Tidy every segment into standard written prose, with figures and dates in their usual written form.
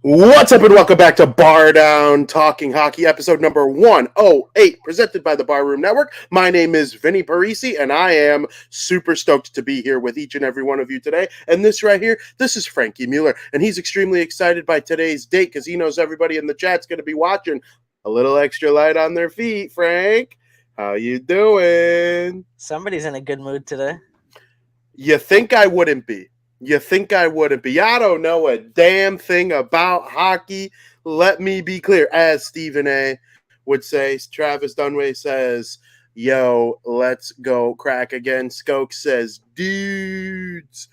What's up and welcome back to BarDown Talking Hockey, episode number 108, presented by the Barroom Network. My name is Vinny Parisi, and I am super stoked to be here with each and every one of you today. And this right here, this is Frankie Mueller, and he's extremely excited by today's date because he knows everybody in the chat's going to be watching. A little extra light on their feet, Frank. How you doing? Somebody's in a good mood today. You think I wouldn't be? You think I wouldn't be? I don't know a damn thing about hockey. Let me be clear. As Stephen A. would say, Travis Dunway says, yo, let's go crack again. Skoke says, dudes.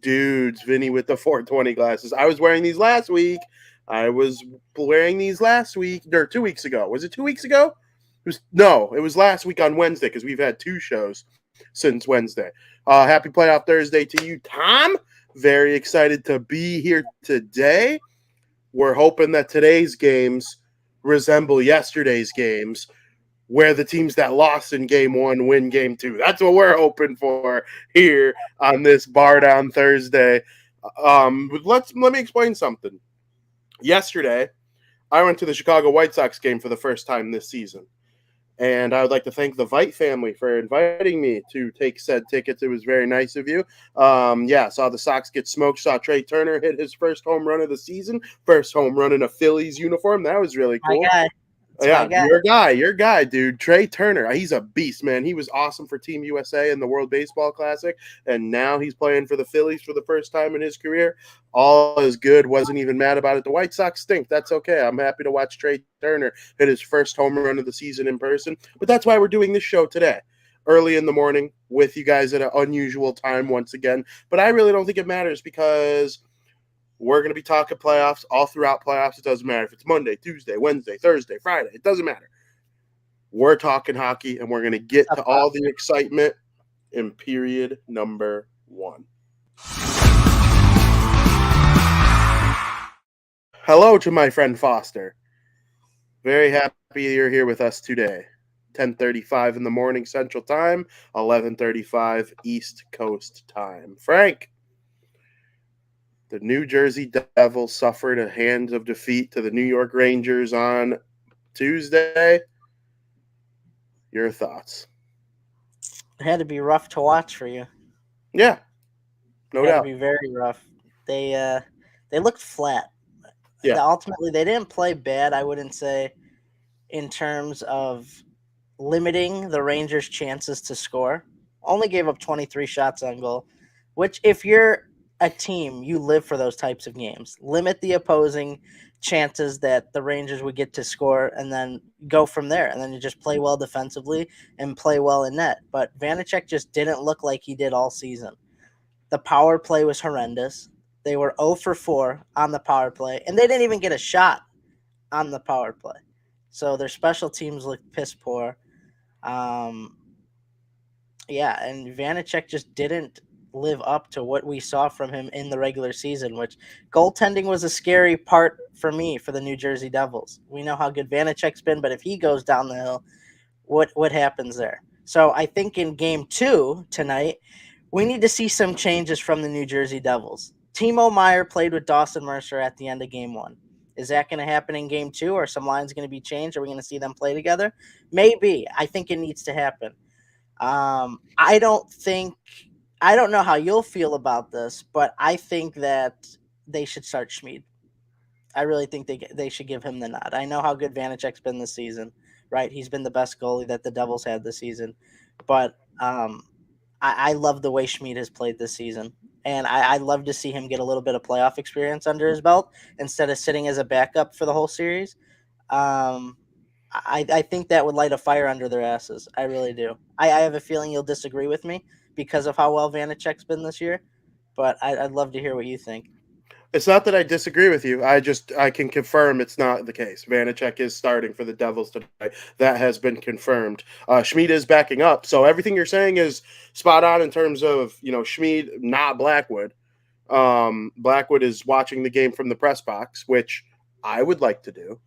Vinny with the 420 glasses. I was wearing these last week. Or 2 weeks ago. Was it 2 weeks ago? It was last week on Wednesday because we've had two shows since Wednesday. Happy playoff Thursday to you, Tom. Very excited to be here today. We're hoping that today's games resemble yesterday's games, where the teams that lost in game one win game two. That's what we're hoping for here on this Bar Down Thursday. Let me explain something. Yesterday, I went to the Chicago White Sox game for the first time this season. And I would like to thank the Vite family for inviting me to take said tickets. It was very nice of you. Saw the Sox get smoked. Saw Trey Turner hit his first home run of the season. First home run in a Phillies uniform. That was really cool. My guy. Your guy, dude. Trey Turner. He's a beast, man. He was awesome for Team USA in the World Baseball Classic, and now he's playing for the Phillies for the first time in his career. All is good. Wasn't even mad about it. The White Sox stink. That's okay. I'm happy to watch Trey Turner hit his first home run of the season in person. But that's why we're doing this show today, early in the morning, with you guys at an unusual time once again. But I really don't think it matters because we're going to be talking playoffs all throughout playoffs. It doesn't matter if it's Monday, Tuesday, Wednesday, Thursday, Friday. It doesn't matter. We're talking hockey, and we're going to get to all the excitement in period number one. Hello to my friend Foster. Very happy you're here with us today. 10:35 in the morning Central Time, 11:35 East Coast Time. Frank. The New Jersey Devils suffered a hand of defeat to the New York Rangers on Tuesday. Your thoughts? It had to be rough to watch for you. Yeah, no doubt. It had to be very rough. They looked flat. Yeah. Ultimately, they didn't play bad, I wouldn't say, in terms of limiting the Rangers' chances to score. Only gave up 23 shots on goal, which if you're a team, you live for those types of games. Limit the opposing chances that the Rangers would get to score and then go from there. And then you just play well defensively and play well in net. But Vanacek just didn't look like he did all season. The power play was horrendous. They were 0 for 4 on the power play, and they didn't even get a shot on the power play. So their special teams looked piss poor. And Vanacek just didn't live up to what we saw from him in the regular season, which goaltending was a scary part for me for the New Jersey Devils. We know how good Vanacek's been, but if he goes down the hill, what happens there? So I think in game 2 tonight, we need to see some changes from the New Jersey Devils. Timo Meier played with Dawson Mercer at the end of game 1. Is that going to happen in game 2? Or some lines going to be changed? Are we going to see them play together? Maybe. I think it needs to happen. I don't know how you'll feel about this, but I think that they should start Schmid. I really think they should give him the nod. I know how good Vanacek's been this season, right? He's been the best goalie that the Devils had this season. But I love the way Schmid has played this season. And I'd love to see him get a little bit of playoff experience under his belt instead of sitting as a backup for the whole series. Um, I think that would light a fire under their asses. I really do. I have a feeling you'll disagree with me because of how well Vanacek's been this year, but I'd love to hear what you think. It's not that I disagree with you. I can confirm it's not the case. Vanacek is starting for the Devils today. That has been confirmed. Schmid is backing up, so everything you're saying is spot on in terms of Schmid, not Blackwood. Blackwood is watching the game from the press box, which I would like to do,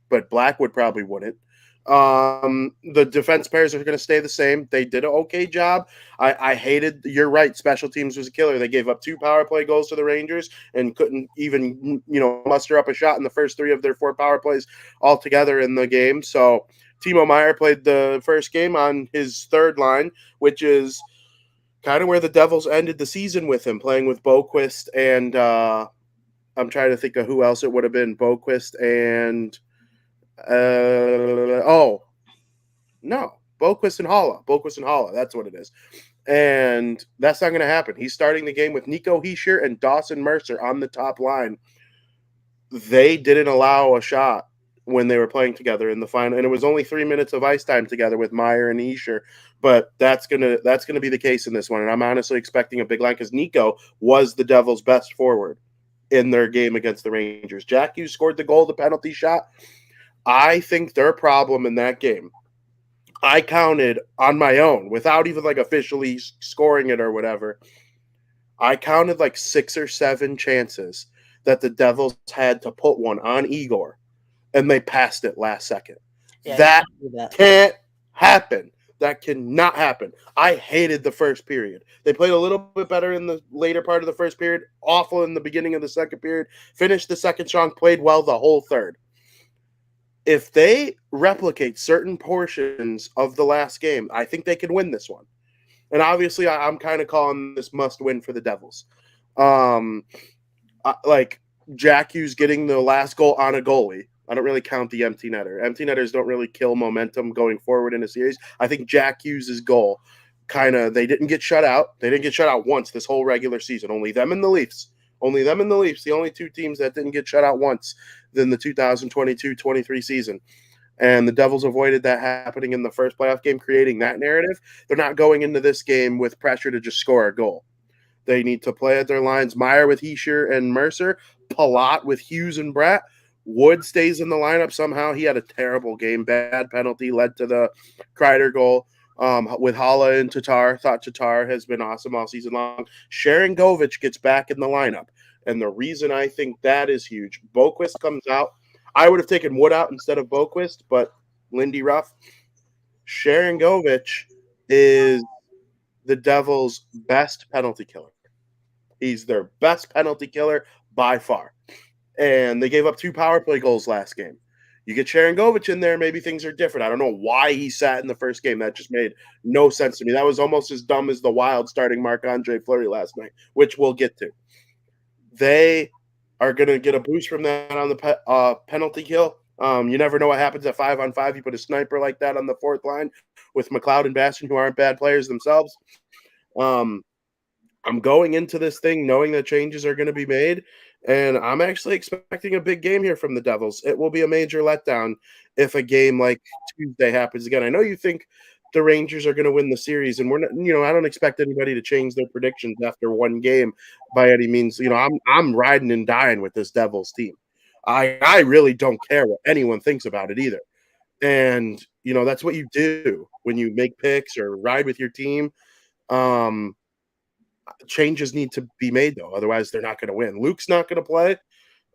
but Blackwood probably wouldn't. The defense pairs are going to stay the same. They did an okay job. I hated. You're right. Special teams was a killer. They gave up 2 power play goals to the Rangers and couldn't even muster up a shot in the first 3 of their 4 power plays altogether in the game. So Timo Meier played the first game on his third line, which is kind of where the Devils ended the season with him, playing with Boquist and I'm trying to think of who else it would have been. Boquist and Boquist and Holla. That's what it is. And that's not going to happen. He's starting the game with Nico Hischier and Dawson Mercer on the top line. They didn't allow a shot when they were playing together in the final, and it was only 3 minutes of ice time together with Meier and Hischier. But that's gonna be the case in this one, and I'm honestly expecting a big line because Nico was the Devils' best forward in their game against the Rangers. Jack Hughes scored the goal, the penalty shot. I think their problem in that game, I counted on my own without even officially scoring it or whatever. I counted 6 or 7 chances that the Devils had to put one on Igor, and they passed it last second. Yeah, that can't happen. That cannot happen. I hated the first period. They played a little bit better in the later part of the first period, awful in the beginning of the second period, finished the second strong, played well the whole third. If they replicate certain portions of the last game, I think they can win this one. And obviously, I'm kind of calling this must win for the Devils. Jack Hughes getting the last goal on a goalie. I don't really count the empty netter. Empty netters don't really kill momentum going forward in a series. I think Jack Hughes' goal they didn't get shut out. They didn't get shut out once this whole regular season. Only them and the Leafs. Only them and the Leafs, the only 2 teams that didn't get shut out once in the 2022-23 season. And the Devils avoided that happening in the first playoff game, creating that narrative. They're not going into this game with pressure to just score a goal. They need to play at their lines. Meier with Hischier and Mercer, Palat with Hughes and Bratt. Wood stays in the lineup somehow. He had a terrible game. Bad penalty led to the Kreider goal. With Holla and Tatar. Thought Tatar has been awesome all season long. Sharangovich gets back in the lineup. And the reason I think that is huge, Boquist comes out. I would have taken Wood out instead of Boquist, but Lindy Ruff. Sharangovich is the Devils' best penalty killer. He's their best penalty killer by far. And they gave up 2 power play goals last game. You get Sharangovich in there, maybe things are different. I don't know why he sat in the first game. That just made no sense to me. That was almost as dumb as the Wild starting Marc-Andre Fleury last night, which we'll get to. They are going to get a boost from that on the penalty kill. You never know what happens at 5-on-5. You put a sniper like that on the 4th line with McLeod and Bastion, who aren't bad players themselves. I'm going into this thing knowing that changes are going to be made. And I'm actually expecting a big game here from the Devils. It will be a major letdown if a game like Tuesday happens again. I know you think the Rangers are going to win the series, and we're not. I don't expect anybody to change their predictions after one game by any means. I'm riding and dying with this Devils team. I really don't care what anyone thinks about it either. And that's what you do when you make picks or ride with your team. Changes need to be made, though. Otherwise, they're not going to win. Luke's not going to play.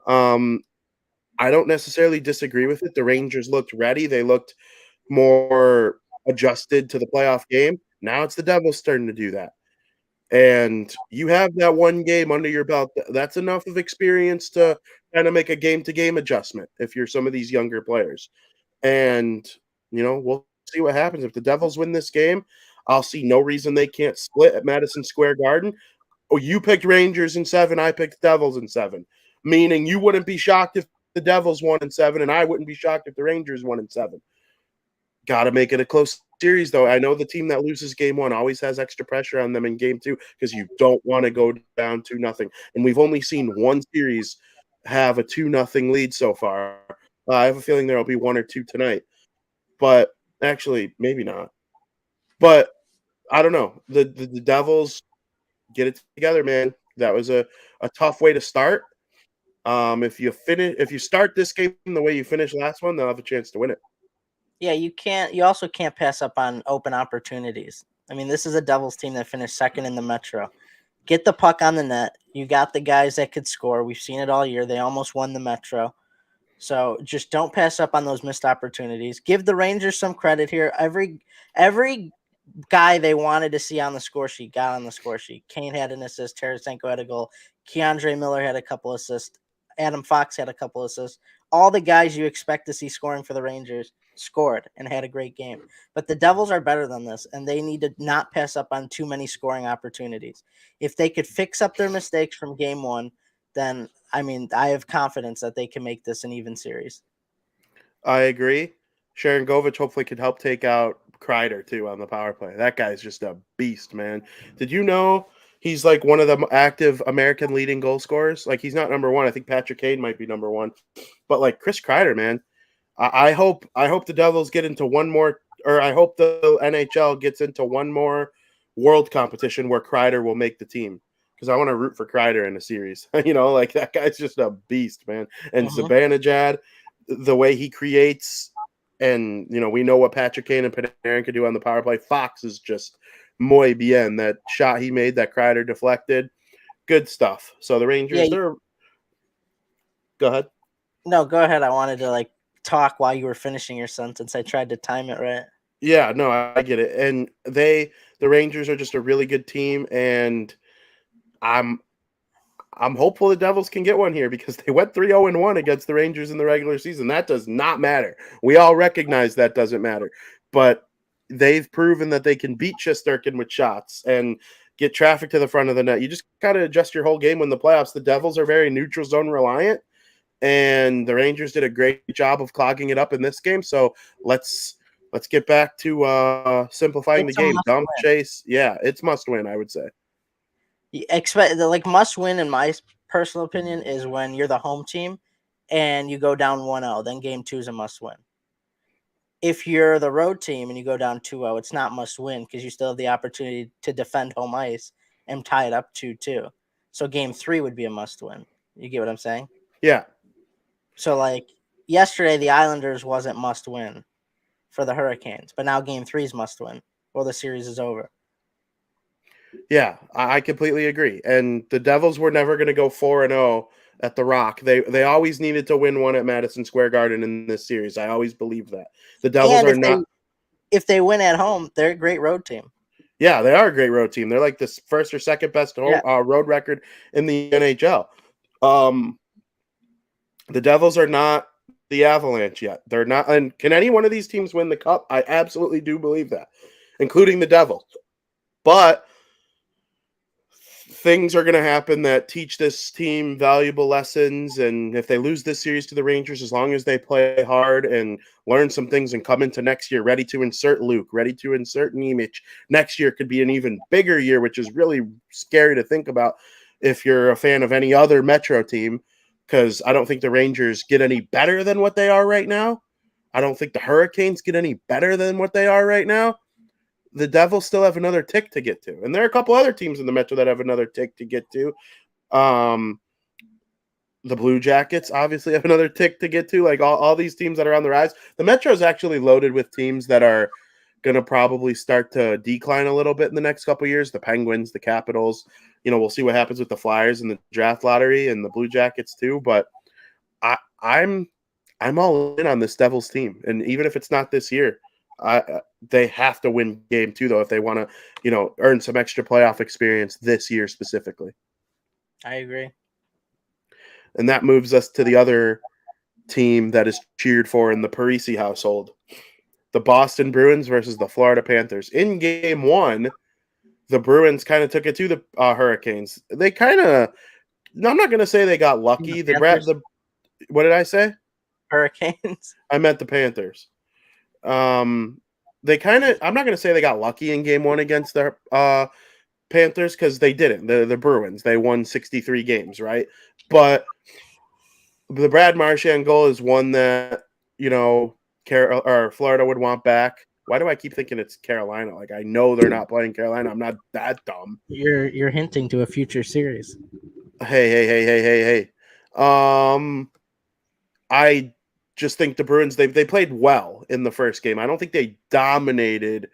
I don't necessarily disagree with it. The Rangers looked ready. They looked more adjusted to the playoff game. Now it's the Devils starting to do that. And you have that one game under your belt. That's enough of experience to kind of make a game-to-game adjustment if you're some of these younger players. And, we'll see what happens. If the Devils win this game, I'll see no reason they can't split at Madison Square Garden. Oh, you picked Rangers in 7, I picked Devils in 7. Meaning you wouldn't be shocked if the Devils won in 7, and I wouldn't be shocked if the Rangers won in 7. Got to make it a close series, though, I know the team that loses game one always has extra pressure on them in game two because you don't want to go down 2-0. And we've only seen one series have a 2-0 lead so far. I have a feeling there will be one or two tonight. But actually, maybe not. But I don't know. The Devils get it together, man. That was a tough way to start. If you start this game the way you finished last one, they'll have a chance to win it. Yeah, you also can't pass up on open opportunities. I mean, this is a Devils team that finished second in the Metro. Get the puck on the net. You got the guys that could score. We've seen it all year. They almost won the Metro. So just don't pass up on those missed opportunities. Give the Rangers some credit here. Every guy they wanted to see on the score sheet got on the score sheet. Kane had an assist. Tarasenko had a goal. Keandre Miller had a couple assists. Adam Fox had a couple assists. All the guys you expect to see scoring for the Rangers scored and had a great game. But the Devils are better than this, and they need to not pass up on too many scoring opportunities. If they could fix up their mistakes from game one, then, I mean, I have confidence that they can make this an even series. I agree. Sharon Govich hopefully could help take out Kreider, too, on the power play. That guy's just a beast, man. Did you know he's like one of the active American leading goal scorers? Like, he's not number one. I think Patrick Kane might be number one. But, like, Chris Kreider, man, I hope the Devils get into one more, or I hope the NHL gets into one more world competition where Kreider will make the team. Because I want to root for Kreider in a series. Like, that guy's just a beast, man. And Zibanejad, the way he creates, and we know what Patrick Kane and Panarin can do on the power play. Fox is just muy bien. That shot he made that Kreider deflected, good stuff. So the Rangers, they're. Go ahead. No, go ahead. I wanted to talk while you were finishing your sentence. I tried to time it right. Yeah, no, I get it. And the Rangers are just a really good team, and I'm hopeful the Devils can get one here because they went 3-0-1 against the Rangers in the regular season. That does not matter. We all recognize that doesn't matter. But they've proven that they can beat Shesterkin with shots and get traffic to the front of the net. You just got to adjust your whole game in the playoffs. The Devils are very neutral zone reliant, and the Rangers did a great job of clogging it up in this game. So let's get back to simplifying the game. Dump chase. Yeah, it's must win, I would say. Expect must win, in my personal opinion, is when you're the home team and you go down 1-0. Then game 2 is a must win. If you're the road team and you go down 2-0, it's not must win because you still have the opportunity to defend home ice and tie it up 2-2. So game 3 would be a must win. You get what I'm saying? Yeah. So yesterday, the Islanders wasn't must win for the Hurricanes, but now game 3 is must win or the series is over. Yeah, I completely agree. And the Devils were never going to go 4-0 at the Rock. They always needed to win one at Madison Square Garden in this series. I always believe that. The Devils are not. If they win at home, they're a great road team. Yeah, they are a great road team. They're like the first or second best road record in the NHL. The Devils are not the Avalanche yet. They're not. And can any one of these teams win the Cup? I absolutely do believe that, including the Devils. But things are going to happen that teach this team valuable lessons. And if they lose this series to the Rangers, as long as they play hard and learn some things and come into next year ready to insert Luke, ready to insert Nemec, next year could be an even bigger year, which is really scary to think about if you're a fan of any other Metro team, because I don't think the Rangers get any better than what they are right now. I don't think the Hurricanes get any better than what they are right now. The Devils still have another tick to get to. And there are a couple other teams in the Metro that have another tick to get to. The Blue Jackets obviously have another tick to get to. Like all these teams that are on the rise. The Metro is actually loaded with teams that are going to probably start to decline a little bit in the next couple of years. The Penguins, the Capitals. We'll see what happens with the Flyers in the draft lottery and the Blue Jackets too. But I'm all in on this Devils team. And even if it's not this year, they have to win game 2 though if they want to, earn some extra playoff experience this year specifically. I agree. And that moves us to the other team that is cheered for in the Parisi household, the Boston Bruins versus the Florida Panthers. In game 1, the Bruins kind of took it to the Hurricanes. They kind of, I'm not going to say they got lucky. What did I say? Hurricanes. I meant the Panthers. they kind of, I'm not going to say they got lucky in game one against the Panthers, because they didn't. The Bruins, they won 63 games, right? But the Brad Marchand goal is one that, you know, or Florida would want back. Why do I keep thinking it's Carolina? Like, I know they're not playing Carolina. I'm not that dumb. You're hinting to a future series. Hey. I just think the Bruins, they played well in the first game. I don't think they dominated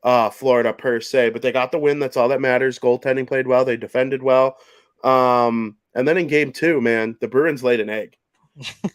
Florida per se, but they got the win. That's all that matters. Goaltending played well. They defended well. And then in game two, man, the Bruins laid an egg.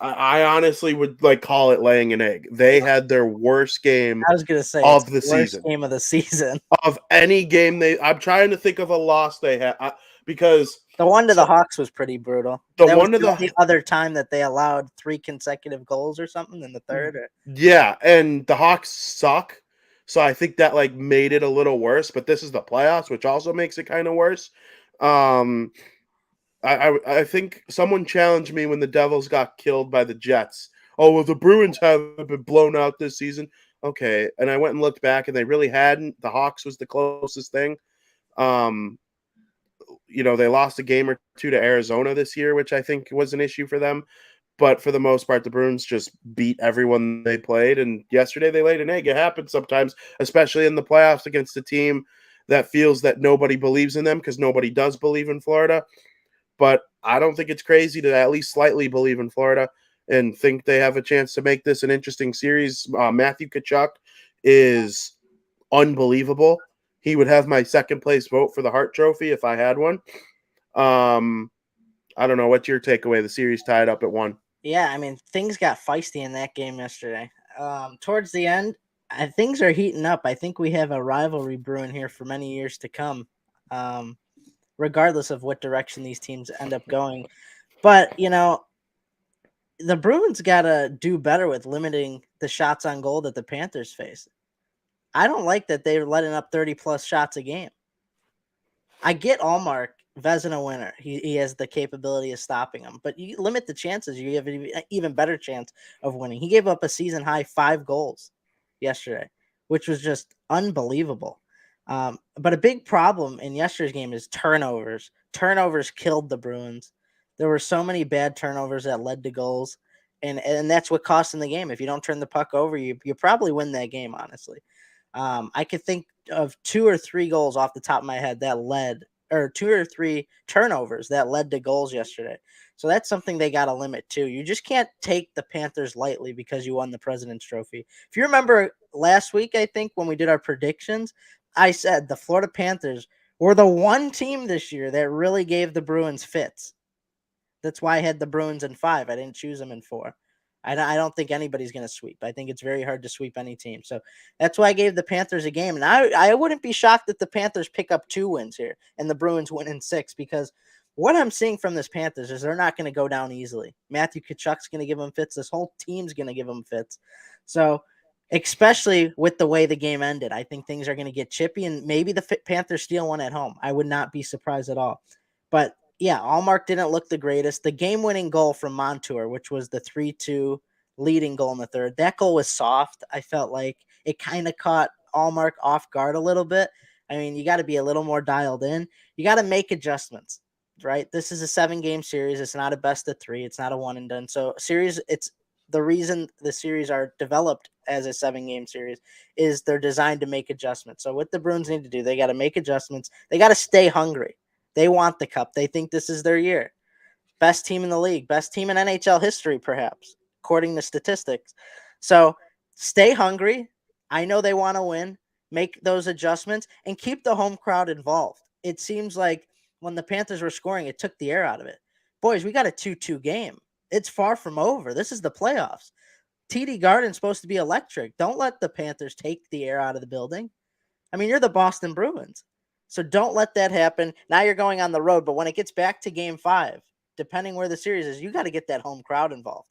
I honestly would like call it laying an egg. They had their worst game I was gonna say of it's the worst season. game of the season. Of any game I'm trying to think of a loss they had, because The one to the Hawks was pretty brutal. the That was one to the the only other time that they allowed 3 consecutive goals or something in the third. yeah, and the Hawks suck. So I think that like made it a little worse, but this is the playoffs, which also makes it kind of worse. Um I think someone challenged me when the Devils got killed by the Jets. Oh, well, the Bruins haven't been blown out this season. Okay, and I went and looked back, and they really hadn't. The Hawks was the closest thing. Um, they lost a game or two to Arizona this year, which I think was an issue for them. But for the most part, the Bruins just beat everyone they played. And yesterday they laid an egg. It happens sometimes, especially in the playoffs against a team that feels that nobody believes in them, because nobody does believe in Florida. But I don't think it's crazy to at least slightly believe in Florida and think they have a chance to make this an interesting series. Matthew Tkachuk is unbelievable. He would have my second place vote for the Hart Trophy if I had one. I don't know. What's your takeaway? The series tied up at 1. Yeah, I mean, things got feisty in that game yesterday. Towards the end, things are heating up. I think we have a rivalry brewing here for many years to come, regardless of what direction these teams end up going. But, the Bruins got to do better with limiting the shots on goal that the Panthers face. I don't like that they're letting up 30-plus shots a game. I get Allmark, Vezina winner. He has the capability of stopping him, but you limit the chances, you have an even better chance of winning. He gave up a season high 5 goals yesterday, which was just unbelievable. But a big problem in yesterday's game is turnovers. Turnovers killed the Bruins. There were so many bad turnovers that led to goals, and that's what cost them the game. If you don't turn the puck over, you probably win that game, honestly. I could think of 2 or 3 goals off the top of my head that led, or 2 or 3 turnovers that led to goals yesterday. So that's something they got to limit too. You just can't take the Panthers lightly because you won the President's Trophy. If you remember last week, I think when we did our predictions, I said the Florida Panthers were the one team this year that really gave the Bruins fits. That's why I had the Bruins in 5. I didn't choose them in 4. I don't think anybody's going to sweep. I think it's very hard to sweep any team. So that's why I gave the Panthers a game. And I wouldn't be shocked that the Panthers pick up 2 wins here and the Bruins win in 6, because what I'm seeing from this Panthers is they're not going to go down easily. Matthew Tkachuk's going to give them fits. This whole team's going to give them fits. So especially with the way the game ended, I think things are going to get chippy, and maybe the Panthers steal one at home. I would not be surprised at all. But yeah, Allmark didn't look the greatest. The game-winning goal from Montour, which was the 3-2 leading goal in the third, that goal was soft. I felt like it kind of caught Allmark off guard a little bit. I mean, you got to be a little more dialed in. You got to make adjustments, right? This is a 7-game series. It's not a best of 3. It's not a one and done. So series, it's the reason the series are developed as a 7-game series is they're designed to make adjustments. So what the Bruins need to do, they got to make adjustments. They got to stay hungry. They want the cup. They think this is their year. Best team in the league. Best team in NHL history, perhaps, according to statistics. So stay hungry. I know they want to win. Make those adjustments and keep the home crowd involved. It seems like when the Panthers were scoring, it took the air out of it. Boys, we got a 2-2 game. It's far from over. This is the playoffs. TD Garden's supposed to be electric. Don't let the Panthers take the air out of the building. I mean, you're the Boston Bruins. So don't let that happen. Now you're going on the road, but when it gets back to game 5, depending where the series is, you got to get that home crowd involved.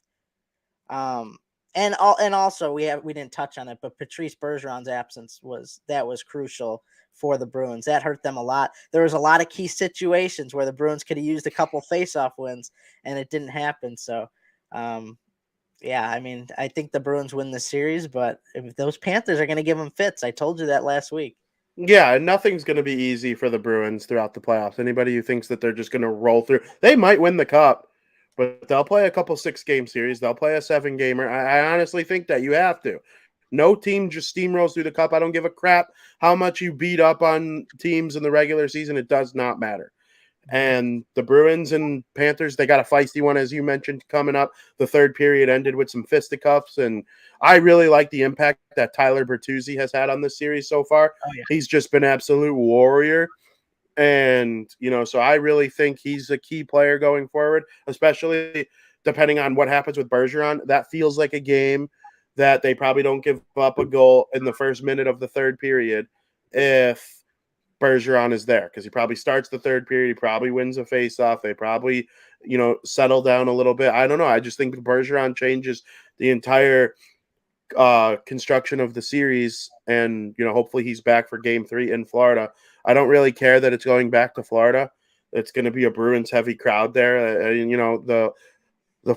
And also we didn't touch on it, but Patrice Bergeron's absence was crucial for the Bruins. That hurt them a lot. There was a lot of key situations where the Bruins could have used a couple face-off wins, and it didn't happen. So Yeah, I mean, I think the Bruins win the series, but if those Panthers are going to give them fits. I told you that last week. Yeah, and nothing's going to be easy for the Bruins throughout the playoffs. Anybody who thinks that they're just going to roll through, they might win the cup, but they'll play a couple 6-game series. They'll play a 7-gamer. I honestly think that you have to. No team just steamrolls through the cup. I don't give a crap how much you beat up on teams in the regular season. It does not matter. And the Bruins and Panthers, they got a feisty one, as you mentioned, coming up. The third period ended with some fisticuffs, and I really like the impact that Tyler Bertuzzi has had on this series so far. Oh yeah, He's just been absolute warrior. And, so I really think he's a key player going forward, especially depending on what happens with Bergeron. That feels like a game that they probably don't give up a goal in the first minute of the third period if Bergeron is there, because he probably starts the third period. He probably wins a faceoff. They probably, settle down a little bit. I don't know. I just think Bergeron changes the entire construction of the series, and hopefully he's back for Game 3 in Florida. I don't really care that it's going back to Florida. It's going to be a Bruins heavy crowd there, and the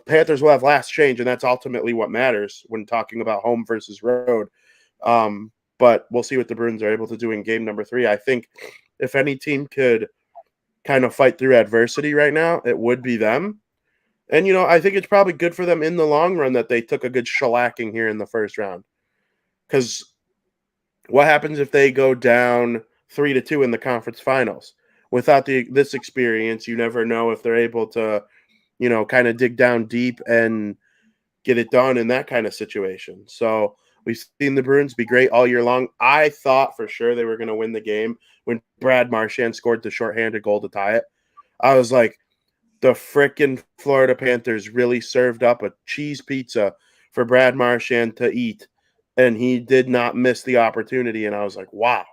Panthers will have last change, and that's ultimately what matters when talking about home versus road. But we'll see what the Bruins are able to do in game number 3. I think if any team could kind of fight through adversity right now, it would be them. And, I think it's probably good for them in the long run that they took a good shellacking here in the first round. Because what happens if they go down 3-2 in the conference finals? Without this experience, you never know if they're able to, kind of dig down deep and get it done in that kind of situation. So we've seen the Bruins be great all year long. I thought for sure they were going to win the game when Brad Marchand scored the shorthanded goal to tie it. I was like, the frickin' Florida Panthers really served up a cheese pizza for Brad Marchand to eat, and he did not miss the opportunity. And I was like, wow,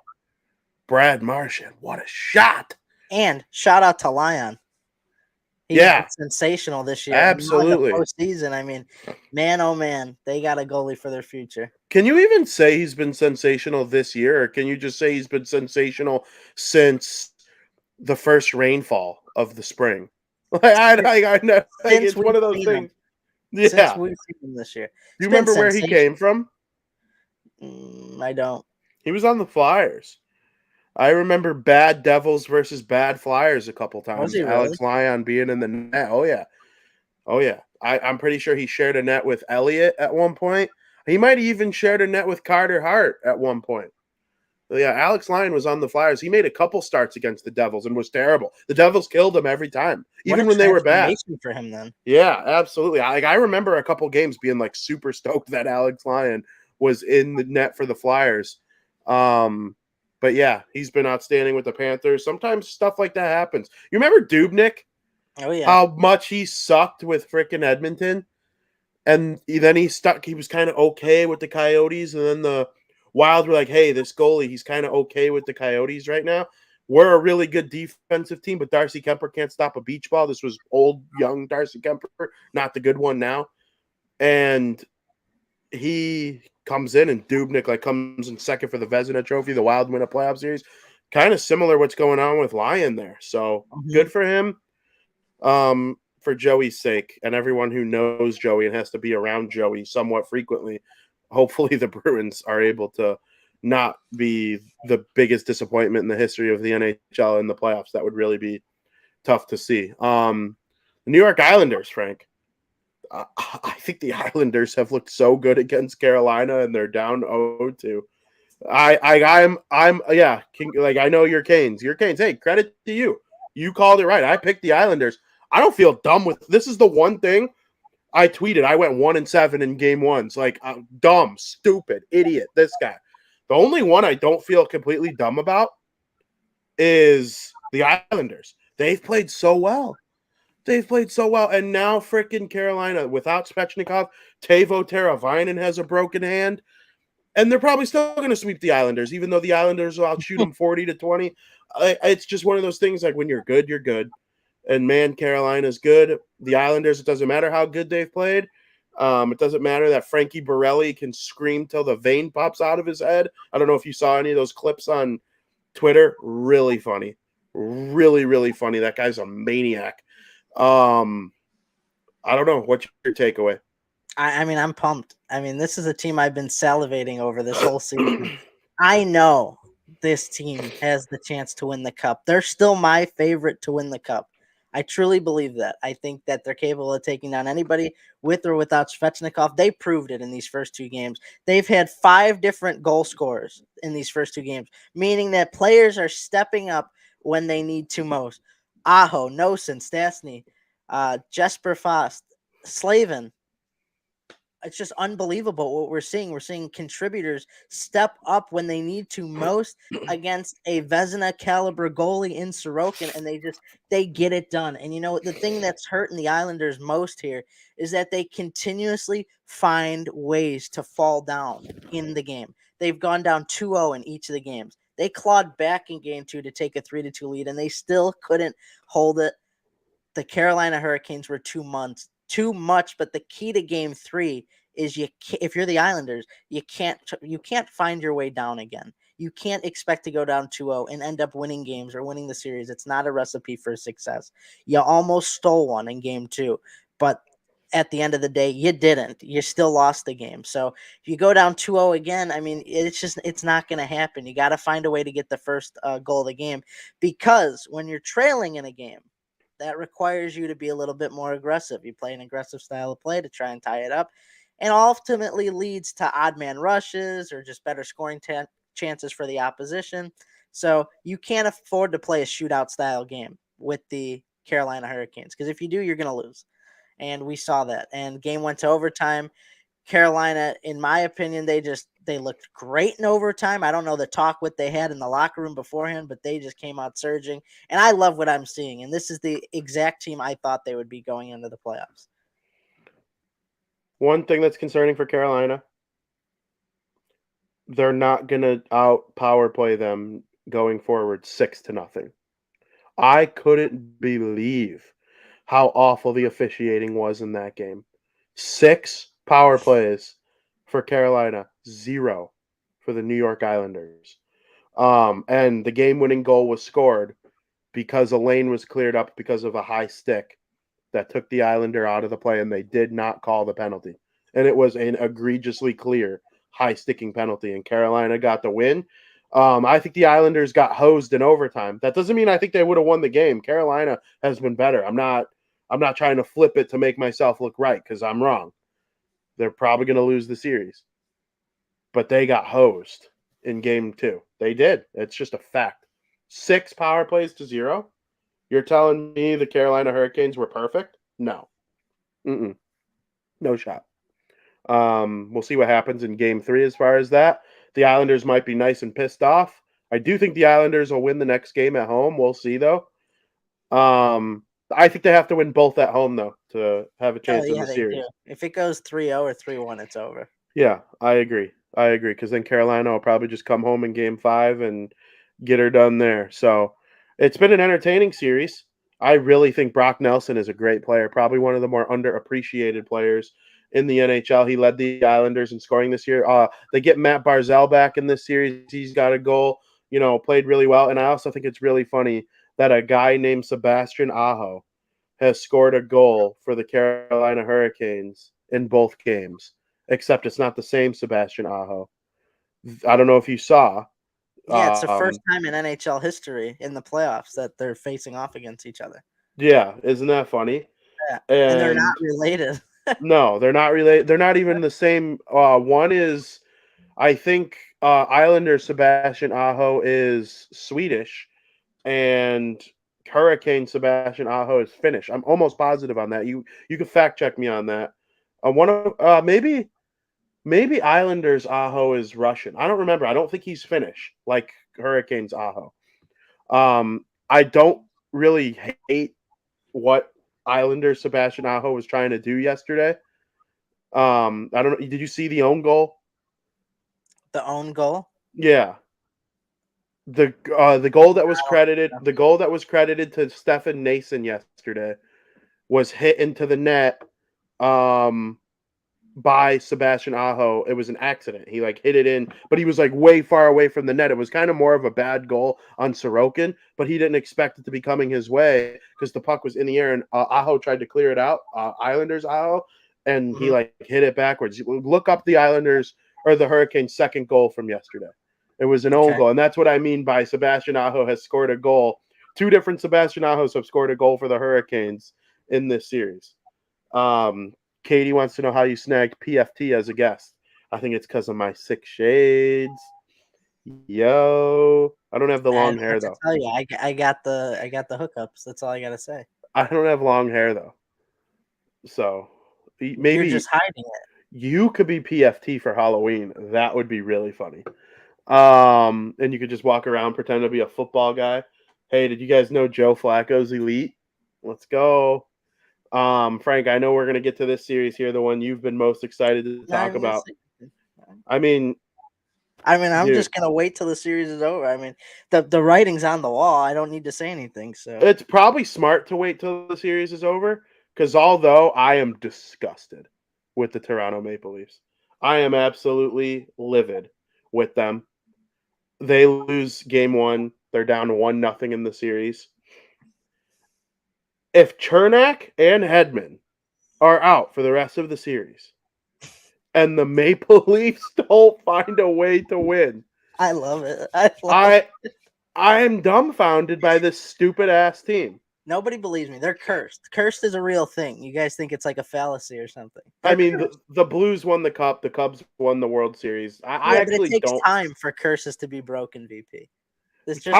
Brad Marchand, what a shot. and shout out to Lyon. He's been sensational this year. Absolutely. And now in the postseason, I mean, man, oh man, they got a goalie for their future. Can you even say he's been sensational this year, or can you just say he's been sensational since the first rainfall of the spring? I know. It's one of those things. Yeah. Since we've seen him this year. Do you remember where he came from? I don't. He was on the Flyers. I remember bad Devils versus bad Flyers a couple times. Was he really? Alex Lyon being in the net. Oh, yeah. Oh, yeah. I'm pretty sure he shared a net with Elliott at one point. He might have even shared a net with Carter Hart at one point. But yeah, Alex Lyon was on the Flyers. He made a couple starts against the Devils and was terrible. The Devils killed him every time, even when they were bad. For him, then. Yeah, absolutely. I remember a couple games being like super stoked that Alex Lyon was in the net for the Flyers. But yeah, he's been outstanding with the Panthers. Sometimes stuff like that happens. You remember Dubnyk? Oh yeah. How much he sucked with frickin' Edmonton, and then he stuck. He was kind of okay with the Coyotes, and then the Wild were like, "Hey, this goalie, he's kind of okay with the Coyotes right now. We're a really good defensive team, but Darcy Kemper can't stop a beach ball." This was old, young Darcy Kemper, not the good one now. And he comes in, and Dubnyk comes in second for the Vezina Trophy. The Wild win a playoff series. Kind of similar what's going on with Lyon there. So good for him. For Joey's sake, and everyone who knows Joey and has to be around Joey somewhat frequently, hopefully the Bruins are able to not be the biggest disappointment in the history of the NHL in the playoffs. That would really be tough to see. The New York Islanders, Frank. I think the Islanders have looked so good against Carolina, and they're down 0-2. I know you're Canes. You're Canes. Hey, credit to you. You called it right. I picked the Islanders. I don't feel dumb with this. Is the one thing I tweeted. I went 1-7 in game ones. Dumb, stupid, idiot. This guy. The only one I don't feel completely dumb about is the Islanders. They've played so well. And now freaking Carolina without Svechnikov, Teuvo Teravainen has a broken hand. And they're probably still going to sweep the Islanders, even though the Islanders will outshoot them 40-20. It's just one of those things when you're good, you're good. And, man, Carolina's good. The Islanders, it doesn't matter how good they've played. It doesn't matter that Frankie Borelli can scream till the vein pops out of his head. I don't know if you saw any of those clips on Twitter. Really funny. Really, really funny. That guy's a maniac. I don't know. What's your takeaway? I mean, I'm pumped. I mean, this is a team I've been salivating over this whole season. I know this team has the chance to win the cup. They're still my favorite to win the cup. I truly believe that. I think that they're capable of taking down anybody with or without Svechnikov. They proved it in these first two games. They've had 5 different goal scorers in these first two games, meaning that players are stepping up when they need to most. Aho, Nosen, Stastny, Jesper Fast, Slavin. It's just unbelievable what we're seeing. We're seeing contributors step up when they need to most against a Vezina caliber goalie in Sorokin, and they get it done. And you know the thing that's hurting the Islanders most here is that they continuously find ways to fall down in the game. They've gone down 2-0 in each of the games. They clawed back in game 2 to take a 3-2 lead, and they still couldn't hold it. The Carolina Hurricanes were too much, but the key to game 3 is if you're the Islanders, you can't find your way down again. You can't expect to go down 2-0 and end up winning games or winning the series. It's not a recipe for success. You almost stole one in game 2, but at the end of the day, you didn't. You still lost the game. So if you go down 2-0 again, I mean, it's not going to happen. You got to find a way to get the first goal of the game, because when you're trailing in a game, that requires you to be a little bit more aggressive. You play an aggressive style of play to try and tie it up, and ultimately leads to odd man rushes or just better scoring chances for the opposition. So you can't afford to play a shootout style game with the Carolina Hurricanes, because if you do, you're going to lose. And we saw that. And game went to overtime. Carolina, in my opinion, they looked great in overtime. I don't know the talk what they had in the locker room beforehand, but they just came out surging. And I love what I'm seeing. And this is the exact team I thought they would be going into the playoffs. One thing that's concerning for Carolina, they're not going to out power play them going forward 6-0. I couldn't believe how awful the officiating was in that game. 6 power plays for Carolina, 0 for the New York Islanders. And the game-winning goal was scored because a lane was cleared up because of a high stick that took the Islander out of the play, and they did not call the penalty. And it was an egregiously clear high sticking penalty, and Carolina got the win. I think the Islanders got hosed in overtime. That doesn't mean I think they would have won the game. Carolina has been better. I'm not trying to flip it to make myself look right, because I'm wrong. They're probably going to lose the series. But they got hosed in game 2. They did. It's just a fact. 6 power plays to 0. You're telling me the Carolina Hurricanes were perfect? No. No shot. We'll see what happens in game 3 as far as that. The Islanders might be nice and pissed off. I do think the Islanders will win the next game at home. We'll see, though. I think they have to win both at home, though, to have a chance in the They series. do. If it goes 3-0 or 3-1, it's over. Yeah, I agree. Because then Carolina will probably just come home in game 5 and get her done there. So it's been an entertaining series. I really think Brock Nelson is a great player, probably one of the more underappreciated players in the NHL. He led the Islanders in scoring this year. They get Matt Barzal back in this series. He's got a goal, played really well. And I also think it's really funny that a guy named Sebastian Aho has scored a goal for the Carolina Hurricanes in both games, except it's not the same Sebastian Aho. I don't know if you saw. Yeah, it's the first time in NHL history in the playoffs that they're facing off against each other. Yeah, isn't that funny? Yeah, and they're not And related. no, they're not related. They're not even the same. One is, I think, Islander Sebastian Aho is Swedish, and Hurricane Sebastian Aho is Finnish. I'm almost positive on that. You can fact check me on that. One of maybe Islanders Aho is Russian. I don't remember. I don't think he's Finnish like Hurricanes Aho. I don't really hate what Islanders Sebastian Aho was trying to do yesterday. I don't know. Did you see the own goal? The own goal? Yeah. The goal that was credited to Stefan Nason yesterday was hit into the net by Sebastian Aho. It was an accident. He hit it in, but he was way far away from the net. It was kind of more of a bad goal on Sorokin, but he didn't expect it to be coming his way because the puck was in the air, and Aho tried to clear it out. Islanders Aho, and he like hit it backwards. Look up the Islanders or the Hurricanes' second goal from yesterday. It was an own goal, and that's what I mean by Sebastian Aho has scored a goal. Two different Sebastian Ahos have scored a goal for the Hurricanes in this series. Katie wants to know how you snagged PFT as a guest. I think it's because of my 6 shades. Yo, I don't have the long hair though. Tell you, I got the hookups. That's all I gotta say. I don't have long hair though, so maybe you're just hiding it. You could be PFT for Halloween. That would be really funny. And you could just walk around, pretend to be a football guy. Hey, did you guys know Joe Flacco's elite? Let's go. Frank, I know we're going to get to this series here, the one you've been most excited to talk about. I mean, I'm just going to wait till the series is over. I mean, the writing's on the wall. I don't need to say anything. So it's probably smart to wait till the series is over, because although I am disgusted with the Toronto Maple Leafs, I am absolutely livid with them. They lose game 1. They're down 1-0 in the series. If Chernak and Hedman are out for the rest of the series and the Maple Leafs don't find a way to win, I love it. I am dumbfounded by this stupid ass team. Nobody believes me. They're cursed. Cursed is a real thing. You guys think it's like a fallacy or something. I mean, the Blues won the Cup. The Cubs won the World Series. I actually but it takes don't. time for curses to be broken, VP. This just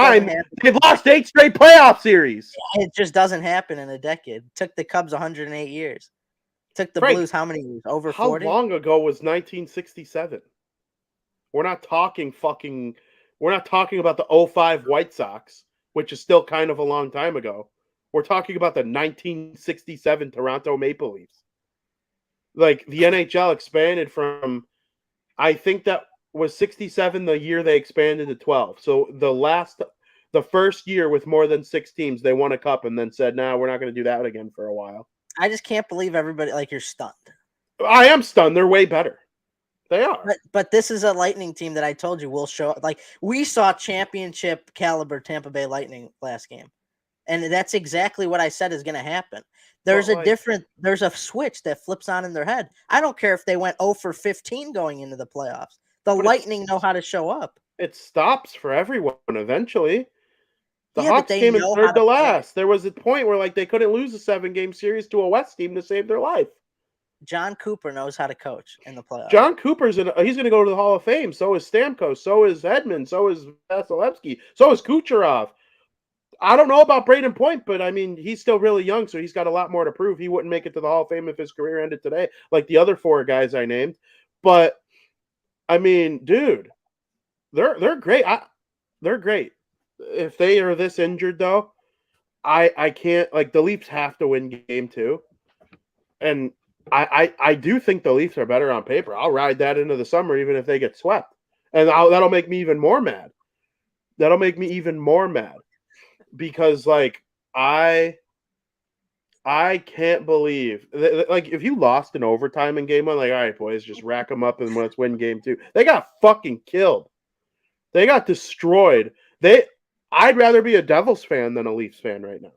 They've lost 8 straight playoff series. It just doesn't happen in a decade. It took the Cubs 108 years. It took the Blues how many years? Over 40? How long ago was 1967? We're not talking about the 05 White Sox, which is still kind of a long time ago. We're talking about the 1967 Toronto Maple Leafs. Like, the NHL expanded from, I think that was 67 the year they expanded to 12. So the first year with more than 6 teams, they won a cup and then said, "No, we're not going to do that again for a while." I just can't believe everybody, like, you're stunned. I am stunned. They're way better. They are. But this is a Lightning team that I told you will show up. Like, we saw championship caliber Tampa Bay Lightning last game. And that's exactly what I said is going to happen. There's a switch that flips on in their head. I don't care if they went 0 for 15 going into the playoffs. The Lightning know how to show up. It stops for everyone eventually. The Hawks came in third to last. There was a point where they couldn't lose a 7-game series to a West team to save their life. John Cooper knows how to coach in the playoffs. John Cooper's he's going to go to the Hall of Fame. So is Stamkos. So is Hedman. So is Vasilevsky. So is Kucherov. I don't know about Braden Point, but I mean, he's still really young, so he's got a lot more to prove. He wouldn't make it to the Hall of Fame if his career ended today, like the other 4 guys I named. But I mean, dude, they're great. They're great. If they are this injured, though, I can't. The Leafs have to win game 2, and I do think the Leafs are better on paper. I'll ride that into the summer, even if they get swept, and that'll make me even more mad. That'll make me even more mad. Because I can't believe if you lost in overtime in game 1, all right, boys, just rack them up and let's win game 2. They got fucking killed. They got destroyed. I'd rather be a Devils fan than a Leafs fan right now.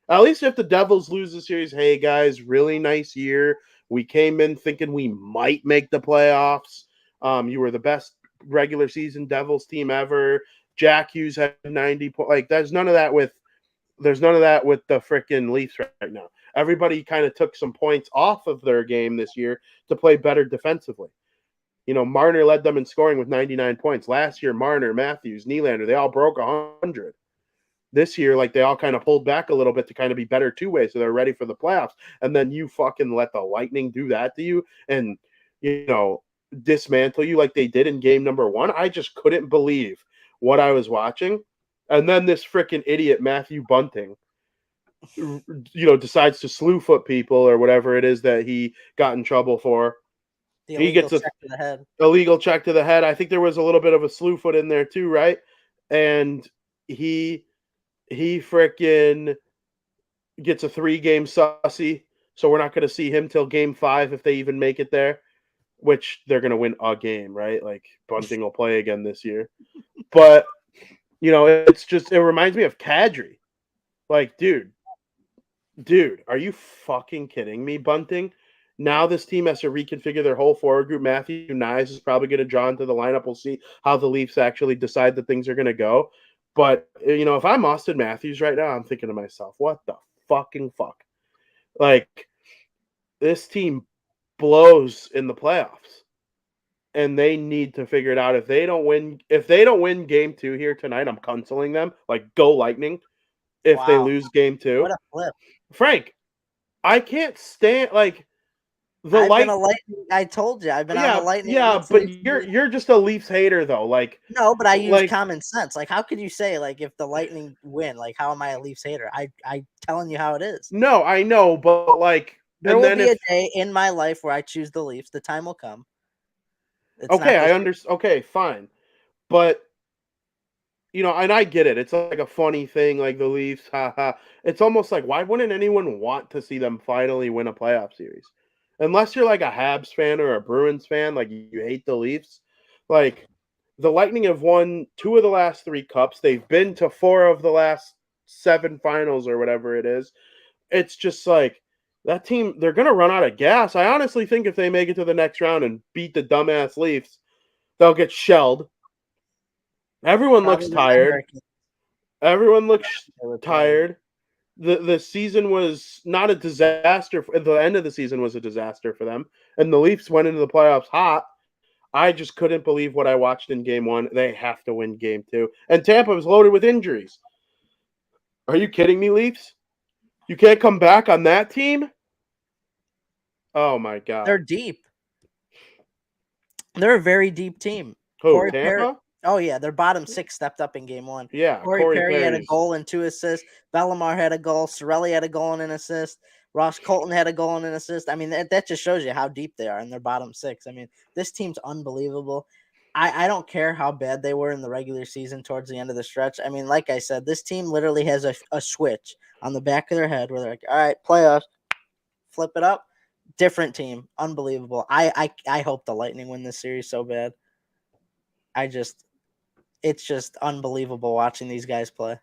At least if the Devils lose the series, hey guys, really nice year. We came in thinking we might make the playoffs. You were the best regular season Devils team ever. Jack Hughes had 90 points. There's none of that with the freaking Leafs right now. Everybody kind of took some points off of their game this year to play better defensively. Marner led them in scoring with 99 points. Last year, Marner, Matthews, Nylander, they all broke 100. This year, they all kind of pulled back a little bit to kind of be better two-way, so they're ready for the playoffs. And then you fucking let the Lightning do that to you and, dismantle you like they did in game number 1. I just couldn't believe what I was watching. And then this freaking idiot Matthew Bunting decides to slew foot people or whatever it is that he got in trouble for. He gets a illegal check to the head. I think there was a little bit of a slew foot in there too, right? And he freaking gets a 3-game sussy, so we're not going to see him till game 5 if they even make it there, which they're going to win a game, right? Bunting will play again this year. But, it reminds me of Kadri. Dude, are you fucking kidding me, Bunting? Now this team has to reconfigure their whole forward group. Matthew Nyes is probably going to draw into the lineup. We'll see how the Leafs actually decide that things are going to go. But, if I'm Austin Matthews right now, I'm thinking to myself, what the fucking fuck? Like, this team blows in the playoffs. And they need to figure it out. If they don't win game 2 here tonight, I'm canceling them. Like, go Lightning. If they lose game 2. What a flip. Frank, I can't stand the I've been Light. a Lightning. I told you, I've been on the Lightning. Yeah, but you're just a Leafs hater though. No, but I use common sense. Like, how could you say if the Lightning win? Like, how am I a Leafs hater? I telling you how it is. No, I know, but there will be a day in my life where I choose the Leafs. The time will come. Okay, I understand. Okay, fine, but and I get it. It's like a funny thing, like the Leafs. Haha. It's almost like, why wouldn't anyone want to see them finally win a playoff series? Unless you're like a Habs fan or a Bruins fan, like you hate the Leafs. Like, the Lightning have won 2 of the last 3 cups. They've been to 4 of the last 7 finals or whatever it is. It's just like that team, they're going to run out of gas. I honestly think if they make it to the next round and beat the dumbass Leafs, they'll get shelled. Everyone looks tired. Everyone looks tired. The season was not a disaster. The end of the season was a disaster for them. And the Leafs went into the playoffs hot. I just couldn't believe what I watched in game 1. They have to win game 2. And Tampa was loaded with injuries. Are you kidding me, Leafs? You can't come back on that team? Oh, my God. They're deep. They're a very deep team. Who, Tampa? Oh, yeah. Their bottom 6 stepped up in game 1. Yeah. Corey Perry had a goal and 2 assists. Bellemare had a goal. Cirelli had a goal and an assist. Ross Colton had a goal and an assist. I mean, that just shows you how deep they are in their bottom 6. I mean, this team's unbelievable. I don't care how bad they were in the regular season towards the end of the stretch. I mean, like I said, this team literally has a switch on the back of their head where they're like, all right, playoffs, flip it up. Different team. Unbelievable. I hope the Lightning win this series so bad. It's just unbelievable watching these guys play.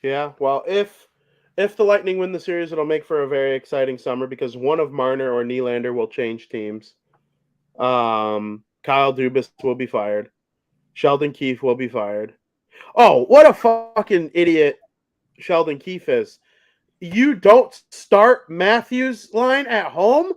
Yeah, well, if the Lightning win the series, it'll make for a very exciting summer because one of Marner or Nylander will change teams. Kyle Dubas will be fired. Sheldon Keefe will be fired. Oh, what a fucking idiot Sheldon Keefe is. You don't start Matthews' line at home,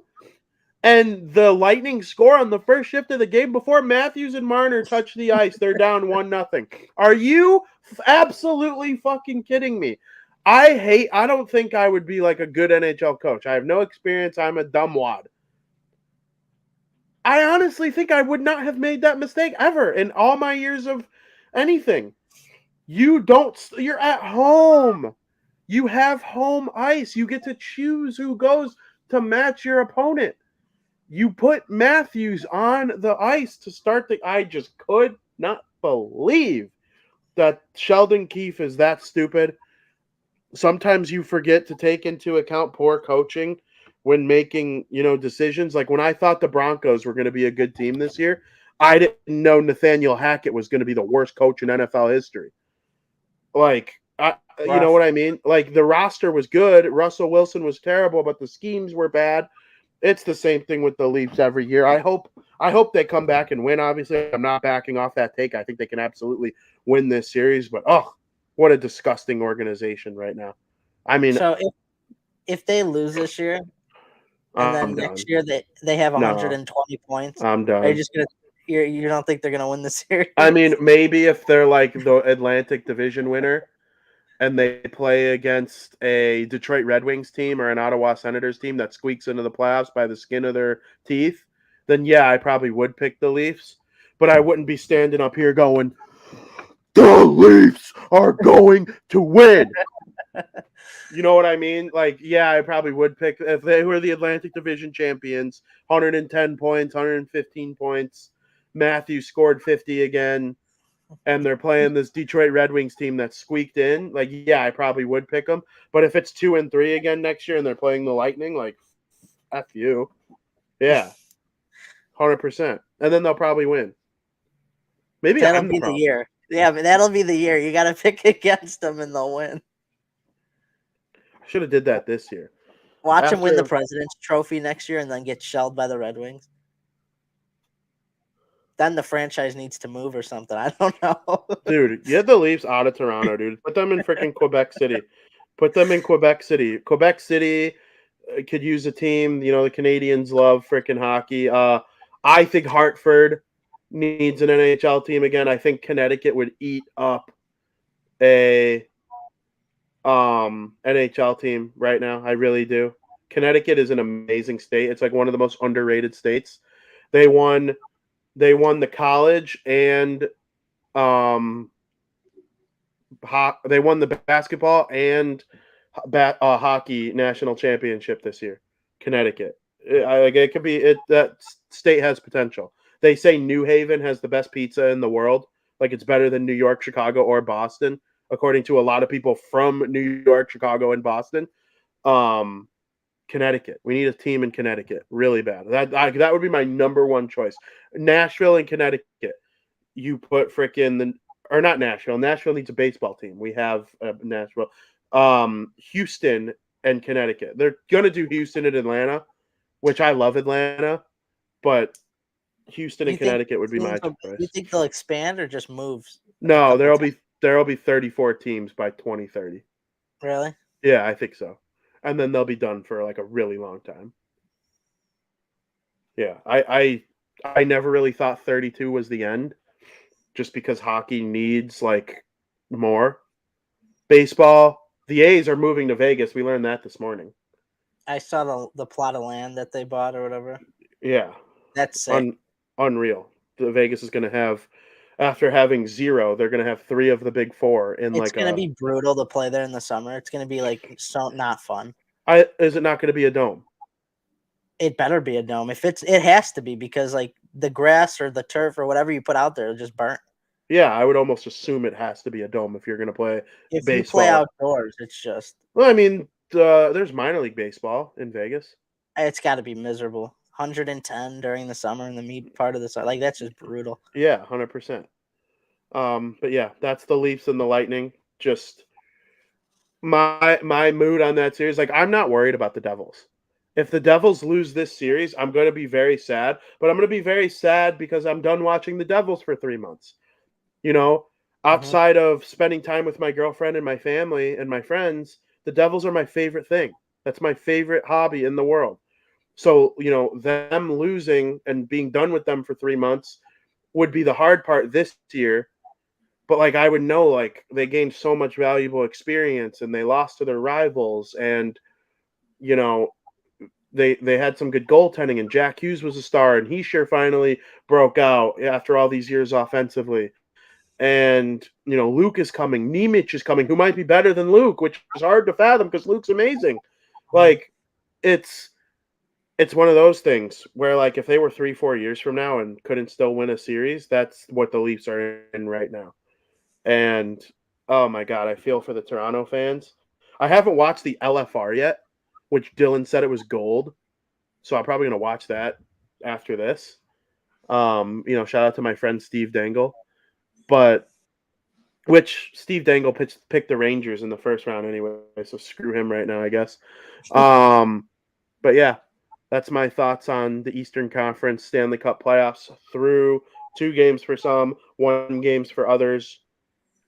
and the Lightning score on the first shift of the game before Matthews and Marner touch the ice. They're down 1-0. Are you absolutely fucking kidding me? I don't think I would be like a good NHL coach. I have no experience. I'm a dumbwad. I honestly think I would not have made that mistake ever in all my years of anything. You're at home. You have home ice. You get to choose who goes to match your opponent. You put Matthews on the ice to start I just could not believe that Sheldon Keefe is that stupid. Sometimes you forget to take into account poor coaching when making, decisions. Like when I thought the Broncos were going to be a good team this year, I didn't know Nathaniel Hackett was going to be the worst coach in NFL history. You know what I mean? Like the roster was good. Russell Wilson was terrible, but the schemes were bad. It's the same thing with the Leafs every year. I hope they come back and win. Obviously, I'm not backing off that take. I think they can absolutely win this series, but what a disgusting organization right now. I mean, so if they lose this year, and then next year they have 120 points, I'm done. Are you just gonna? You don't think they're gonna win the series? I mean, maybe if they're like the Atlantic Division winner, and they play against a Detroit Red Wings team or an Ottawa Senators team that squeaks into the playoffs by the skin of their teeth, then yeah, I probably would pick the Leafs. But I wouldn't be standing up here going, the Leafs are going to win. You know what I mean? Like, yeah, I probably would pick if they were the Atlantic Division champions, 110 points, 115 points. Matthews scored 50 again. And they're playing this Detroit Red Wings team that squeaked in, like, yeah, I probably would pick them. But if it's 2-3 again next year and they're playing the Lightning, like, F you. Yeah. 100%. And then they'll probably win. Maybe that'll be the year. Yeah, but that'll be the year. You got to pick against them and they'll win. I should have did that this year. Watch him win the President's Trophy next year and then get shelled by the Red Wings. Then the franchise needs to move or something. I don't know. Dude, get the Leafs out of Toronto, dude. Put them in freaking Quebec City. Put them in Quebec City. Quebec City could use a team. You know, the Canadians love freaking hockey. I think Hartford needs an NHL team again. I think Connecticut would eat up a NHL team right now. I really do. Connecticut is an amazing state. It's like one of the most underrated states. They won the college and they won the basketball and hockey national championship this year. Connecticut. It could be that state has potential. They say New Haven has the best pizza in the world. Like it's better than New York, Chicago, or Boston, according to a lot of people from New York, Chicago, and Boston. Connecticut. We need a team in Connecticut really bad. That would be my number one choice. Nashville and Connecticut. You put or not Nashville. Nashville needs a baseball team. We have Nashville. Houston and Connecticut. They're gonna do Houston and Atlanta, which I love Atlanta, but Houston and Connecticut would be my choice. You think they'll expand or just move? No, there'll be 34 teams by 2030. Really? Yeah, I think so. And then they'll be done for like a really long time. Yeah, I never really thought 32 was the end, just because hockey needs like more. Baseball, the A's are moving to Vegas. We learned that this morning. I saw the plot of land that they bought or whatever. Yeah, that's sick. Unreal. The Vegas is going to have, after having 0, they're going to have 3 of the big 4 in it's going to be brutal to play there in the summer. It's going to be like so not fun. Is it not going to be a dome? It better be a dome. It has to be, because like the grass or the turf or whatever you put out there will just burn. Yeah, I would almost assume it has to be a dome if you're going to play if baseball. You play outdoors, it's just. Well, I mean, there's minor league baseball in Vegas. It's got to be miserable. 110 during the summer and the meat part of the summer. Like, that's just brutal. Yeah, 100%. But yeah, that's the Leafs and the Lightning. Just my mood on that series. Like, I'm not worried about the Devils. If the Devils lose this series, I'm going to be very sad. But I'm going to be very sad because I'm done watching the Devils for 3 months. You know, outside of spending time with my girlfriend and my family and my friends, the Devils are my favorite thing. That's my favorite hobby in the world. So, you know, them losing and being done with them for 3 months would be the hard part this year. But, like, I would know, like, they gained so much valuable experience and they lost to their rivals. And, you know, they had some good goaltending, and Jack Hughes was a star, and he sure finally broke out after all these years offensively. And, you know, Luke is coming. Nemec is coming, who might be better than Luke, which is hard to fathom because Luke's amazing. Like, it's one of those things where, like, if they were 3-4 years from now and couldn't still win a series, that's what the Leafs are in right now. And, oh, my God, I feel for the Toronto fans. I haven't watched the LFR yet, which Dylan said it was gold. So I'm probably going to watch that after this. You know, shout out to my friend Steve Dangle. But which Steve Dangle picked the Rangers in the first round anyway, so screw him right now, I guess. But yeah, that's my thoughts on the Eastern Conference Stanley Cup Playoffs through 2 games for some, 1 games for others.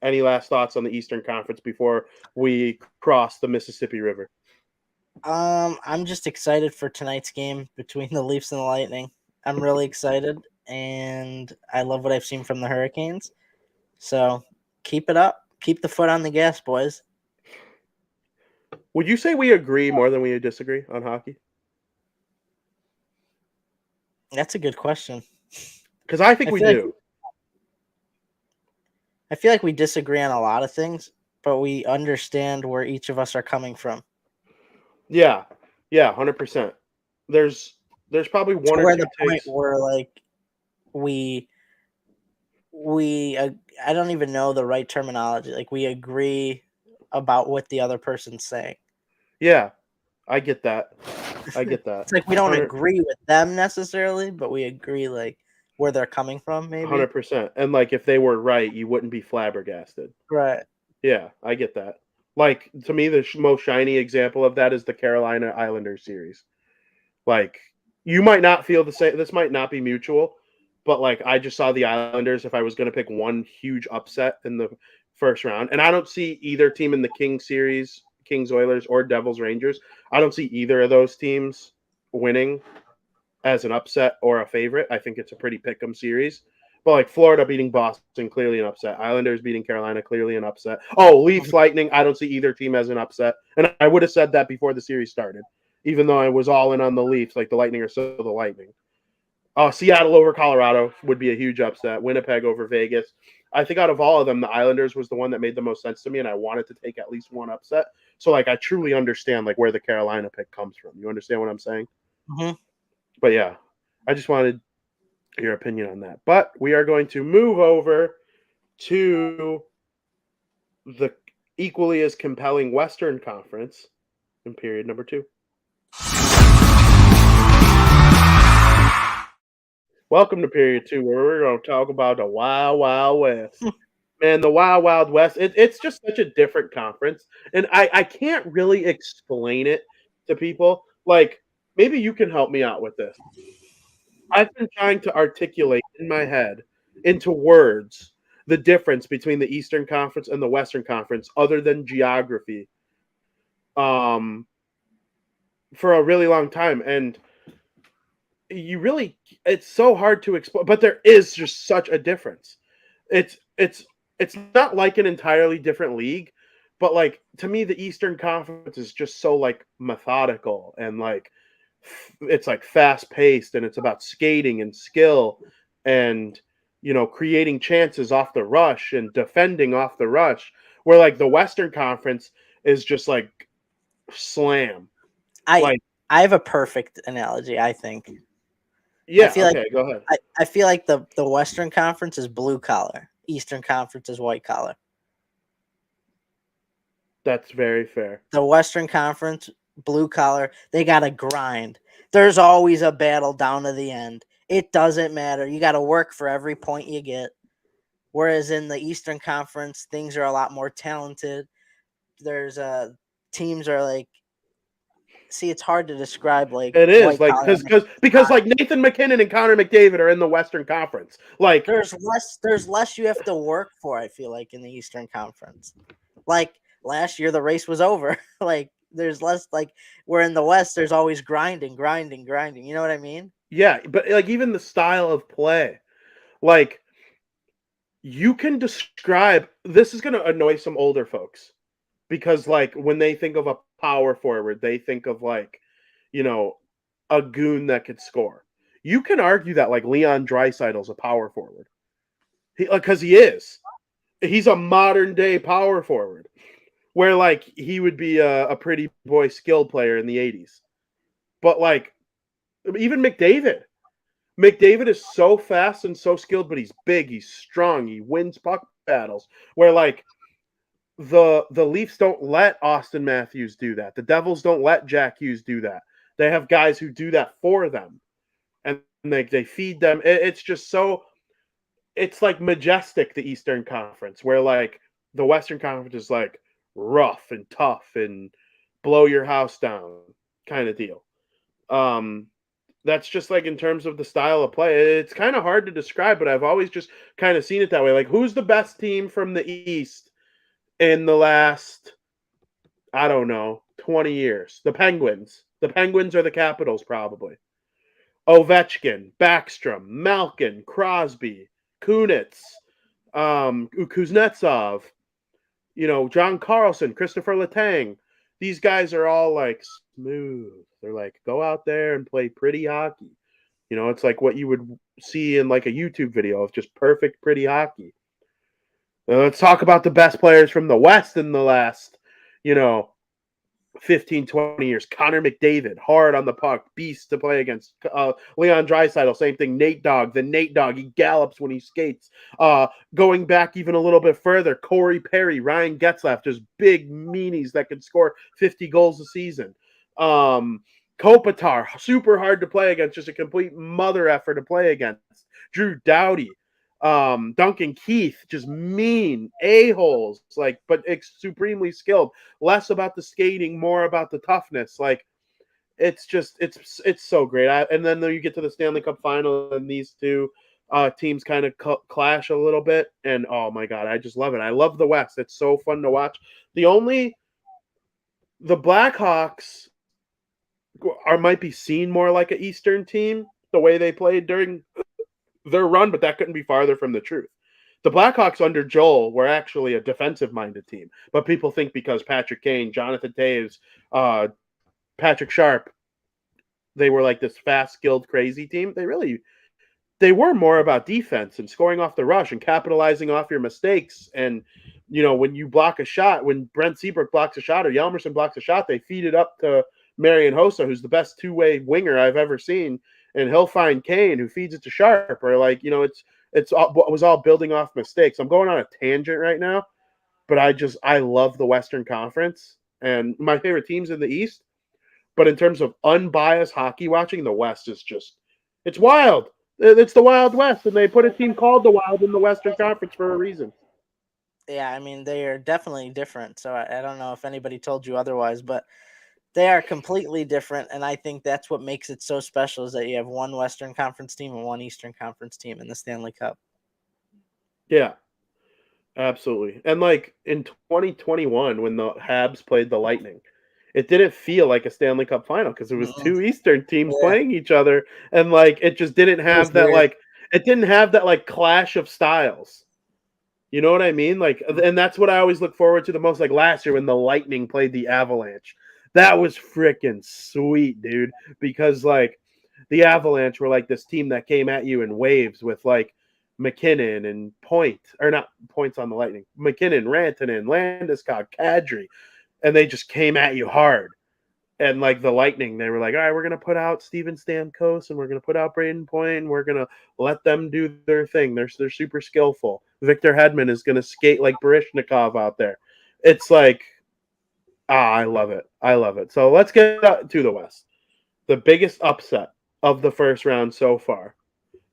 Any last thoughts on the Eastern Conference before we cross the Mississippi River? I'm just excited for tonight's game between the Leafs and the Lightning. I'm really excited, and I love what I've seen from the Hurricanes. So keep it up. Keep the foot on the gas, boys. Would you say we agree more than we disagree on hockey? That's a good question. Because I think we do. I feel like we disagree on a lot of things, but we understand where each of us are coming from. Yeah, 100%. There's probably one or two takes where, like, I don't even know the right terminology. Like, we agree about what the other person's saying. Yeah, I get that. It's like we don't agree with them necessarily, but we agree, like, where they're coming from, maybe. 100%. And, like, if they were right, you wouldn't be flabbergasted. Right. Yeah, I get that. Like, to me, the most shiny example of that is the Carolina Islanders series. Like, you might not feel the same. This might not be mutual, but like, I just saw the Islanders if I was going to pick one huge upset in the first round. And I don't see either team in the Kings series, Kings Oilers or Devils Rangers. I don't see either of those teams winning as an upset or a favorite. I think it's a pretty pick'em series. But like Florida beating Boston, clearly an upset. Islanders beating Carolina, clearly an upset. Oh, Leafs Lightning, I don't see either team as an upset. And I would have said that before the series started, even though I was all in on the Leafs. Like the Lightning are still the Lightning. Seattle over Colorado would be a huge upset. Winnipeg over Vegas. I think out of all of them, the Islanders was the one that made the most sense to me, and I wanted to take at least one upset. So like I truly understand like where the Carolina pick comes from. You understand what I'm saying? Mm-hmm. But yeah, I just wanted your opinion on that. But we are going to move over to the equally as compelling Western Conference in period number 2. Welcome to period 2, where we're going to talk about the Wild Wild West. Man, the Wild Wild West, it's just such a different conference. And I can't really explain it to people. Like, maybe you can help me out with this. I've been trying to articulate in my head into words the difference between the Eastern Conference and the Western Conference, other than geography, um, for a really long time. And it's so hard to explain, but there is just such a difference. It's not like an entirely different league, but like to me, the Eastern Conference is just so like methodical and like it's like fast paced and it's about skating and skill and creating chances off the rush and defending off the rush, where like the Western Conference is just like slam. I have a perfect analogy, I think. Yeah, I feel okay, go ahead. I feel like the Western Conference is blue collar. Eastern Conference is white collar. That's very fair. The Western Conference, blue collar, they got to grind. There's always a battle down to the end. It doesn't matter. You got to work for every point you get. Whereas in the Eastern Conference, things are a lot more talented. There's teams are like, see, it's hard to describe like It is white like collar. because like Nathan McKinnon and Connor McDavid are in the Western Conference. Like There's less you have to work for, I feel like, in the Eastern Conference. Like last year the race was over. Like there's less, like where in the West there's always grinding. You know what I mean? yeah, but like even the style of play, like you can describe, this is going to annoy some older folks because like when they think of a power forward, they think of like, you know, a goon that could score. You can argue that like Leon Draisaitl's a power forward. Because he is. He's a modern day power forward. Where like he would be a pretty boy skill player in the 80s. But like even McDavid is so fast and so skilled, but he's big, he's strong, he wins puck battles. Where like the Leafs don't let Austin Matthews do that. The Devils don't let Jack Hughes do that. They have guys who do that for them. And they feed them. It's just so, it's like majestic, the Eastern Conference, where like the Western Conference is like rough and tough and blow your house down kind of deal. That's just like in terms of the style of play. It's kind of hard to describe, but I've always just kind of seen it that way. Like, who's the best team from the East in the last, I don't know, 20 years? The Penguins. The Penguins are the Capitals, probably. Ovechkin, Backstrom, Malkin, Crosby, Kunitz, Kuznetsov, John Carlson, Christopher Letang. These guys are all like smooth. They're like, go out there and play pretty hockey. It's like what you would see in like a YouTube video of just perfect, pretty hockey. Let's talk about the best players from the West in the last, 15, 20 years. Connor McDavid, hard on the puck, beast to play against. Leon Draisaitl, same thing. Nate Dogg, he gallops when he skates. Going back even a little bit further, Corey Perry, Ryan Getzlaf, just big meanies that could score 50 goals a season. Kopitar, super hard to play against, just a complete mother effort to play against. Drew Doughty, Duncan Keith, just mean a-holes, like, but supremely skilled. Less about the skating, more about the toughness. Like, it's just it's so great. And then you get to the Stanley Cup final, and these two teams kind of clash a little bit. And oh my god, I just love it. I love the West. It's so fun to watch. The Blackhawks might be seen more like an Eastern team the way they played during their run, but that couldn't be farther from the truth. The Blackhawks under Joel were actually a defensive-minded team, but people think because Patrick Kane, Jonathan Toews, Patrick Sharp, they were like this fast, skilled, crazy team. They were more about defense and scoring off the rush and capitalizing off your mistakes. And when you block a shot, when Brent Seabrook blocks a shot or Yelmerson blocks a shot, they feed it up to Marian Hossa, who's the best two-way winger I've ever seen, and he'll find Kane, who feeds it to Sharp. Or it was all building off mistakes. I'm going on a tangent right now, but I love the Western Conference, and my favorite teams in the East. But in terms of unbiased hockey watching, the West is it's wild. It's the Wild West, and they put a team called the Wild in the Western Conference for a reason. Yeah, I mean, they are definitely different. So I don't know if anybody told you otherwise, but they are completely different. And I think that's what makes it so special is that you have one Western Conference team and one Eastern Conference team in the Stanley Cup. Yeah, absolutely. And like in 2021, when the Habs played the Lightning, it didn't feel like a Stanley Cup final because it was Mm-mm. two Eastern teams Yeah, playing each other, and like it just didn't it was have that weird. clash of styles. You know what I mean? Like, and that's what I always look forward to the most. Like last year when the Lightning played the Avalanche, that was freaking sweet, dude. Because like the Avalanche were like this team that came at you in waves with like McKinnon and Point, or not Points on the Lightning, McKinnon, Rantanen, Landeskog, Kadri, and they just came at you hard. And like the Lightning, they were like, all right, we're gonna put out Steven Stamkos and we're gonna put out Braden Point and we're gonna let them do their thing. They're super skillful. Victor Hedman is gonna skate like Barishnikov out there. It's like, I love it. I love it. So let's get to the West. The biggest upset of the first round so far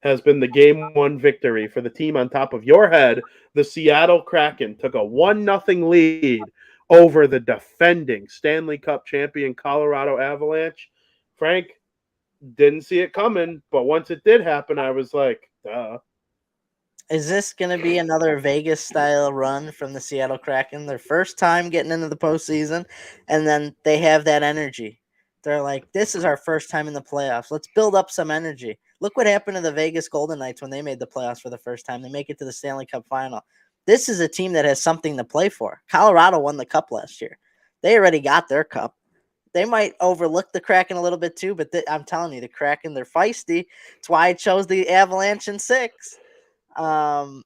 has been the game one victory for the team on top of your head. The Seattle Kraken took a 1-0 lead over the defending Stanley Cup champion Colorado Avalanche. Frank, didn't see it coming, but once it did happen, I was like, duh. Is this going to be another Vegas style run from the Seattle Kraken? Their first time getting into the postseason, and then they have that energy. They're like, this is our first time in the playoffs. Let's build up some energy. Look what happened to the Vegas Golden Knights when they made the playoffs for the first time. They make it to the Stanley Cup final. This is a team that has something to play for. Colorado won the cup last year. They already got their cup. They might overlook the Kraken a little bit too, but I'm telling you, the Kraken, they're feisty. It's why I chose the Avalanche in 6. Um,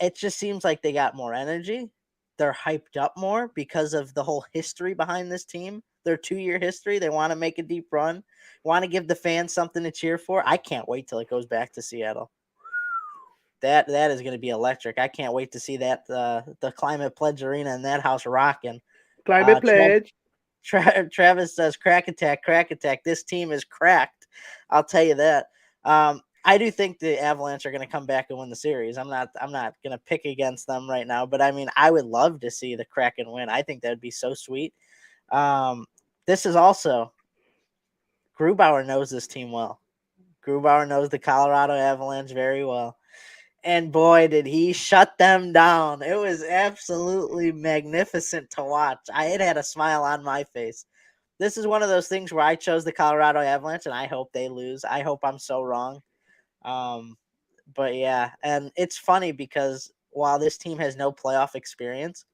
it just seems like they got more energy. They're hyped up more because of the whole history behind this team. Their 2-year history. They want to make a deep run, want to give the fans something to cheer for. I can't wait till it goes back to Seattle. That is going to be electric. I can't wait to see that the Climate Pledge Arena in that house rocking. Climate pledge. Travis says, crack attack, crack attack. This team is cracked. I'll tell you that. I do think the Avalanche are going to come back and win the series. I'm not going to pick against them right now, but I mean, I would love to see the Kraken win. I think that would be so sweet. This is also Grubauer knows this team well. Grubauer knows the Colorado Avalanche very well. And boy, did he shut them down. It was absolutely magnificent to watch. I had a smile on my face. This is one of those things where I chose the Colorado Avalanche, and I hope they lose. I hope I'm so wrong. But yeah, and it's funny because while this team has no playoff experience,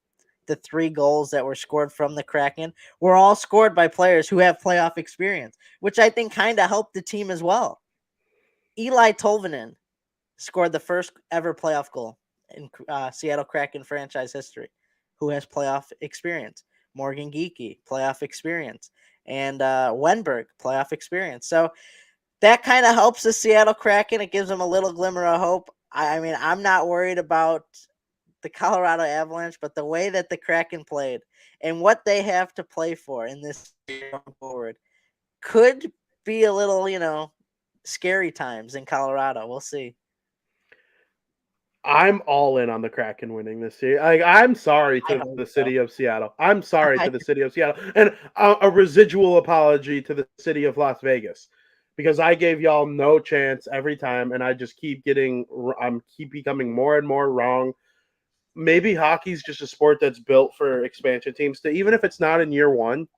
the 3 goals that were scored from the Kraken were all scored by players who have playoff experience, which I think kind of helped the team as well. Eli Tolvanen scored the first ever playoff goal in Seattle Kraken franchise history, who has playoff experience. Morgan Geekie, playoff experience. And Wenberg, playoff experience. So that kind of helps the Seattle Kraken. It gives them a little glimmer of hope. I mean, I'm not worried about the Colorado Avalanche, but the way that the Kraken played and what they have to play for in this going forward could be a little, scary times in Colorado. We'll see. I'm all in on the Kraken winning this year. I'm sorry I to hope the so. city of Seattle. I'm sorry I to the city of Seattle, and a residual apology to the city of Las Vegas, because I gave y'all no chance every time, and I just keep keep becoming more and more wrong. Maybe hockey's just a sport that's built for expansion teams to, even if it's not in year one,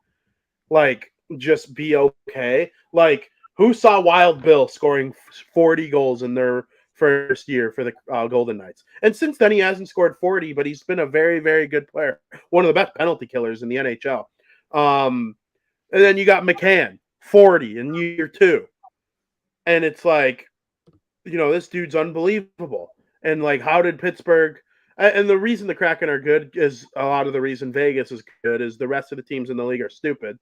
like just be okay. Like, who saw Wild Bill scoring 40 goals in their first year for the Golden Knights? And since then, he hasn't scored 40, but he's been a very, very good player. One of the best penalty killers in the NHL. And then you got McCann, 40 in year two. And it's like, this dude's unbelievable. And like, how did Pittsburgh? And the reason the Kraken are good is a lot of the reason Vegas is good is the rest of the teams in the league are stupid.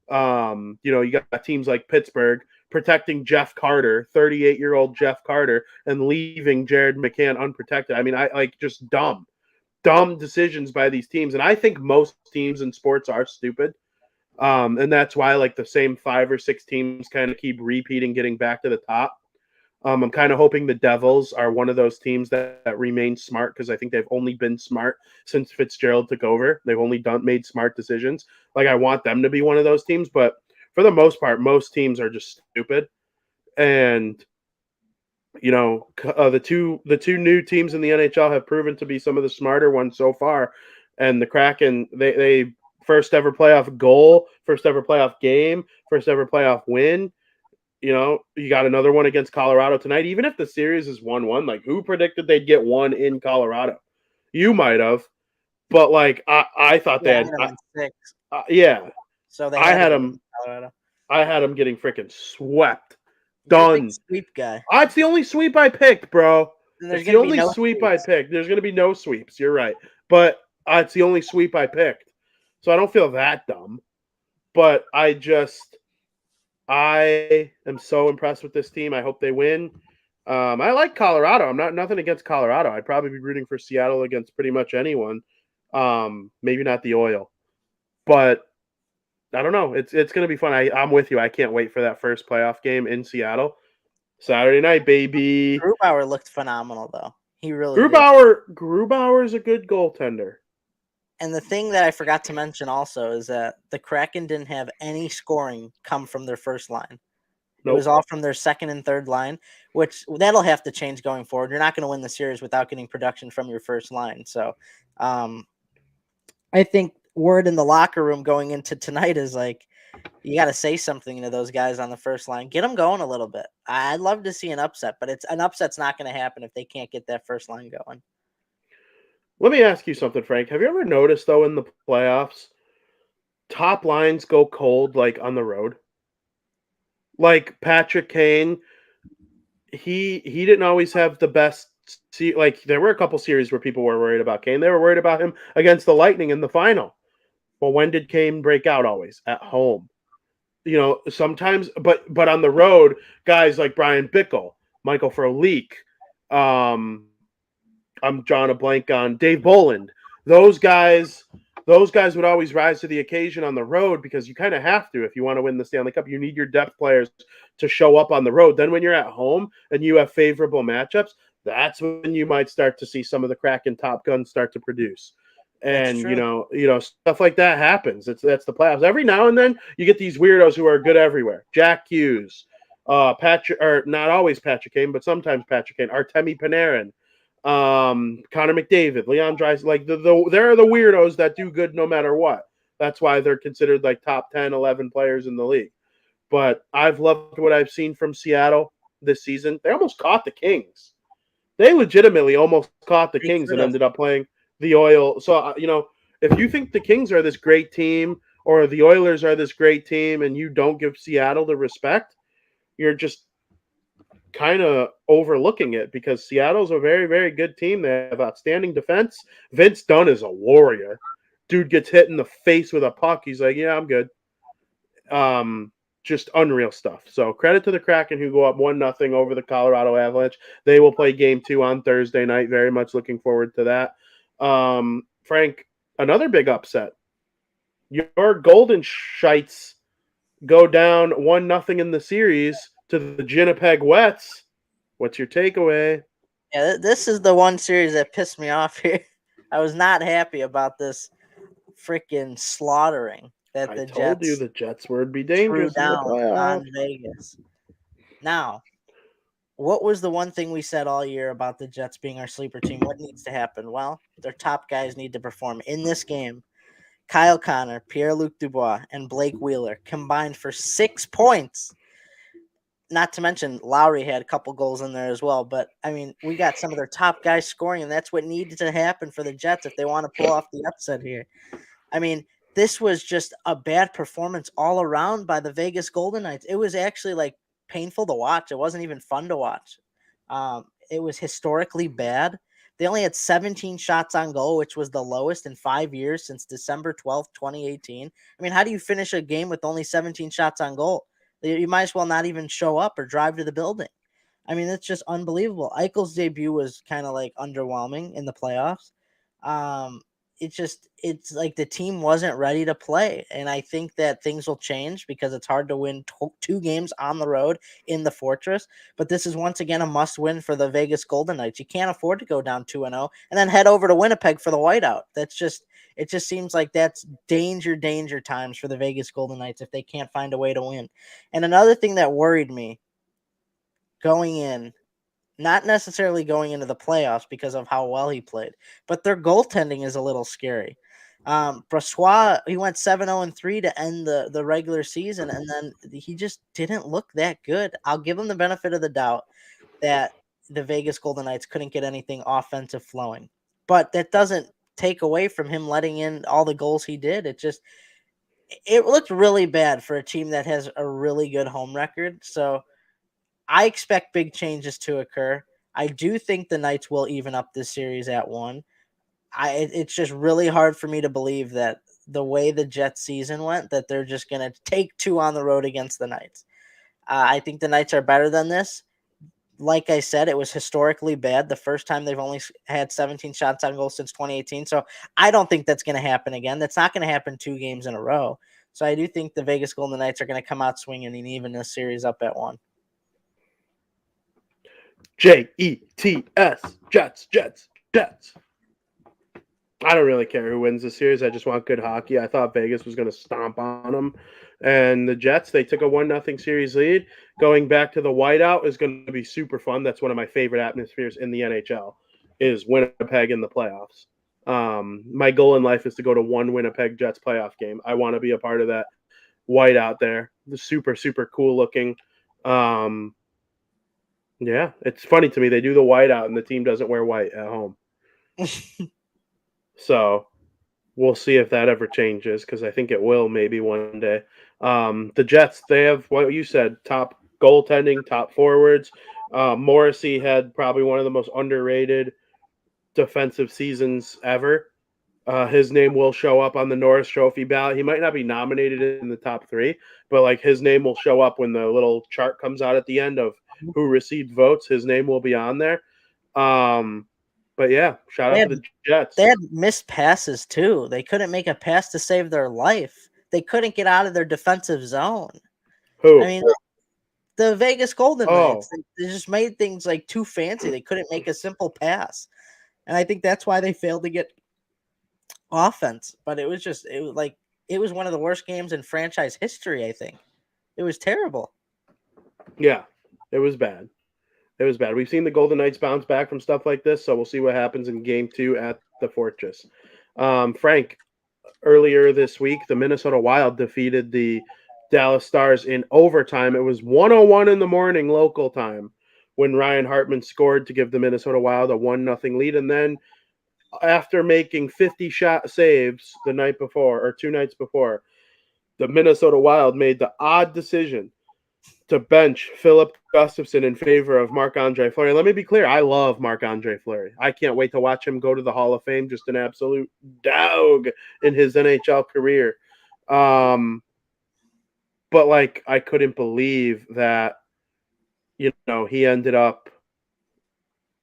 You got teams like Pittsburgh protecting Jeff Carter, 38-year-old Jeff Carter, and leaving Jared McCann unprotected. I mean, I like just dumb decisions by these teams. And I think most teams in sports are stupid. And that's why like the same 5 or 6 teams kind of keep repeating, getting back to the top. I'm kind of hoping the Devils are one of those teams that remain smart, because I think they've only been smart since Fitzgerald took over. They've only made smart decisions. Like, I want them to be one of those teams, but for the most part, most teams are just stupid. And the two new teams in the NHL have proven to be some of the smarter ones so far. And the Kraken, they first ever playoff goal, first ever playoff game, first ever playoff win. You got another one against Colorado tonight. Even if the series is 1-1, like, who predicted they'd get one in Colorado? You might have, but like I thought they Yeah, I had. had them in 6. Yeah, So they I had had to them. beat Colorado. I had them getting freaking swept. You're a big Done. sweep guy. It's the only sweep I picked, bro. And there's It's the gonna be only no sweep I sweeps. picked. There's gonna be no sweeps. You're right, but it's the only sweep I picked, so I don't feel that dumb. But I am so impressed with this team. I hope they win. I like Colorado. I'm nothing against Colorado. I'd probably be rooting for Seattle against pretty much anyone. Maybe not the Oil, but I don't know. It's going to be fun. I'm with you. I can't wait for that first playoff game in Seattle. Saturday night, baby. Grubauer looked phenomenal, though. He really did. Grubauer is a good goaltender. And the thing that I forgot to mention also is that the Kraken didn't have any scoring come from their first line. It was all from their second and third line, which that'll have to change going forward. You're not going to win the series without getting production from your first line. So I think word in the locker room going into tonight is like, you got to say something to those guys on the first line. Get them going a little bit. I'd love to see an upset, but an upset's not going to happen if they can't get that first line going. Let me ask you something, Frank. Have you ever noticed, though, in the playoffs, top lines go cold, like, on the road? Like, Patrick Kane, he didn't always have the best. Like, there were a couple series where people were worried about Kane. They were worried about him against the Lightning in the final. Well, when did Kane break out? Always at home. Sometimes, but on the road, guys like Brian Bickle, Michael Frolik, I'm drawing a blank on Dave Bolland. Those guys would always rise to the occasion on the road, because you kind of have to if you want to win the Stanley Cup. You need your depth players to show up on the road. Then when you're at home and you have favorable matchups, that's when you might start to see some of the Kraken top guns start to produce. And stuff like that happens. That's the playoffs. Every now and then you get these weirdos who are good everywhere. Jack Hughes, Patrick, or not always Patrick Kane, but sometimes Patrick Kane, Artemi Panarin, Connor McDavid, Leon Draisaitl. Like there are the weirdos that do good no matter what. That's why they're considered like top 10, 11 players in the league. But I've loved what I've seen from Seattle this season. They almost caught the Kings. They legitimately almost caught the Kings and ended up playing the Oil. So, if you think the Kings are this great team or the Oilers are this great team and you don't give Seattle the respect, you're just kind of overlooking it, because Seattle's a very, very good team. They have outstanding defense. Vince Dunn is a warrior. Dude gets hit in the face with a puck. He's like, yeah, I'm good. Just unreal stuff. So credit to the Kraken, who go up 1-0 over the Colorado Avalanche. They will play game 2 on Thursday night. Very much looking forward to that. Frank, another big upset. Your Golden Shites go down 1-0 in the series to the Winnipeg Wets. What's your takeaway? Yeah, this is the one series that pissed me off here. I was not happy about this freaking slaughtering that I the told you Jets the Jets would be threw dangerous in the down playoffs. on Vegas. Now, what was the one thing we said all year about the Jets being our sleeper team? What needs to happen? Well, their top guys need to perform in this game. Kyle Connor, Pierre-Luc Dubois, and Blake Wheeler combined for 6 points. Not to mention Lowry had a couple goals in there as well. But I mean, we got some of their top guys scoring, and that's what needed to happen for the Jets if they want to pull off the upset here. I mean, this was just a bad performance all around by the Vegas Golden Knights. It was actually like painful to watch. It wasn't even fun to watch. It was historically bad. They only had 17 shots on goal, which was the lowest in 5 years since December 12th, 2018. I mean, how do you finish a game with only 17 shots on goal? You might as well not even show up or drive to the building. I mean, it's just unbelievable. Eichel's debut was kind of like underwhelming in the playoffs. Um, it's like the team wasn't ready to play, and I think that things will change because it's hard to win two games on the road in the Fortress. But this is once again a must win for the Vegas Golden Knights. You can't afford to go down 2-0 and then head over to Winnipeg for the whiteout. It just seems like that's danger times for the Vegas Golden Knights if they can't find a way to win. And another thing that worried me going in, not necessarily going into the playoffs because of how well he played, but their goaltending is a little scary. Brossoit, he went 7-0-3 to end the regular season, and then he just didn't look that good. I'll give him the benefit of the doubt that the Vegas Golden Knights couldn't get anything offensive flowing, but that doesn't take away from him letting in all the goals he did. It looked really bad for a team that has a really good home record. So I expect big changes to occur. I do think the Knights will even up this series at 1. It's just really hard for me to believe that the way the Jets season went, that they're just going to take 2 on the road against the Knights. I think the Knights are better than this. Like I said, it was historically bad. The first time they've only had 17 shots on goal since 2018. So I don't think that's going to happen again. That's not going to happen 2 games in a row. So I do think the Vegas Golden Knights are going to come out swinging and even this series up at 1. Jets, Jets, Jets. I don't really care who wins the series. I just want good hockey. I thought Vegas was going to stomp on them. And the Jets, they took a 1-0 series lead. Going back to the whiteout is going to be super fun. That's one of my favorite atmospheres in the NHL is Winnipeg in the playoffs. My goal in life is to go to one Winnipeg Jets playoff game. I want to be a part of that whiteout there. The super, super cool looking. Yeah, it's funny to me. They do the whiteout and the team doesn't wear white at home. So we'll see if that ever changes because I think it will maybe one day. The Jets, they have what you said, top goaltending, top forwards. Morrissey had probably one of the most underrated defensive seasons ever. His name will show up on the Norris Trophy ballot. He might not be nominated in the top 3, but like his name will show up when the little chart comes out at the end of who received votes. His name will be on there. But yeah, shout out to the Jets. They had missed passes too. They couldn't make a pass to save their life. They couldn't get out of their defensive zone. Who? I mean, the Vegas Golden Knights. Oh. They just made things like too fancy. They couldn't make a simple pass, and I think that's why they failed to get offense. But it was one of the worst games in franchise history. I think it was terrible. Yeah, it was bad. It was bad. We've seen the Golden Knights bounce back from stuff like this, so we'll see what happens in Game 2 at the Fortress. Frank, earlier this week, the Minnesota Wild defeated the Dallas Stars in overtime. It was 1:01 in the morning local time when Ryan Hartman scored to give the Minnesota Wild a 1-0 lead. And then after making 50 shot saves the night before or 2 nights before, the Minnesota Wild made the odd decision to bench Philip Gustafson in favor of Marc-Andre Fleury. Let me be clear. I love Marc-Andre Fleury. I can't wait to watch him go to the Hall of Fame. Just an absolute dog in his NHL career. But like, I couldn't believe that, he ended up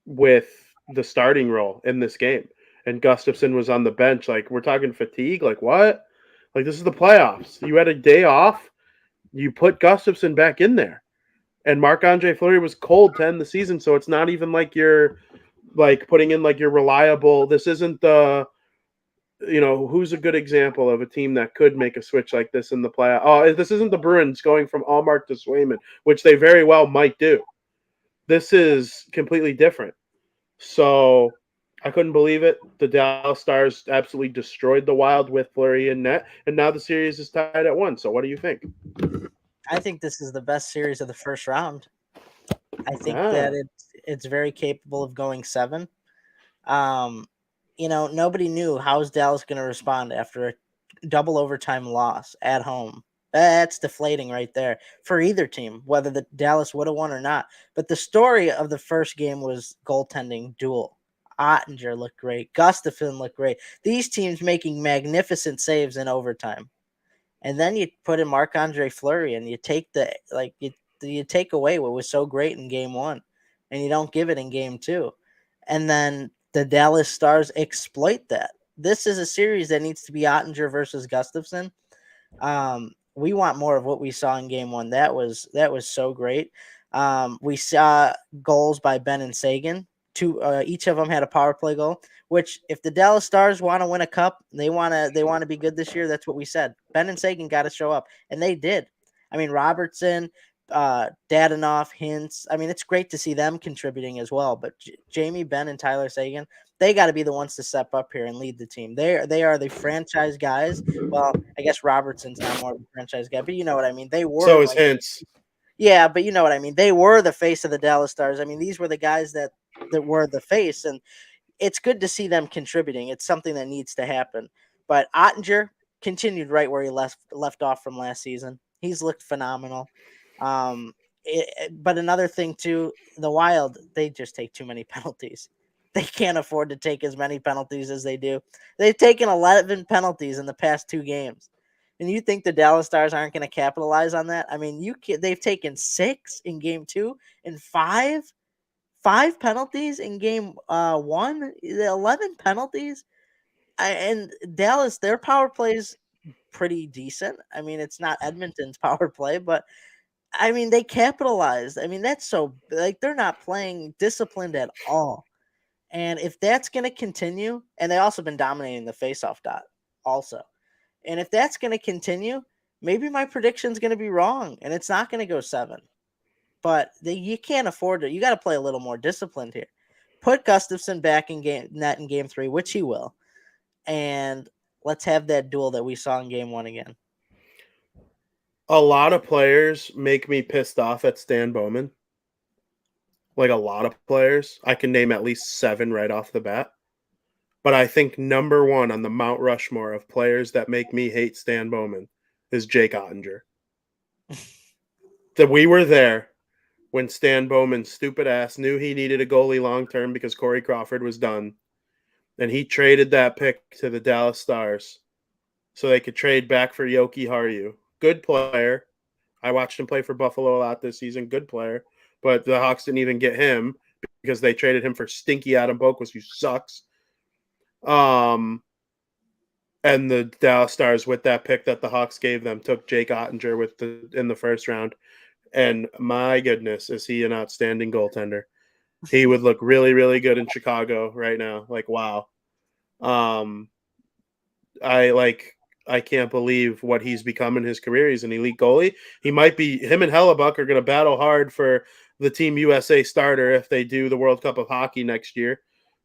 with the starting role in this game. And Gustafson was on the bench. Like, we're talking fatigue. Like, what? Like, this is the playoffs. You had a day off. You put Gustafson back in there. And Marc-Andre Fleury was cold to end the season, so it's not even like you're like putting in like your reliable. This isn't the who's a good example of a team that could make a switch like this in the playoff. Oh, this isn't the Bruins going from Allmark to Swayman, which they very well might do. This is completely different. So I couldn't believe it. The Dallas Stars absolutely destroyed the Wild with Fleury and net, and now the series is tied at 1. So what do you think? I think this is the best series of the first round. I think Ah, that it's very capable of going 7. Um, nobody knew how's Dallas going to respond after a double overtime loss at home. That's deflating right there for either team, whether the Dallas would have won or not. But the story of the first game was goaltending duel. Ottinger looked great. Gustafsson looked great. These teams making magnificent saves in overtime. And then you put in Marc-Andre Fleury and you take you take away what was so great in game 1 and you don't give it in game 2. And then the Dallas Stars exploit that. This is a series that needs to be Ottinger versus Gustafsson. We want more of what we saw in game 1. That was so great. We saw goals by Ben and Sagan. Each of them had a power play goal. Which, if the Dallas Stars want to win a cup, they want to be good this year. That's what we said. Ben and Sagan got to show up, and they did. I mean, Robertson, Dadonov, Hintz. I mean, it's great to see them contributing as well. But Jamie, Ben, and Tyler Sagan, they got to be the ones to step up here and lead the team. They are the franchise guys. Well, I guess Robertson's now more of a franchise guy, but you know what I mean. They were so is like, Hintz. yeah, but you know what I mean. They were the face of the Dallas Stars. I mean, these were the guys that were the face, and it's good to see them contributing. It's something that needs to happen. But Ottinger continued right where he left off from last season. He's looked phenomenal. But another thing too, the Wild, they just take too many penalties. They can't afford to take as many penalties as they do. They've taken 11 penalties in the past 2 games. And you think the Dallas Stars aren't going to capitalize on that? I mean, they've taken 6 in game 2 and 5 penalties in game 1, 11 penalties. And Dallas, their power play is pretty decent. I mean, it's not Edmonton's power play, but I mean, they capitalized. I mean, that's so like they're not playing disciplined at all. And if that's going to continue, and they also been dominating the faceoff dot also. And if that's going to continue, maybe my prediction's going to be wrong and it's not going to go 7. But you can't afford it. You got to play a little more disciplined here. Put Gustafsson back in game 3, which he will, and let's have that duel that we saw in game 1 again. A lot of players make me pissed off at Stan Bowman. Like a lot of players. I can name at least 7 right off the bat. But I think number 1 on the Mount Rushmore of players that make me hate Stan Bowman is Jake Ottinger. That we were there when Stan Bowman's stupid ass knew he needed a goalie long term because Corey Crawford was done. And he traded that pick to the Dallas Stars so they could trade back for Yoki Haru. Good player. I watched him play for Buffalo a lot this season. Good player. But the Hawks didn't even get him because they traded him for stinky Adam Boquist, who sucks. And the Dallas Stars, with that pick that the Hawks gave them, took Jake Ottinger in the first round. And my goodness, is he an outstanding goaltender. He would look really, really good in Chicago right now. Like, wow. I can't believe what he's become in his career. He's an elite goalie. Him and Hellebuck are going to battle hard for the Team USA starter if they do the World Cup of Hockey next year.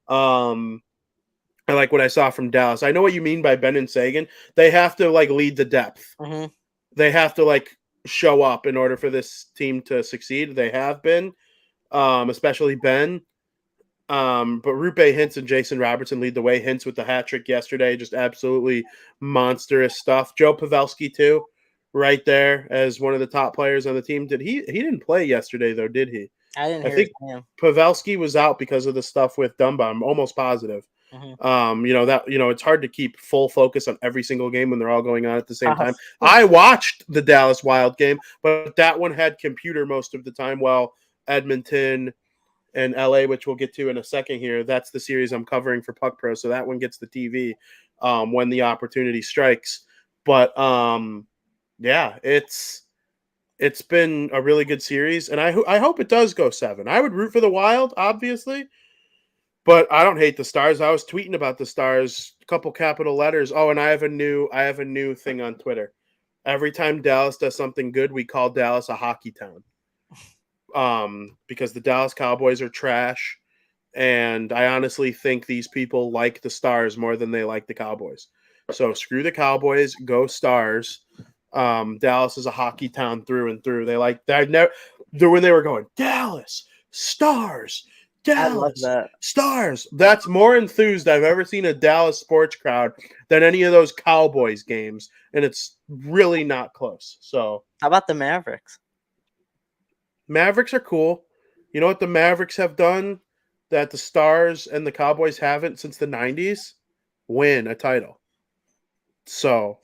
I like what I saw from Dallas. I know what you mean by Ben and Sagan. They have to lead the depth. Mm-hmm. They have to show up in order for this team to succeed. They have been, especially Ben. But Rupe Hintz and Jason Robertson lead the way. Hintz with the hat trick yesterday, just absolutely monstrous stuff. Joe Pavelski too, right there as one of the top players on the team. He didn't play yesterday though, did he? I didn't hear think his name. Pavelski was out because of the stuff with Dumba. I'm almost positive. Mm-hmm. It's hard to keep full focus on every single game when they're all going on at the same time. I watched the Dallas Wild game, but that one had computer most of the time, while Edmonton and LA, which we'll get to in a second here, that's the series I'm covering for Puck Pro, so that one gets the TV when the opportunity strikes. But yeah, it's been a really good series, and I hope it does go 7. I would root for the Wild, obviously, But I don't hate the Stars. I was tweeting about the Stars, a couple capital letters. Oh, and I have a new thing on Twitter. Every time Dallas does something good, we call Dallas a hockey town. Because the Dallas Cowboys are trash, and I honestly think these people like the Stars more than they like the Cowboys. So screw the Cowboys, go Stars. Dallas is a hockey town through and through. They like that. When they were going Dallas Stars, I love Dallas that. Stars. That's more enthused I've ever seen a Dallas sports crowd than any of those Cowboys games, and it's really not close. So How about the Mavericks? Mavericks are cool. You know what the Mavericks have done that the Stars and the Cowboys haven't since the 90s? Win a title. So,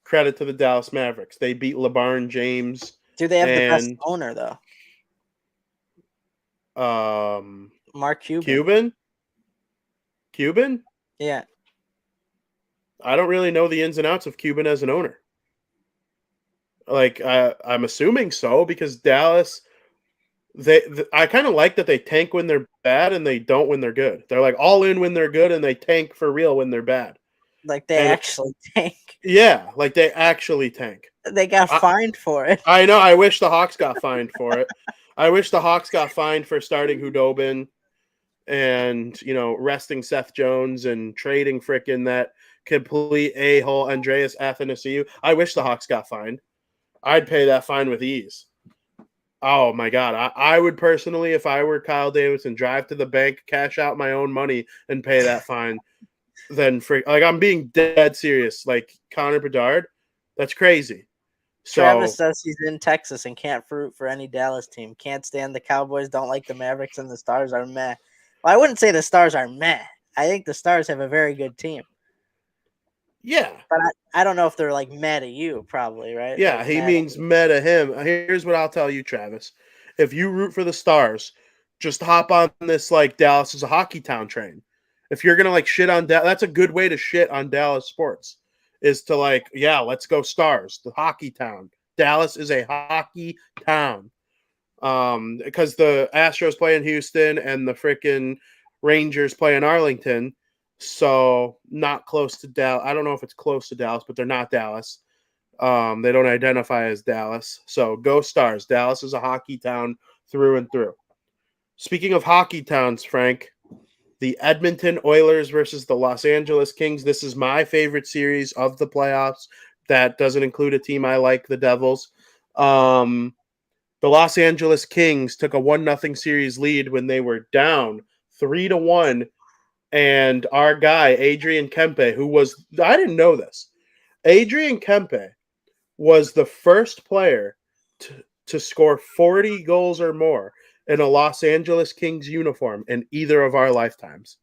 credit to the Dallas Mavericks. They beat LeBron James Do they have the best and owner though? Mark Cuban. Cuban? Yeah. I don't really know the ins and outs of Cuban as an owner. Like, I'm assuming so because Dallas – I kind of like that they tank when they're bad and they don't when they're good. They're like all in when they're good and they tank for real when they're bad. Like they And actually tank. yeah, like they actually tank. They got fined for it. I know. I wish the Hawks got fined for it. I wish the Hawks got fined for starting Hudobin and, resting Seth Jones and trading frickin' that complete a-hole Andreas Athanasiou. I wish the Hawks got fined. I'd pay that fine with ease. Oh, my God. I would personally, if I were Kyle Davidson, drive to the bank, cash out my own money, and pay that fine. Then, I'm being dead serious. Like, Connor Bedard, that's crazy. So, Travis says he's in Texas and can't root for any Dallas team. Can't stand the Cowboys, don't like the Mavericks, and the Stars are meh. Well, I wouldn't say the Stars are meh. I think the Stars have a very good team. yeah. But I don't know if they're like mad at you, probably, right? Yeah, Like he means meta him. Here's what I'll tell you, Travis. If you root for the Stars, just hop on this like Dallas is a hockey town train. If you're gonna like shit on Dallas, that's a good way to shit on Dallas sports. Is to like, yeah, let's go Stars, the hockey town. Dallas is a hockey town. Because the Astros play in Houston and the freaking Rangers play in Arlington. So not close to Dallas. I don't know if it's close to Dallas, but they're not Dallas. They don't identify as Dallas. So go Stars. Dallas is a hockey town through and through. Speaking of hockey towns, Frank, the Edmonton Oilers versus the Los Angeles Kings. This is my favorite series of the playoffs. That doesn't include a team I like, the Devils. The Los Angeles Kings took a 1-0 series lead when they were down 3-1. And our guy, Adrian Kempe, I didn't know this. Adrian Kempe was the first player to score 40 goals or more in a Los Angeles Kings uniform in either of our lifetimes.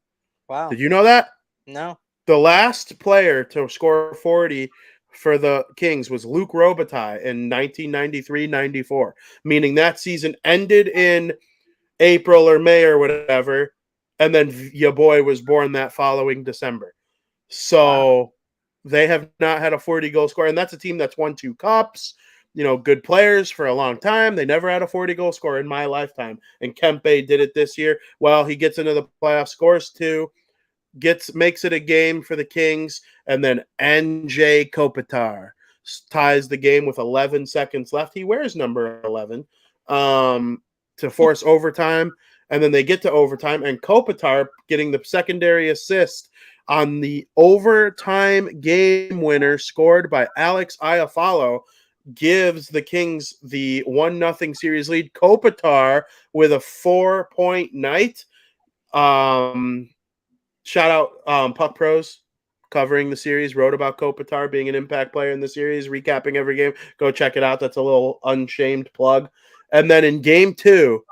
wow. Did you know that? No. The last player to score 40 for the Kings was Luc Robitaille in 1993-94, meaning that season ended in April or May or whatever, and then your boy was born that following December. So they have not had a 40-goal scorer, and that's a team that's won 2 cups, good players for a long time. They never had a 40-goal scorer in my lifetime, and Kempe did it this year. Well, he gets into the playoff, scores 2, makes it a game for the Kings, and then NJ Kopitar ties the game with 11 seconds left. He wears number 11 to force overtime, and then they get to overtime, and Kopitar getting the secondary assist on the overtime game winner scored by Alex Iafallo gives the Kings the 1-0 series lead. Kopitar with a 4-point night. Shout out Puck Pros covering the series, wrote about Kopitar being an impact player in the series, recapping every game. Go check it out. That's a little unshamed plug. And then in game 2,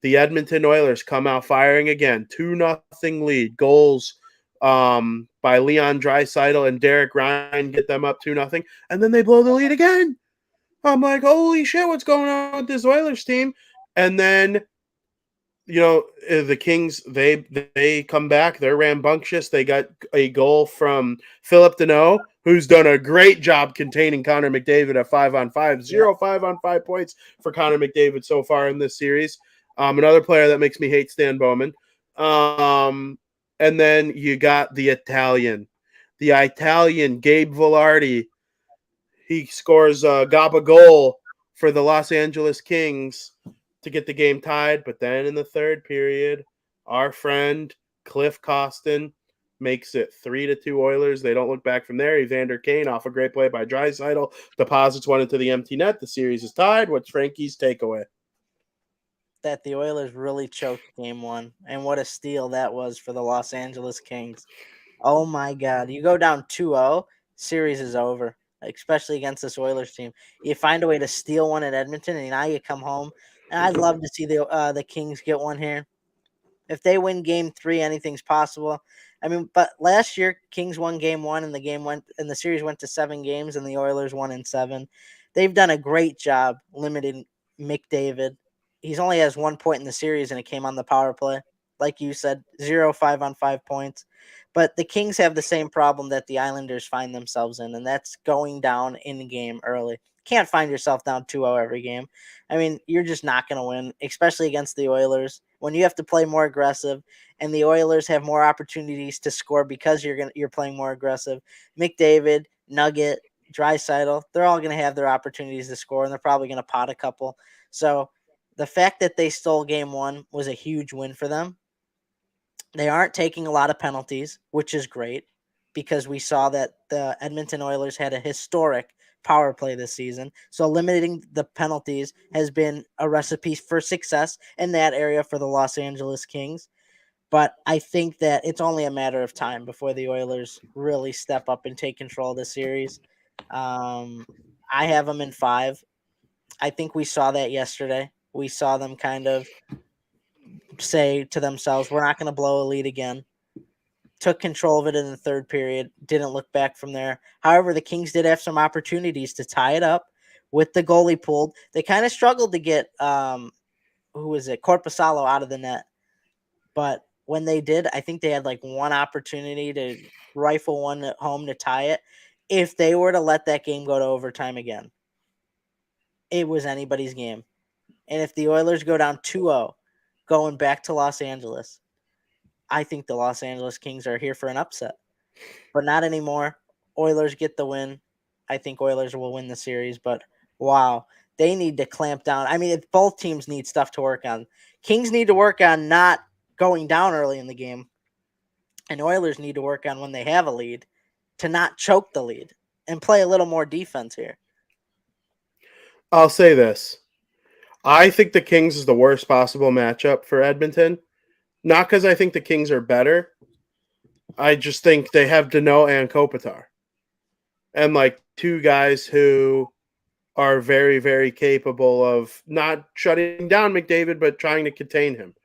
the Edmonton Oilers come out firing again. 2-0 lead. Goals by Leon Draisaitl and Derek Ryan get them up 2-0. And then they blow the lead again. I'm like, holy shit, what's going on with this Oilers team? And then, the Kings, they come back. They're rambunctious. They got a goal from Philip Deneau, who's done a great job containing Connor McDavid at 5-on-5. 0 5-on-5 points for Connor McDavid so far in this series. Another player that makes me hate Stan Bowman. And then you got the Italian, Gabe Velarde. He scores a Gaba goal for the Los Angeles Kings to get the game tied. But then in the third period, our friend Cliff Costin makes it 3-2 Oilers. They don't look back from there. Evander Kane off a great play by Draisaitl deposits one into the empty net. The series is tied. What's Frankie's takeaway? That the Oilers really choked game one, and what a steal that was for the Los Angeles Kings. Oh my God. You go down 2-0, series is over, especially against this Oilers team. You find a way to steal one at Edmonton, and now you come home. And I'd love to see the Kings get one here. If they win game 3, anything's possible. I mean, but last year, Kings won game 1, and the series went to 7 games, and the Oilers won in 7. They've done a great job limiting McDavid. He's only has 1 point in the series, and it came on the power play. Like you said, 0 5-on-5 points. But the Kings have the same problem that the Islanders find themselves in, and that's going down in the game early. Can't find yourself down 2-0 every game. I mean, you're just not going to win, especially against the Oilers. When you have to play more aggressive and the Oilers have more opportunities to score because you're playing more aggressive, McDavid, Nugget, Draisaitl, they're all going to have their opportunities to score, and they're probably going to pot a couple. So the fact that they stole game 1 was a huge win for them. They aren't taking a lot of penalties, which is great because we saw that the Edmonton Oilers had a historic power play this season. So limiting the penalties has been a recipe for success in that area for the Los Angeles Kings. But I think that it's only a matter of time before the Oilers really step up and take control of the series. I have them in 5. I think we saw that yesterday. We saw them kind of say to themselves, we're not going to blow a lead again. Took control of it in the third period, didn't look back from there. However, the Kings did have some opportunities to tie it up with the goalie pulled. They kind of struggled to get, Corpusalo out of the net. But when they did, I think they had like one opportunity to rifle one at home to tie it. If they were to let that game go to overtime again, it was anybody's game. And if the Oilers go down 2-0, going back to Los Angeles, I think the Los Angeles Kings are here for an upset. But not anymore. Oilers get the win. I think Oilers will win the series, but wow, they need to clamp down. I mean, both teams need stuff to work on. Kings need to work on not going down early in the game, and Oilers need to work on when they have a lead to not choke the lead and play a little more defense here. I'll say this. I think the Kings is the worst possible matchup for Edmonton. Not because I think the Kings are better. I just think they have Danault and Kopitar. And like two guys who are very, very capable of not shutting down McDavid, but trying to contain him.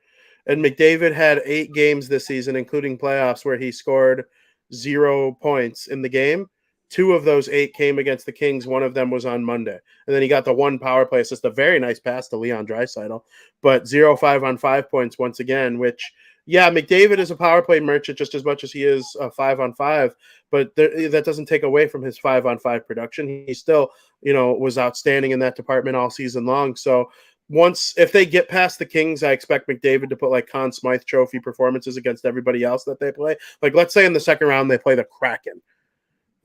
And McDavid had 8 games this season, including playoffs, where he scored 0 points in the game. 2 of those 8 came against the Kings. One of them was on Monday. And then he got the 1 power play assist, a very nice pass to Leon Draisaitl, but 0 5-on-5 points once again, which, yeah, McDavid is a power play merchant just as much as he is a 5-on-5, but that doesn't take away from his 5-on-5 production. He still, was outstanding in that department all season long. So if they get past the Kings, I expect McDavid to put like Conn Smythe trophy performances against everybody else that they play. Like, let's say in the second round they play the Kraken.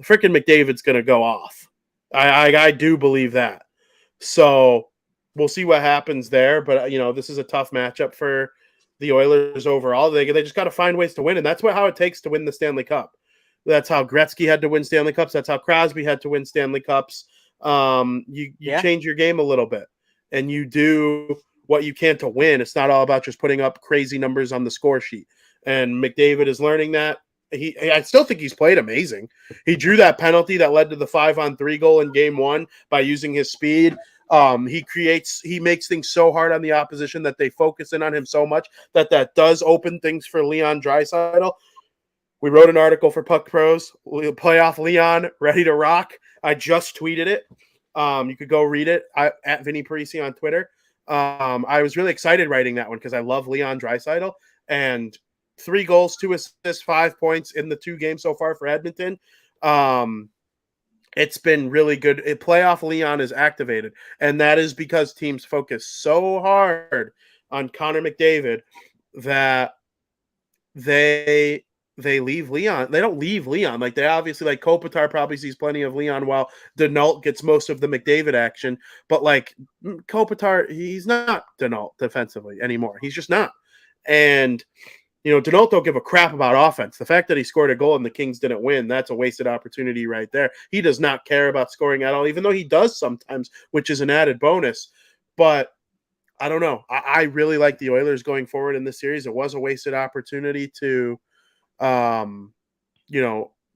Freaking McDavid's going to go off. I do believe that. So we'll see what happens there. But, this is a tough matchup for the Oilers overall. They just got to find ways to win. And that's how it takes to win the Stanley Cup. That's how Gretzky had to win Stanley Cups. That's how Crosby had to win Stanley Cups. You change your game a little bit. And you do what you can to win. It's not all about just putting up crazy numbers on the score sheet. And McDavid is learning that. I still think he's played amazing. He drew that penalty that led to the 5-on-3 goal in game 1 by using his speed. He makes things so hard on the opposition that they focus in on him so much that does open things for Leon Draisaitl. We wrote an article for Puck Pros, playoff Leon, ready to rock. I just tweeted it. You could go read it at Vinny Parisi on Twitter. I was really excited writing that one because I love Leon Draisaitl, and 3 goals, 2 assists, 5 points in the 2 games so far for Edmonton. It's been really good. Playoff Leon is activated, and that is because teams focus so hard on Connor McDavid that they leave Leon. They don't leave Leon. Like they obviously like Kopitar probably sees plenty of Leon while Denault gets most of the McDavid action. But like Kopitar, he's not Denault defensively anymore. He's just not. And Denault don't give a crap about offense. The fact that he scored a goal and the Kings didn't win, that's a wasted opportunity right there. He does not care about scoring at all, even though he does sometimes, which is an added bonus. But I don't know. I really like the Oilers going forward in this series. It was a wasted opportunity to,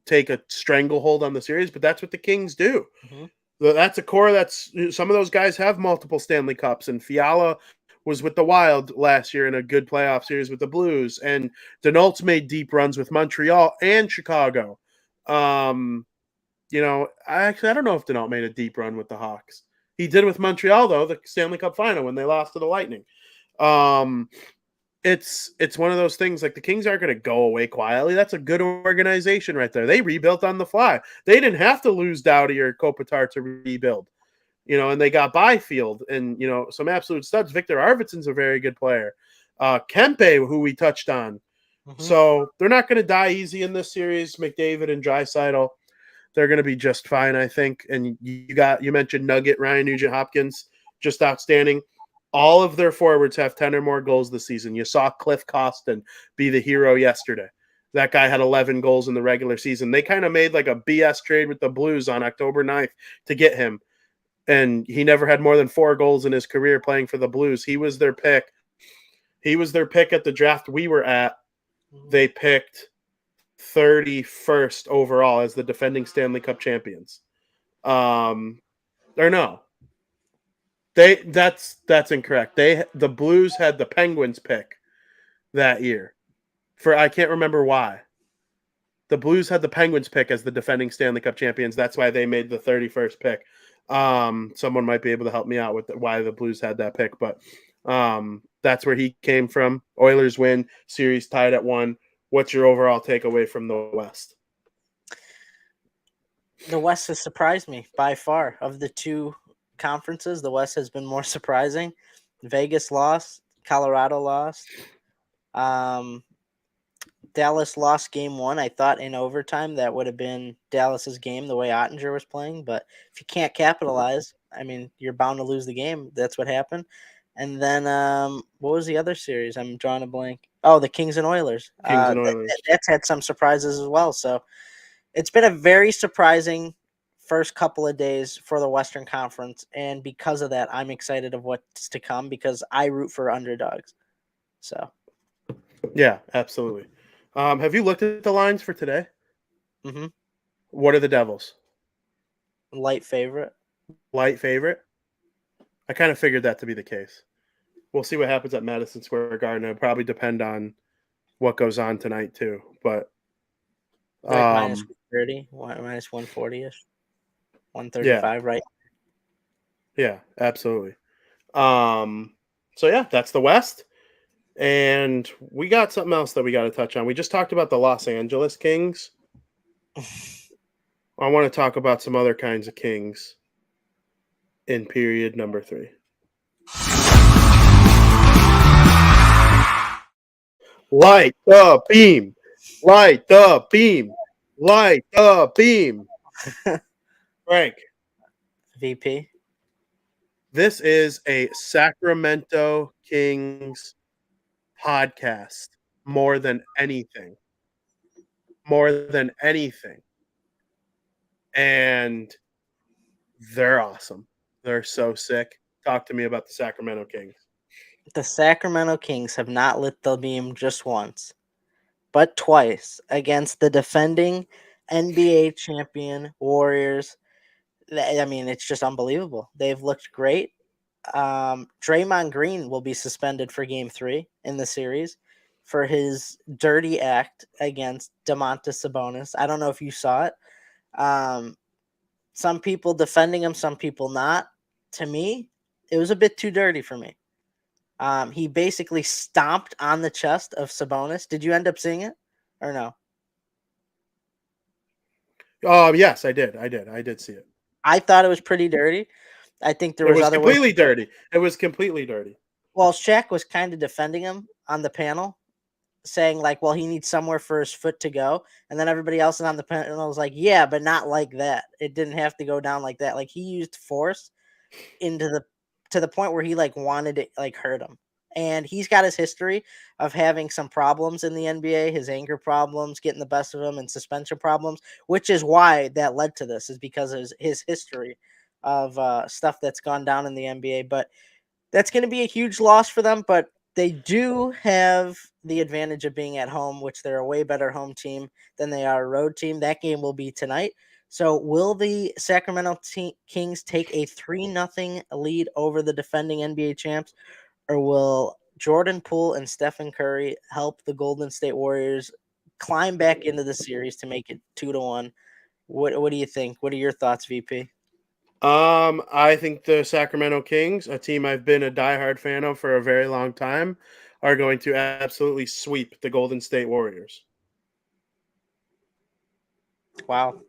take a stranglehold on the series, but that's what the Kings do. Mm-hmm. That's a core some of those guys have multiple Stanley Cups, and Fiala was with the Wild last year in a good playoff series with the Blues, and Denault's made deep runs with Montreal and Chicago. I don't know if Denault made a deep run with the Hawks. He did with Montreal, though, the Stanley Cup final when they lost to the Lightning. It's one of those things, like the Kings aren't going to go away quietly. That's a good organization right there. They rebuilt on the fly. They didn't have to lose Doughty or Kopitar to rebuild. And they got Byfield and, some absolute studs. Victor Arvidsson's a very good player. Kempe, who we touched on. Mm-hmm. So they're not going to die easy in this series. McDavid and Draisaitl, they're going to be just fine, I think. And you mentioned Nugget, Ryan Nugent-Hopkins, just outstanding. All of their forwards have 10 or more goals this season. You saw Cliff Costin be the hero yesterday. That guy had 11 goals in the regular season. They kind of made like a BS trade with the Blues on October 9th to get him. And he never had more than 4 goals in his career playing for the Blues. He was their pick. He was their pick at the draft we were at. They picked 31st overall as the defending Stanley Cup champions. Or no. That's incorrect. The Blues had the Penguins pick that year. I can't remember why. The Blues had the Penguins pick as the defending Stanley Cup champions. That's why they made the 31st pick. Someone might be able to help me out with why the Blues had that pick, but that's where he came from. Oilers win, series tied at 1. What's your overall takeaway from the West? The West has surprised me by far. Of the two conferences, the West has been more surprising. Vegas lost, Colorado lost. Dallas lost game 1. I thought in overtime that would have been Dallas's game, the way Ottinger was playing. But if you can't capitalize, I mean, you're bound to lose the game. That's what happened. And then what was the other series? I'm drawing a blank. Oh, the Kings and Oilers. That's had some surprises as well. So it's been a very surprising first couple of days for the Western Conference. And because of that, I'm excited of what's to come because I root for underdogs. So. Yeah, absolutely. Have you looked at the lines for today? Mm-hmm. What are the Devils? Light favorite. Light favorite? I kind of figured that to be the case. We'll see what happens at Madison Square Garden. It'll probably depend on what goes on tonight too. But like minus 130, minus 140-ish, 135, right? Yeah, absolutely. So yeah, that's the West. And we got something else that we got to touch on. We just talked about the Los Angeles Kings. I want to talk about some other kinds of Kings in period number 3. Light the beam. Light the beam. Light the beam. Frank. VP. This is a Sacramento Kings podcast more than anything. And they're awesome. They're so sick. Talk to me about the Sacramento Kings. The Sacramento Kings have not lit the beam just once, but twice against the defending NBA champion Warriors. I mean, it's just unbelievable. They've looked great. Draymond Green will be suspended for Game 3 in the series for his dirty act against Domantas Sabonis. I don't know if you saw it. Some people defending him, some people not. To me, it was a bit too dirty for me. He basically stomped on the chest of Sabonis. Did you end up seeing it or no? Yes, I did. I did see it. I thought it was pretty dirty. I think there was other ways. Dirty. It was completely dirty. Well, Shaq was kind of defending him on the panel. saying like, well, he needs somewhere for his foot to go. And then everybody else on the panel was like, yeah, but not like that. It didn't have to go down like that. Like he used force to the point where he like wanted it like hurt him. And he's got his history of having some problems in the NBA, his anger problems, getting the best of him, and suspension problems, which is why that led to this, is because of his history of stuff that's gone down in the NBA. But that's going to be a huge loss for them. But they do have the advantage of being at home, which they're a way better home team than they are a road team. That game will be tonight. So will the Sacramento Kings take a 3-0 lead over the defending NBA champs, or will Jordan Poole and Stephen Curry help the Golden State Warriors climb back into the series to make it 2-1? What do you think? What are your thoughts, VP? I think the Sacramento Kings, a team I've been a diehard fan of for a very long time, are going to absolutely sweep the Golden State Warriors. Wow.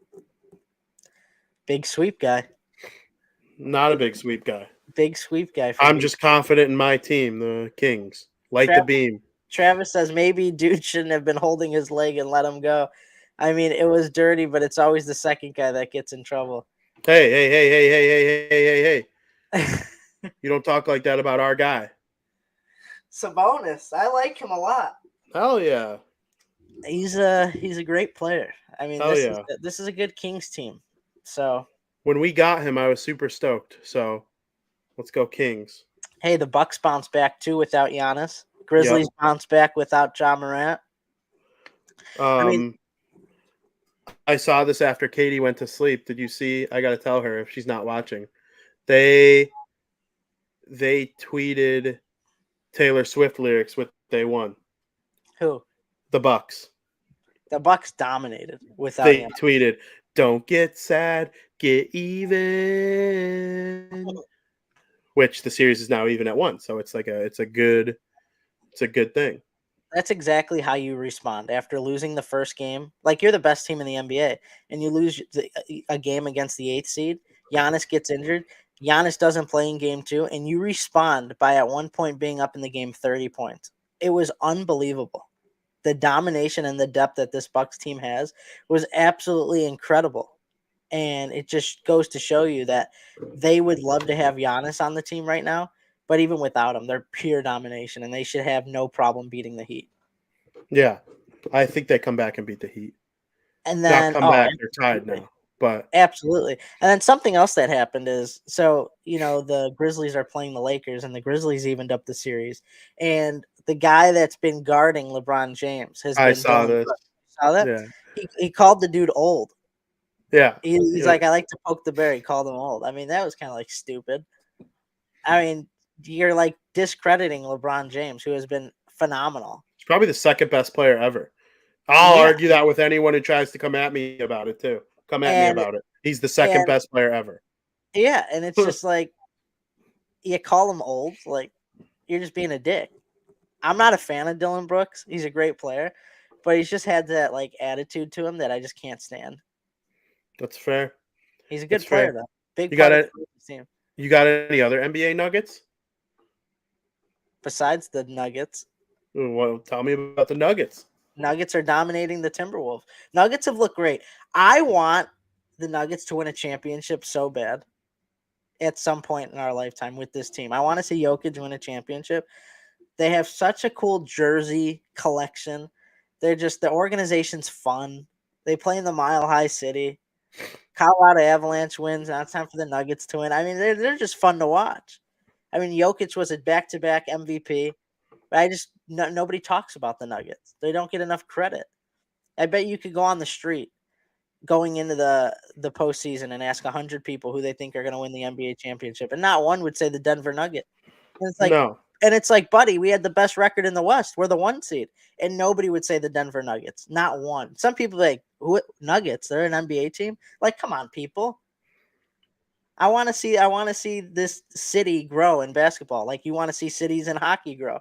Big sweep guy. Not a big sweep guy. Big sweep guy. I'm just confident in my team, the Kings. Light the beam. Travis says maybe dude shouldn't have been holding his leg and let him go. I mean, it was dirty, but it's always the second guy that gets in trouble. Hey. You don't talk like that about our guy. Sabonis. I like him a lot. Hell yeah. He's a great player. I mean, this is a good Kings team. So when we got him, I was super stoked. So let's go Kings. Hey, the Bucks bounce back too without Giannis. Grizzlies bounce back without Ja Morant. I saw this after Katie went to sleep. Did you see? I got to tell her if she's not watching. They tweeted Taylor Swift lyrics with "They won." Who? The Bucks. The Bucks dominated without. They tweeted, "Don't get sad, get even." Which the series is now even at 1, so it's a good thing. That's exactly how you respond after losing the first game. Like, you're the best team in the NBA, and you lose a game against the 8th seed. Giannis gets injured. Giannis doesn't play in game 2, and you respond by at one point being up in the game 30 points. It was unbelievable. The domination and the depth that this Bucks team has was absolutely incredible. And it just goes to show you that they would love to have Giannis on the team right now. But even without him, they're pure domination, and they should have no problem beating the Heat. Yeah, I think they come back and beat the Heat. And then back, they're tied now. But absolutely. And then something else that happened is, the Grizzlies are playing the Lakers, and the Grizzlies evened up the series. And the guy that's been guarding LeBron James has been. I saw this. Saw that? Yeah. He called the dude old. Yeah. He's like, I like to poke the bear. He called him old. I mean, that was kind of like stupid. I mean, you're like discrediting LeBron James, who has been phenomenal. He's probably the second best player ever. I'll argue that with anyone who tries to come at me about it too. Come at me about it. He's the second best player ever. Yeah, and it's just like, you call him old, like, you're just being a dick. I'm not a fan of Dylan Brooks. He's a great player, but he's just had that like attitude to him that I just can't stand. That's fair. He's a good player though. Big you part of the team. You got any other NBA nuggets? Besides the Nuggets. Well, tell me about the Nuggets. Nuggets are dominating the Timberwolves. Nuggets have looked great. I want the Nuggets to win a championship so bad at some point in our lifetime with this team. I want to see Jokic win a championship. They have such a cool jersey collection. The organization's fun. They play in the Mile High City. Colorado Avalanche wins. Now it's time for the Nuggets to win. I mean, they're just fun to watch. I mean, Jokic was a back-to-back MVP. But nobody talks about the Nuggets. They don't get enough credit. I bet you could go on the street going into the postseason and ask 100 people who they think are going to win the NBA championship, and not one would say the Denver Nuggets. And it's like, no. And it's like, buddy, we had the best record in the West. We're the 1 seed, and nobody would say the Denver Nuggets. Not one. Some people are like, who Nuggets? They're an NBA team. Like, come on, people. I want to see this city grow in basketball. Like you want to see cities in hockey grow.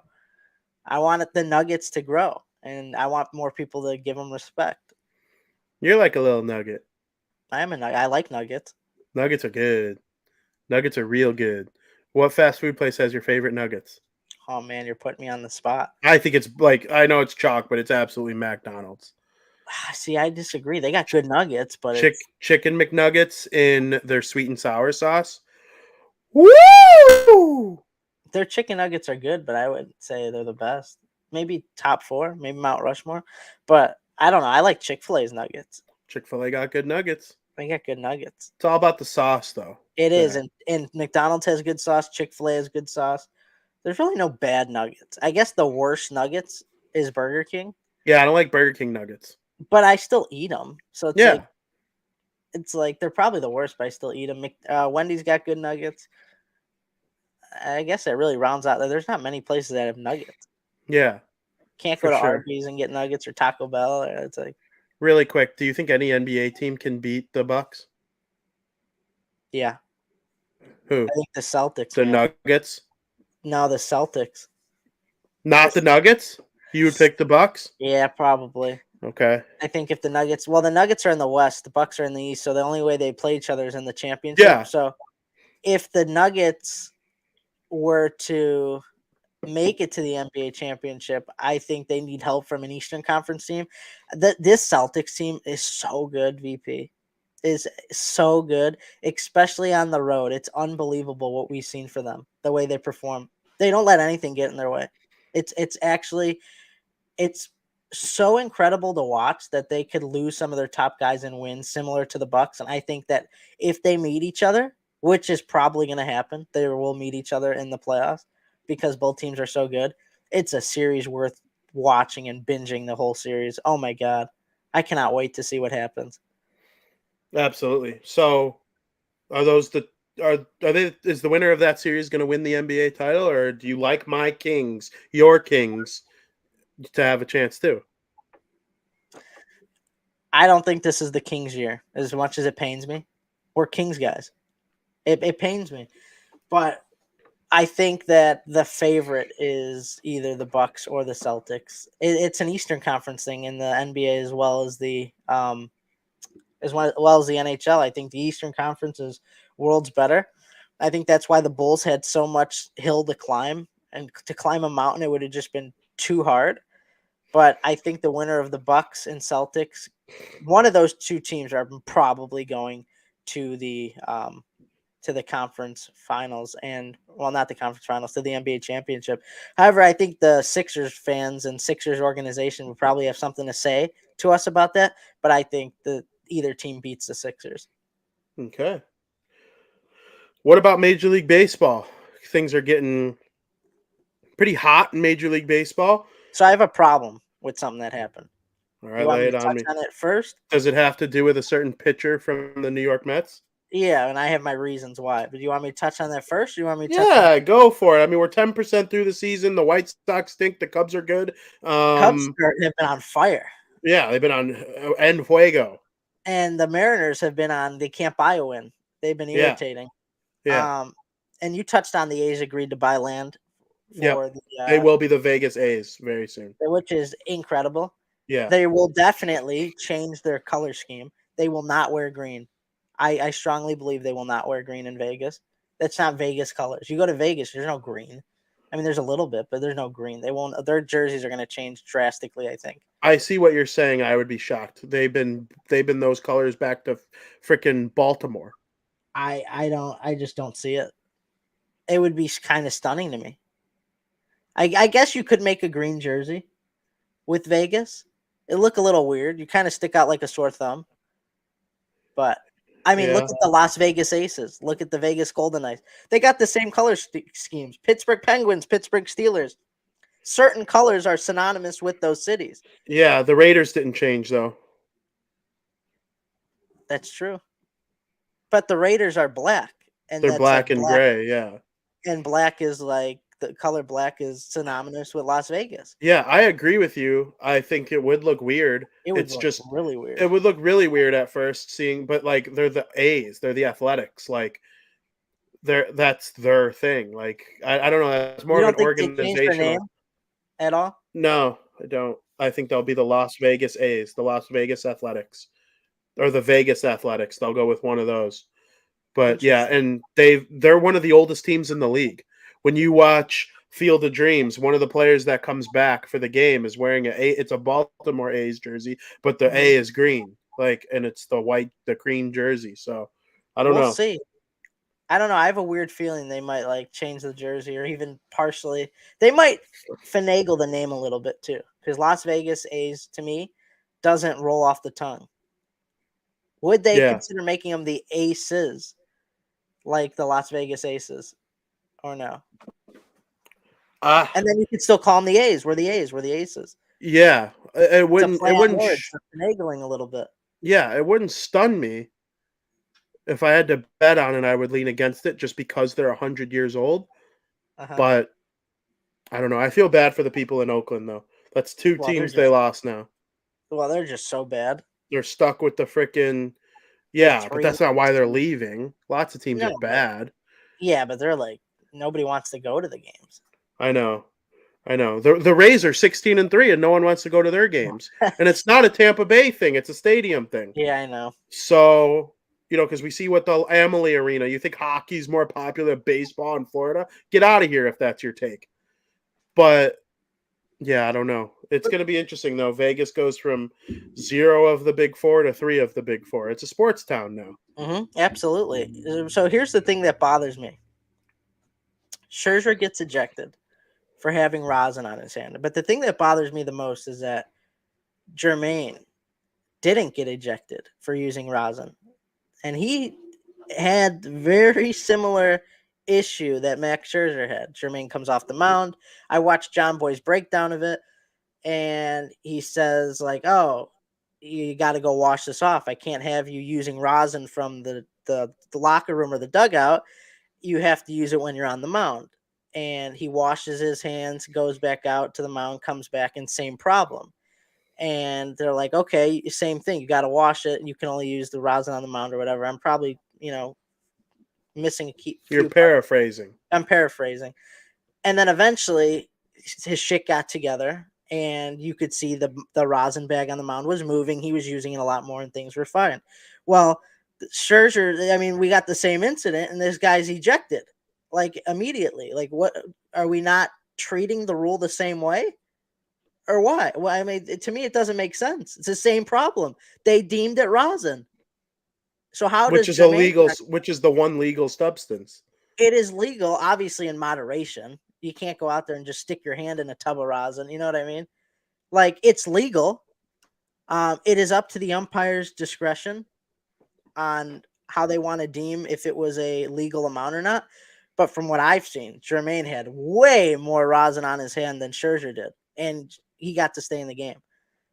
I want the Nuggets to grow, and I want more people to give them respect. You're like a little nugget. I am a nugget. I like nuggets. Nuggets are good. Nuggets are real good. What fast food place has your favorite nuggets? Oh man, you're putting me on the spot. I think it's like, I know it's chalk, but it's absolutely McDonald's. See, I disagree. They got good nuggets, but Chicken McNuggets in their sweet and sour sauce. Woo! their chicken nuggets are good, but I wouldn't say they're the best. Maybe top 4, maybe Mount Rushmore, but I don't know. I like Chick-fil-A's nuggets. Chick-fil-A got good nuggets. They got good nuggets. It's all about the sauce, though. It is, and McDonald's has good sauce. Chick-fil-A has good sauce. There's really no bad nuggets. I guess the worst nuggets is Burger King. Yeah, I don't like Burger King nuggets. But I still eat them. So Yeah. it's like they're probably the worst, but I still eat them. Wendy's got good nuggets. I guess that really rounds out. There's not many places that have nuggets. Yeah. Can't go to Arby's and get nuggets or Taco Bell. It's like really quick. Do you think any NBA team can beat the Bucks? Yeah. Who? I think the Celtics. The Nuggets? No, the Celtics. Not the Nuggets? You would pick the Bucks? Yeah, probably. Okay. I think if the Nuggets, well, the Nuggets are in the West, the Bucks are in the East, so the only way they play each other is in the championship. Yeah. So if the Nuggets were to make it to the NBA championship, I think they need help from an Eastern Conference team. This Celtics team is so good, VP. Is so good, especially on the road. It's unbelievable what we've seen for them, the way they perform. They don't let anything get in their way. It's so incredible to watch that they could lose some of their top guys and win, similar to the Bucks. And I think that if they meet each other, which is probably going to happen, they will meet each other in the playoffs because both teams are so good. It's a series worth watching and binging the whole series. Oh my God. I cannot wait to see what happens. Absolutely. So are those is the winner of that series going to win the NBA title, or do you like my Kings, your Kings, to have a chance too? I don't think this is the Kings year as much as it pains me. We're Kings guys. It pains me. But I think that the favorite is either the Bucks or the Celtics. It's an Eastern Conference thing in the NBA as well as the NHL. I think the Eastern Conference is worlds better. I think that's why the Bulls had so much hill to climb, and to climb a mountain it would have just been too hard. But I think the winner of the Bucks and Celtics, one of those two teams are probably going to the conference finals, and not the conference finals, to the NBA championship. However, I think the Sixers fans and Sixers organization would probably have something to say to us about that. But I think that either team beats the Sixers. Okay. What about Major League Baseball? Things are getting pretty hot in Major League Baseball. So I have a problem with something that happened. All right, lay it on me. On it first? Does it have to do with a certain pitcher from the New York Mets? Yeah, and I have my reasons why. But do you want me to touch on that first? Or you want me to go for it. I mean, we're 10% through the season. The White Sox stink. The Cubs are good. Cubs have been on fire. Yeah, they've been on en fuego. And the Mariners have been on. They can't buy a win. They've been irritating. Yeah. And you touched on the A's agreed to buy land for they will be the Vegas A's very soon, which is incredible. Yeah, they will definitely change their color scheme. They will not wear green. I strongly believe they will not wear green in Vegas. That's not Vegas colors. You go to Vegas, there's no green. I mean, there's a little bit, but there's no green. They won't. Their jerseys are going to change drastically, I think. I see what you're saying. I would be shocked. They've been those colors back to freaking Baltimore. I just don't see it. It would be kind of stunning to me. I guess you could make a green jersey with Vegas. It look a little weird. You kind of stick out like a sore thumb. But I mean, look at the Las Vegas Aces. Look at the Vegas Golden Knights. They got the same color schemes. Pittsburgh Penguins, Pittsburgh Steelers. Certain colors are synonymous with those cities. Yeah, the Raiders didn't change though. That's true. But the Raiders are black. And they're black and gray, yeah. And black is like, the color black is synonymous with Las Vegas. Yeah, I agree with you. I think it would look weird. It's just really weird. It would look really weird at first seeing, but like they're the A's, they're the Athletics, like that's their thing. Like I don't know, that's more of an organizational at all. No, I don't. I think they'll be the Las Vegas A's, the Las Vegas Athletics, or the Vegas Athletics. They'll go with one of those. But yeah, and they're one of the oldest teams in the league. When you watch Field of Dreams, one of the players that comes back for the game is wearing it's a Baltimore A's jersey, but the A is green, and it's the cream jersey. So I don't We'll know. see. I don't know. I have a weird feeling they might change the jersey or even partially. They might finagle the name a little bit too, because Las Vegas A's to me doesn't roll off the tongue. Would they consider making them the Aces, like the Las Vegas Aces, or no? And then you could still call them the A's. We're the A's. We're the Aces. Yeah, it wouldn't. It wouldn't. Finagling a little bit. Yeah, it wouldn't stun me. If I had to bet on it, I would lean against it just because they're 100 years old. But I don't know. I feel bad for the people in Oakland, though. That's two teams they lost now. Well, they're just so bad. They're stuck with the freaking but that's not why they're leaving. Lots of teams are bad. Yeah, but they're nobody wants to go to the games. I know. The Rays are 16-3, and no one wants to go to their games. And it's not a Tampa Bay thing; it's a stadium thing. Yeah, I know. So because we see what the Amalie Arena. You think hockey's more popular than baseball in Florida? Get out of here if that's your take. But yeah, I don't know. It's going to be interesting though. Vegas goes from 0 of the Big Four to 3 of the Big Four. It's a sports town now. Mm-hmm, absolutely. So here's the thing that bothers me. Scherzer gets ejected for having rosin on his hand. But the thing that bothers me the most is that Jermaine didn't get ejected for using rosin. And he had very similar issue that Max Scherzer had. Jermaine comes off the mound. I watched John Boy's breakdown of it, and he says, oh, you got to go wash this off. I can't have you using rosin from the locker room or the dugout. You have to use it when you're on the mound. And he washes his hands, goes back out to the mound, comes back, and same problem. And they're like, okay, same thing. You got to wash it. You can only use the rosin on the mound or whatever. I'm probably, missing a key. You're paraphrasing. I'm paraphrasing. And then eventually his shit got together, and you could see the rosin bag on the mound was moving. He was using it a lot more, and things were fine. Well, Scherzer, we got the same incident, and this guy's ejected. Immediately. What are we not treating the rule the same way? Or why? Well, to me, it doesn't make sense. It's the same problem. They deemed it rosin. So which is illegal? Which is the one legal substance? It is legal, obviously, in moderation. You can't go out there and just stick your hand in a tub of rosin. You know what I mean? It's legal. It is up to the umpire's discretion on how they want to deem if it was a legal amount or not. But from what I've seen, Jermaine had way more rosin on his hand than Scherzer did, and he got to stay in the game.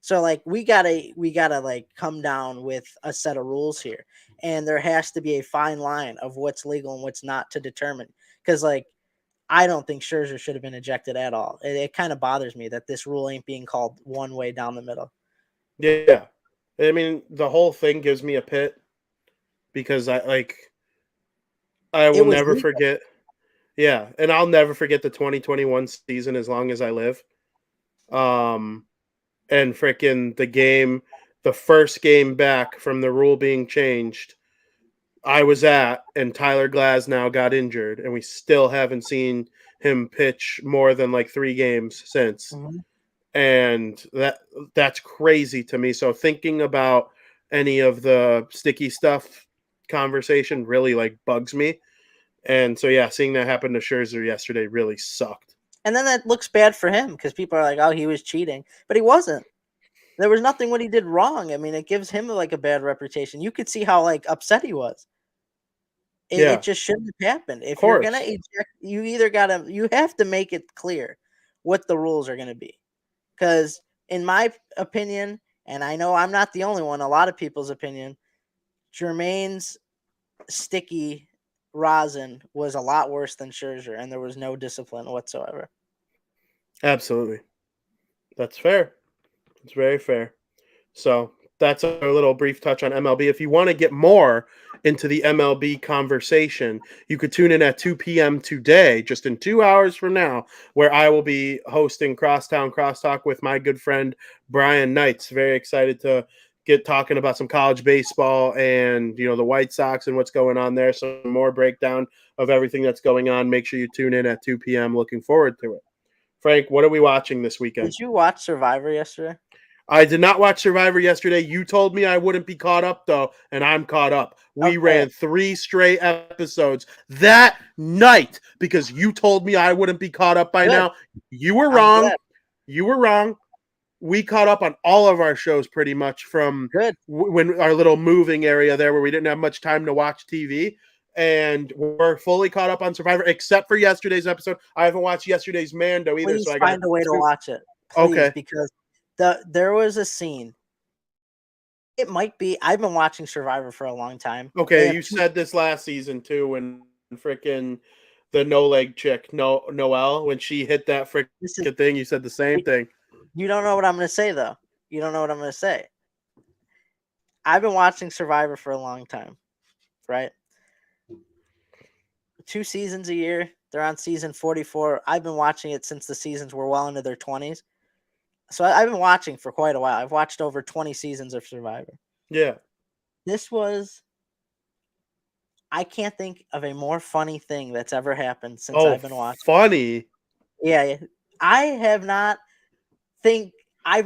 So we gotta come down with a set of rules here, and there has to be a fine line of what's legal and what's not to determine. Because I don't think Scherzer should have been ejected at all. It kind of bothers me that this rule ain't being called one way down the middle. Yeah, the whole thing gives me a pit because I will never forget. Yeah, and I'll never forget the 2021 season as long as I live. And freaking the first game back from the rule being changed, I was at, and Tyler Glasnow got injured, and we still haven't seen him pitch more than 3 games since. Mm-hmm. And that's crazy to me. So thinking about any of the sticky stuff conversation really bugs me. And so, yeah, seeing that happen to Scherzer yesterday really sucked. And then that looks bad for him because people are like, oh, he was cheating. But he wasn't. There was nothing what he did wrong. It gives him a bad reputation. You could see how upset he was. It just shouldn't have happened. If you're going to eject, you have to make it clear what the rules are going to be. Because in my opinion, and I know I'm not the only one, a lot of people's opinion, Jermaine's sticky rosin was a lot worse than Scherzer, and there was no discipline whatsoever. Absolutely. That's fair. It's very fair. So that's a little brief touch on MLB. If you want to get more into the MLB conversation, you could tune in at 2 p.m. today, just in 2 hours from now, where I will be hosting Crosstown Crosstalk with my good friend Brian Knights. Very excited to get talking about some college baseball and, the White Sox and what's going on there. Some more breakdown of everything that's going on. Make sure you tune in at 2 p.m. Looking forward to it. Frank, what are we watching this weekend? Did you watch Survivor yesterday? I did not watch Survivor yesterday. You told me I wouldn't be caught up, though, and I'm caught up. We ran 3 straight episodes that night because you told me I wouldn't be caught up by now. You were wrong. You were wrong. We caught up on all of our shows pretty much from when our little moving area there where we didn't have much time to watch TV. And we're fully caught up on Survivor, except for yesterday's episode. I haven't watched yesterday's Mando either. Please so I find a way to watch it. Please, okay. Because there was a scene. It might be. I've been watching Survivor for a long time. Okay, you said this last season too when freaking the no-leg chick, Noelle, when she hit that freaking thing, you said the same thing. You don't know what I'm going to say, though. You don't know what I'm going to say. I've been watching Survivor for a long time, right? 2 seasons a year. They're on season 44. I've been watching it since the seasons were well into their 20s. So I've been watching for quite a while. I've watched over 20 seasons of Survivor. Yeah. I can't think of a more funny thing that's ever happened since I've been watching. Funny? Yeah. I've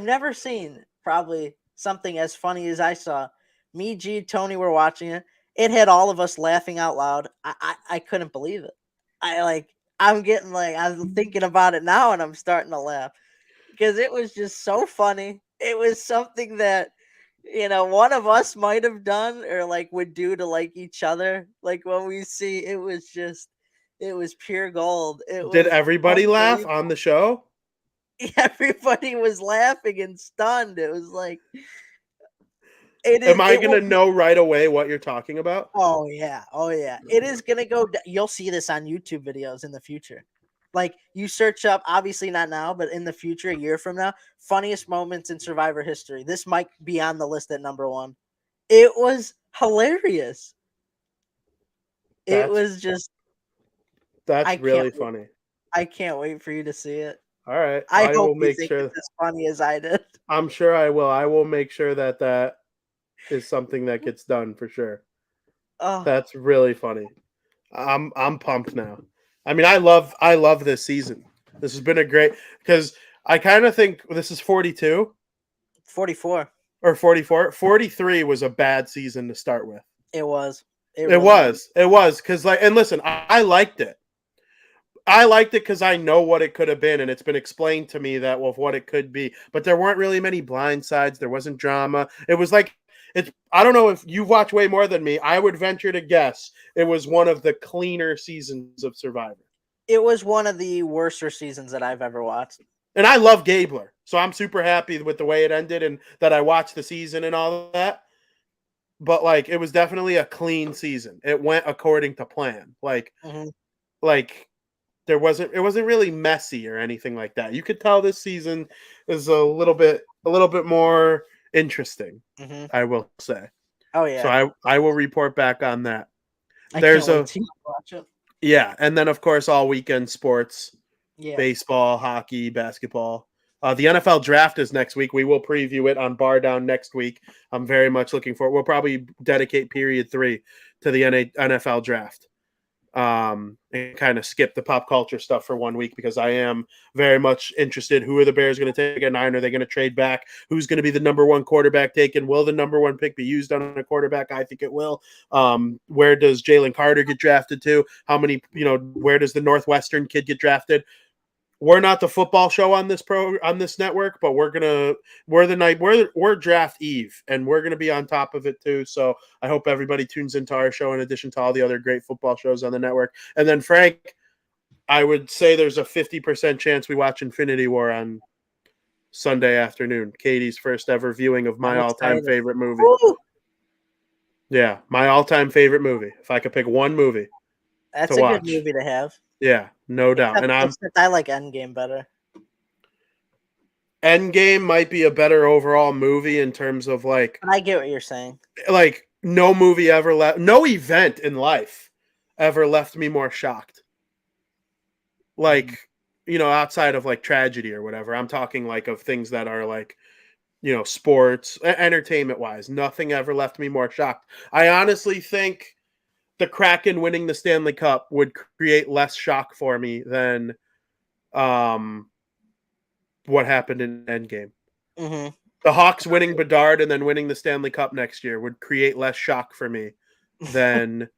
never seen probably something as funny as I saw. Me, G, Tony were watching it. It had all of us laughing out loud. I couldn't believe it. I'm thinking about it now and I'm starting to laugh. Because it was just so funny. It was something that, one of us might have done or would do to each other. When we see, it was pure gold. Did everybody laugh on the show? Everybody was laughing and stunned. It was like, am I going to know right away what you're talking about? Oh yeah. It is going to go. You'll see this on YouTube videos in the future. You search up, obviously not now, but in the future, a year from now, funniest moments in Survivor history. This might be on the list at number 1. It was hilarious. That's really funny. I can't wait for you to see it. All right. I hope you think it's as funny as I did. I'm sure I will. I will make sure that is something that gets done for sure. Oh. That's really funny. I'm pumped now. I mean, I love this season. This has been a great because I kind of think this is 42, 44 or 44. 43 was a bad season to start with. It was. It was because and listen, I liked it. I liked it because I know what it could have been, and it's been explained to me that what it could be. But there weren't really many blind sides. There wasn't drama. It was I don't know if you've watched way more than me. I would venture to guess it was one of the cleaner seasons of Survivor. It was one of the worser seasons that I've ever watched. And I love Gabler, so I'm super happy with the way it ended and that I watched the season and all of that. But it was definitely a clean season. It went according to plan. It wasn't really messy or anything like that. You could tell this season is a little bit more interesting, I will say. Oh yeah. So I will report back on that. Yeah, and then of course all weekend sports, baseball, hockey, basketball. The NFL draft is next week. We will preview it on BarDown next week. I'm very much looking forward. We'll probably dedicate period 3 to the NFL draft. And kind of skip the pop culture stuff for 1 week because I am very much interested. Who are the Bears going to take at 9? Are they going to trade back? Who's going to be the number 1 quarterback taken? Will the number 1 pick be used on a quarterback? I think it will. Where does Jalen Carter get drafted to? How many, where does the Northwestern kid get drafted? We're not the football show on this network, but we're draft eve and we're gonna be on top of it too. So I hope everybody tunes into our show in addition to all the other great football shows on the network. And then Frank, I would say there's a 50% chance we watch Infinity War on Sunday afternoon. Katie's first ever viewing of my all-time favorite movie. Woo! Yeah, my all-time favorite movie. If I could pick one movie, that's a good movie to have. Yeah, no doubt. And I like Endgame better. Endgame might be a better overall movie in terms of I get what you're saying. No movie ever left, no event in life ever left me more shocked. Outside of tragedy or whatever. I'm talking of things that are sports, entertainment wise. Nothing ever left me more shocked. I honestly think the Kraken winning the Stanley Cup would create less shock for me than what happened in Endgame. Mm-hmm. The Hawks winning Bedard and then winning the Stanley Cup next year would create less shock for me than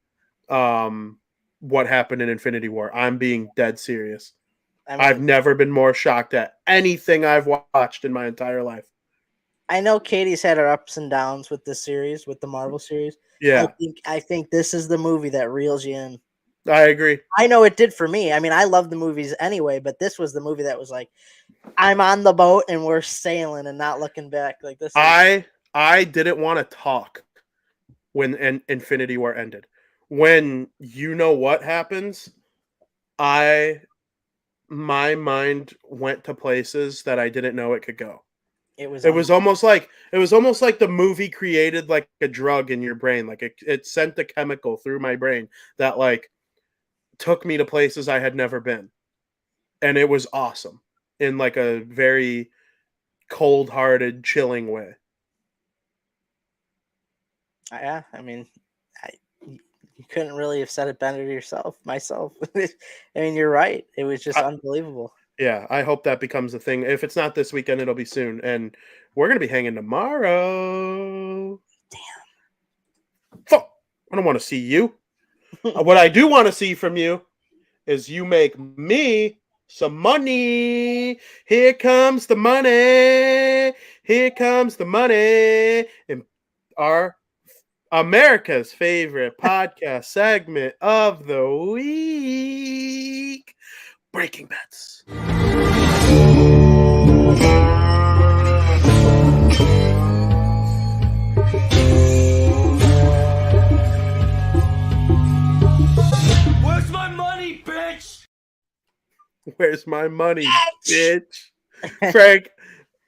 what happened in Infinity War. I'm being dead serious. I've never been more shocked at anything I've watched in my entire life. I know Katie's had her ups and downs with this series, with the Marvel series. Yeah. I think this is the movie that reels you in. I agree. I know it did for me. I mean, I love the movies anyway, but this was the movie that was like, I'm on the boat and we're sailing and not looking back. Like this. I didn't want to talk when Infinity War ended. When you know what happens, my mind went to places that I didn't know it could go. It was almost like the movie created like a drug in your brain. Like it sent a chemical through my brain that like took me to places I had never been. And it was awesome in like a very cold-hearted, chilling way. Yeah, I mean, you couldn't really have said it better myself. I mean, you're right. It was just unbelievable. Yeah, I hope that becomes a thing. If it's not this weekend, it'll be soon. And we're going to be hanging tomorrow. Damn. Fuck. I don't want to see you. What I do want to see from you is you make me some money. Here comes the money. Here comes the money. And our America's favorite podcast segment of the week, Breaking Bets. Where's my money, bitch? Where's my money, bitch? Frank,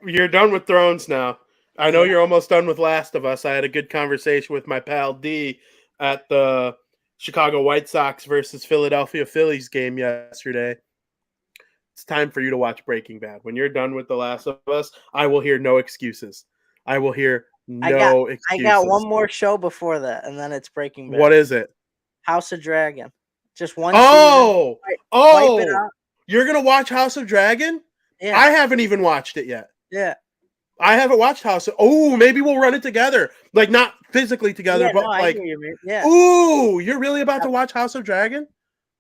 you're done with Thrones now. I know you're almost done with Last of Us. I had a good conversation with my pal D at the Chicago White Sox versus Philadelphia Phillies game yesterday. It's time for you to watch Breaking Bad. When you're done with The Last of Us, I will hear no excuses. I will hear no excuses. I got one more show before that, and then it's Breaking Bad. What is it? House of Dragon. Just one season. Wipe it out. You're going to watch House of Dragon? Yeah. I haven't even watched it yet. Yeah. I haven't watched House of... Oh, maybe we'll run it together. Like, not physically together, but like... Yeah. Ooh, you're really about to watch House of Dragon?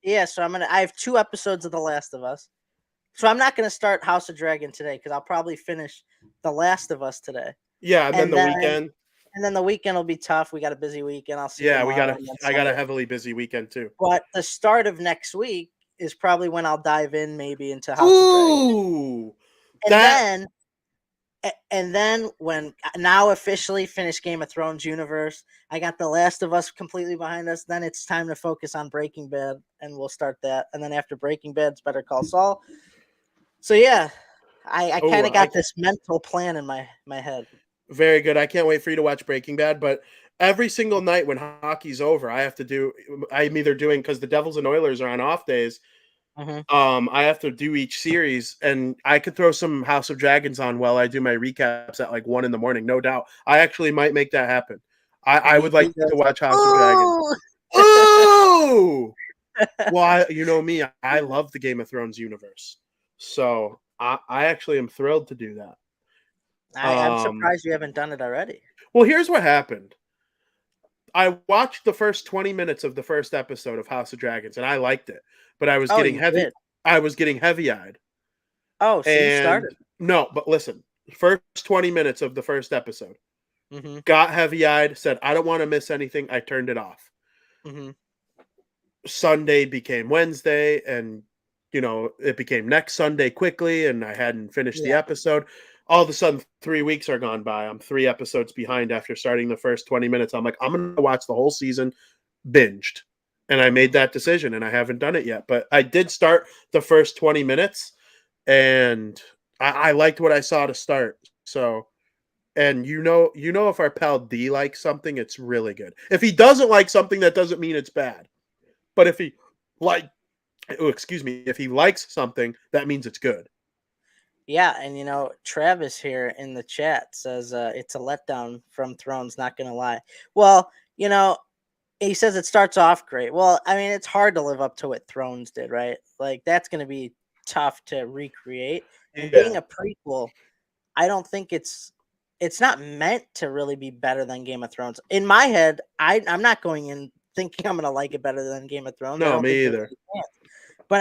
Yeah, so I have 2 episodes of The Last of Us. So I'm not going to start House of Dragon today because I'll probably finish The Last of Us today. Yeah, and then the weekend. And then the weekend will be tough. We got a busy weekend. I'll see. Yeah, I got a heavily busy weekend too. But the start of next week is probably when I'll dive in maybe into House of Dragon. And then when now officially finish Game of Thrones universe, I got The Last of Us completely behind us. Then it's time to focus on Breaking Bad, and we'll start that. And then after Breaking Bad, it's Better Call Saul. So yeah, I kind of got this mental plan in my head. Very good. I can't wait for you to watch Breaking Bad. But every single night when hockey's over, I'm either doing, because the Devils and Oilers are on off days. Mm-hmm. I have to do each series, and I could throw some House of Dragons on while I do my recaps at like 1 a.m, no doubt. I actually might make that happen. I would like to watch House of Dragons. Oh! Well, you know me, I love the Game of Thrones universe. So I actually am thrilled to do that. I'm surprised you haven't done it already. Well, here's what happened. I watched the first 20 minutes of the first episode of House of Dragons, and I liked it. But I was getting heavy. I was getting heavy-eyed. Oh, so you started? No, but listen. First 20 minutes of the first episode. Mm-hmm. Got heavy-eyed, said, I don't want to miss anything. I turned it off. Mm-hmm. Sunday became Wednesday, and, it became next Sunday quickly, and I hadn't finished the episode. All of a sudden, 3 weeks are gone by. I'm 3 episodes behind after starting the first 20 minutes. I'm like, I'm going to watch the whole season binged. And I made that decision, and I haven't done it yet. But I did start the first 20 minutes, and I liked what I saw to start. So, and if our pal D likes something, it's really good. If he doesn't like something, that doesn't mean it's bad. But if he likes something, that means it's good. Yeah, and Travis here in the chat says it's a letdown from Thrones, not gonna lie. Well, he says it starts off great. Well, I mean, it's hard to live up to what Thrones did, right? Like that's gonna be tough to recreate. And being Yeah. a prequel, I don't think it's not meant to really be better than Game of Thrones. In my head, I'm not going in thinking I'm gonna like it better than Game of Thrones. I No, don't think me there's either. any chance. But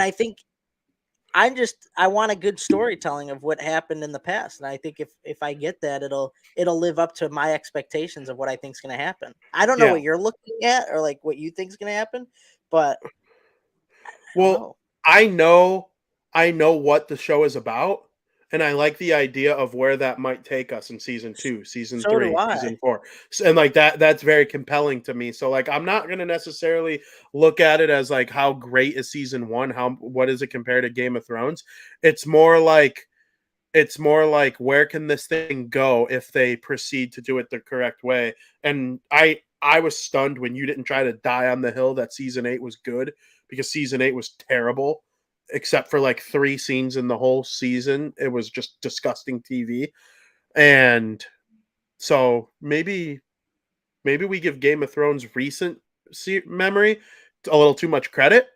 I want a good storytelling of what happened in the past, and I think if I get that, it'll live up to my expectations of what I think is going to happen. I don't know Yeah. what you're looking at or like what you think is going to happen, but I don't Well, know. I know what the show is about, and I like the idea of where that might take us in season 2, season So do 3, I. season 4. And like that's very compelling to me. So like I'm not going to necessarily look at it as like how great is season 1, what is it compared to Game of Thrones? It's more like where can this thing go if they proceed to do it the correct way? And I was stunned when you didn't try to die on the hill that season 8 was good, because season 8 was terrible except for like 3 scenes in the whole season. It was just disgusting TV. And so maybe we give Game of Thrones recent memory a little too much credit,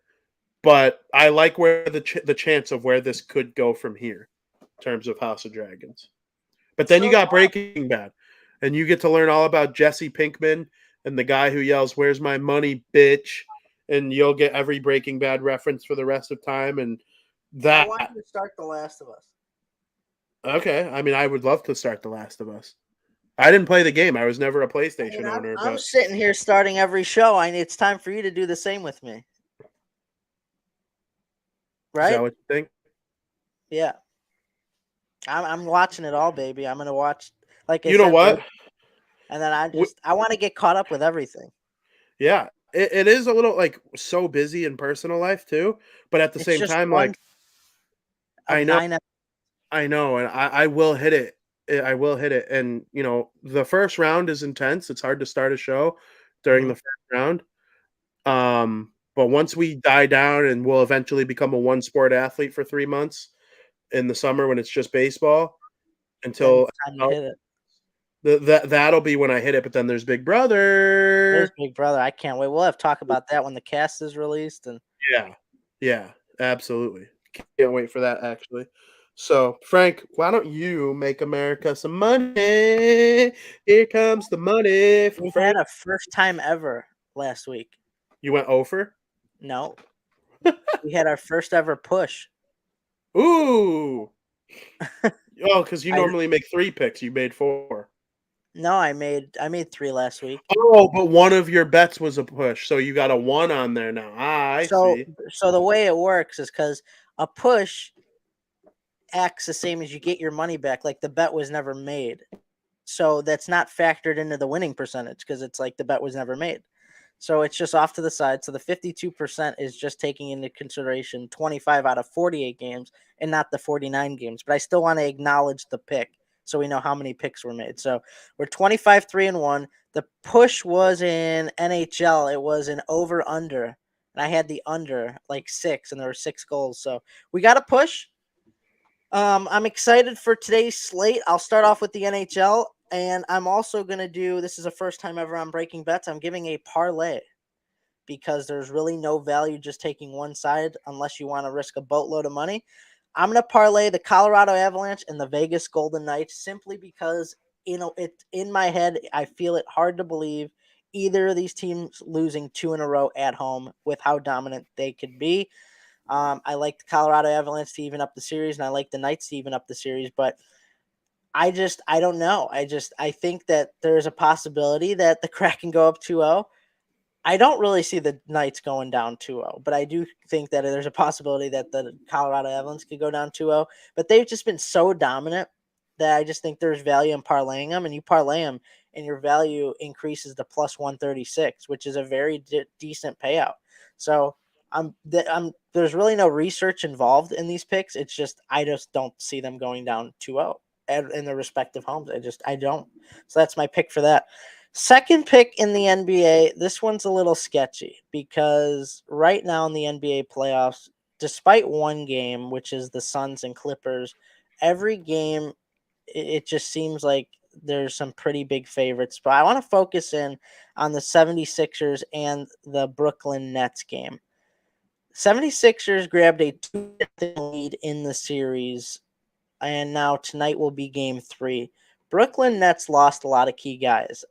but I like where the chance of where this could go from here in terms of House of Dragons. But then you So do got Breaking Bad, and you get to learn all about Jesse Pinkman and the guy who yells, "Where's my money, bitch?" And you'll get every Breaking Bad reference for the rest of time. And I that, want you to start The Last of Us. okay. I mean, I would love to start The Last of Us. I didn't play the game. I was never a I mean, PlayStation I'm, owner, I'm but sitting here starting every show. It's time for you to do the same with me, is that right? what you think? Yeah, I'm watching it all, baby. I'm gonna watch, like I You know said, what? and then W- I want to get caught up with everything. Yeah, it is a little like so busy in personal life too, but at the It's same just time, one like of I know 9. I know, and I will hit it. I will hit it. And the first round is intense. It's hard to start a show during Mhm. the first round. But once we die down and we'll eventually become a one sport athlete for 3 months in the summer when it's just baseball Then until it's time to hit it. that'll be when I hit it. But then there's Big There's Brother. Big Brother. I can't wait. We'll have to talk about that when the cast is released. And Yeah, yeah, absolutely. Can't wait for that actually. So, Frank, why don't you make America some money? Here comes the money from we had Frank. a first time ever last week. You went over? No, we had our first ever push. Ooh. Oh, because you I normally make 3 picks. You made 4. no, I made 3 last week. Oh, but one of your bets was a push, so you got a 1 on there now. I So see. so the way it works is because a push acts the same as you get your money back. Like the bet was never made. So that's not factored into the winning percentage because it's like the bet was never made. So it's just off to the side. So the 52% is just taking into consideration 25 out of 48 games and not the 49 games. But I still want to acknowledge the pick so we know how many picks were made. So we're 25, 3-1. The push was in NHL. It was an over under. And I had the under like 6, and there were 6 goals. So we got a push. I'm excited for today's slate. I'll start off with the NHL, and I'm also going to do this is the first time ever I'm breaking bets. I'm giving a parlay because there's really no value just taking one side unless you want to risk a boatload of money. I'm going to parlay the Colorado Avalanche and the Vegas Golden Knights simply because it in my head I feel it hard to believe either of these teams losing 2 in a row at home with how dominant they could be. I like the Colorado Avalanche to even up the series, and I like the Knights to even up the series. But I don't know. I think that there's a possibility that the Kraken go up 2-0. I don't really see the Knights going down 2-0, but I do think that there's a possibility that the Colorado Avalanche could go down 2-0. But they've just been so dominant that I just think there's value in parlaying them, and you parlay them, and your value increases to plus 136, which is a very decent payout. So there's really no research involved in these picks. It's just I just don't see them going down 2-0 in their respective homes. I don't. So that's my pick for that. Second pick in the NBA. This one's a little sketchy because right now in the NBA playoffs, despite one game, which is the Suns and Clippers, every game, it just seems like there's some pretty big favorites. But I want to focus in on the 76ers and the Brooklyn Nets game. 76ers grabbed a 2-0 lead in the series, and now tonight will be game 3. Brooklyn Nets lost a lot of key guys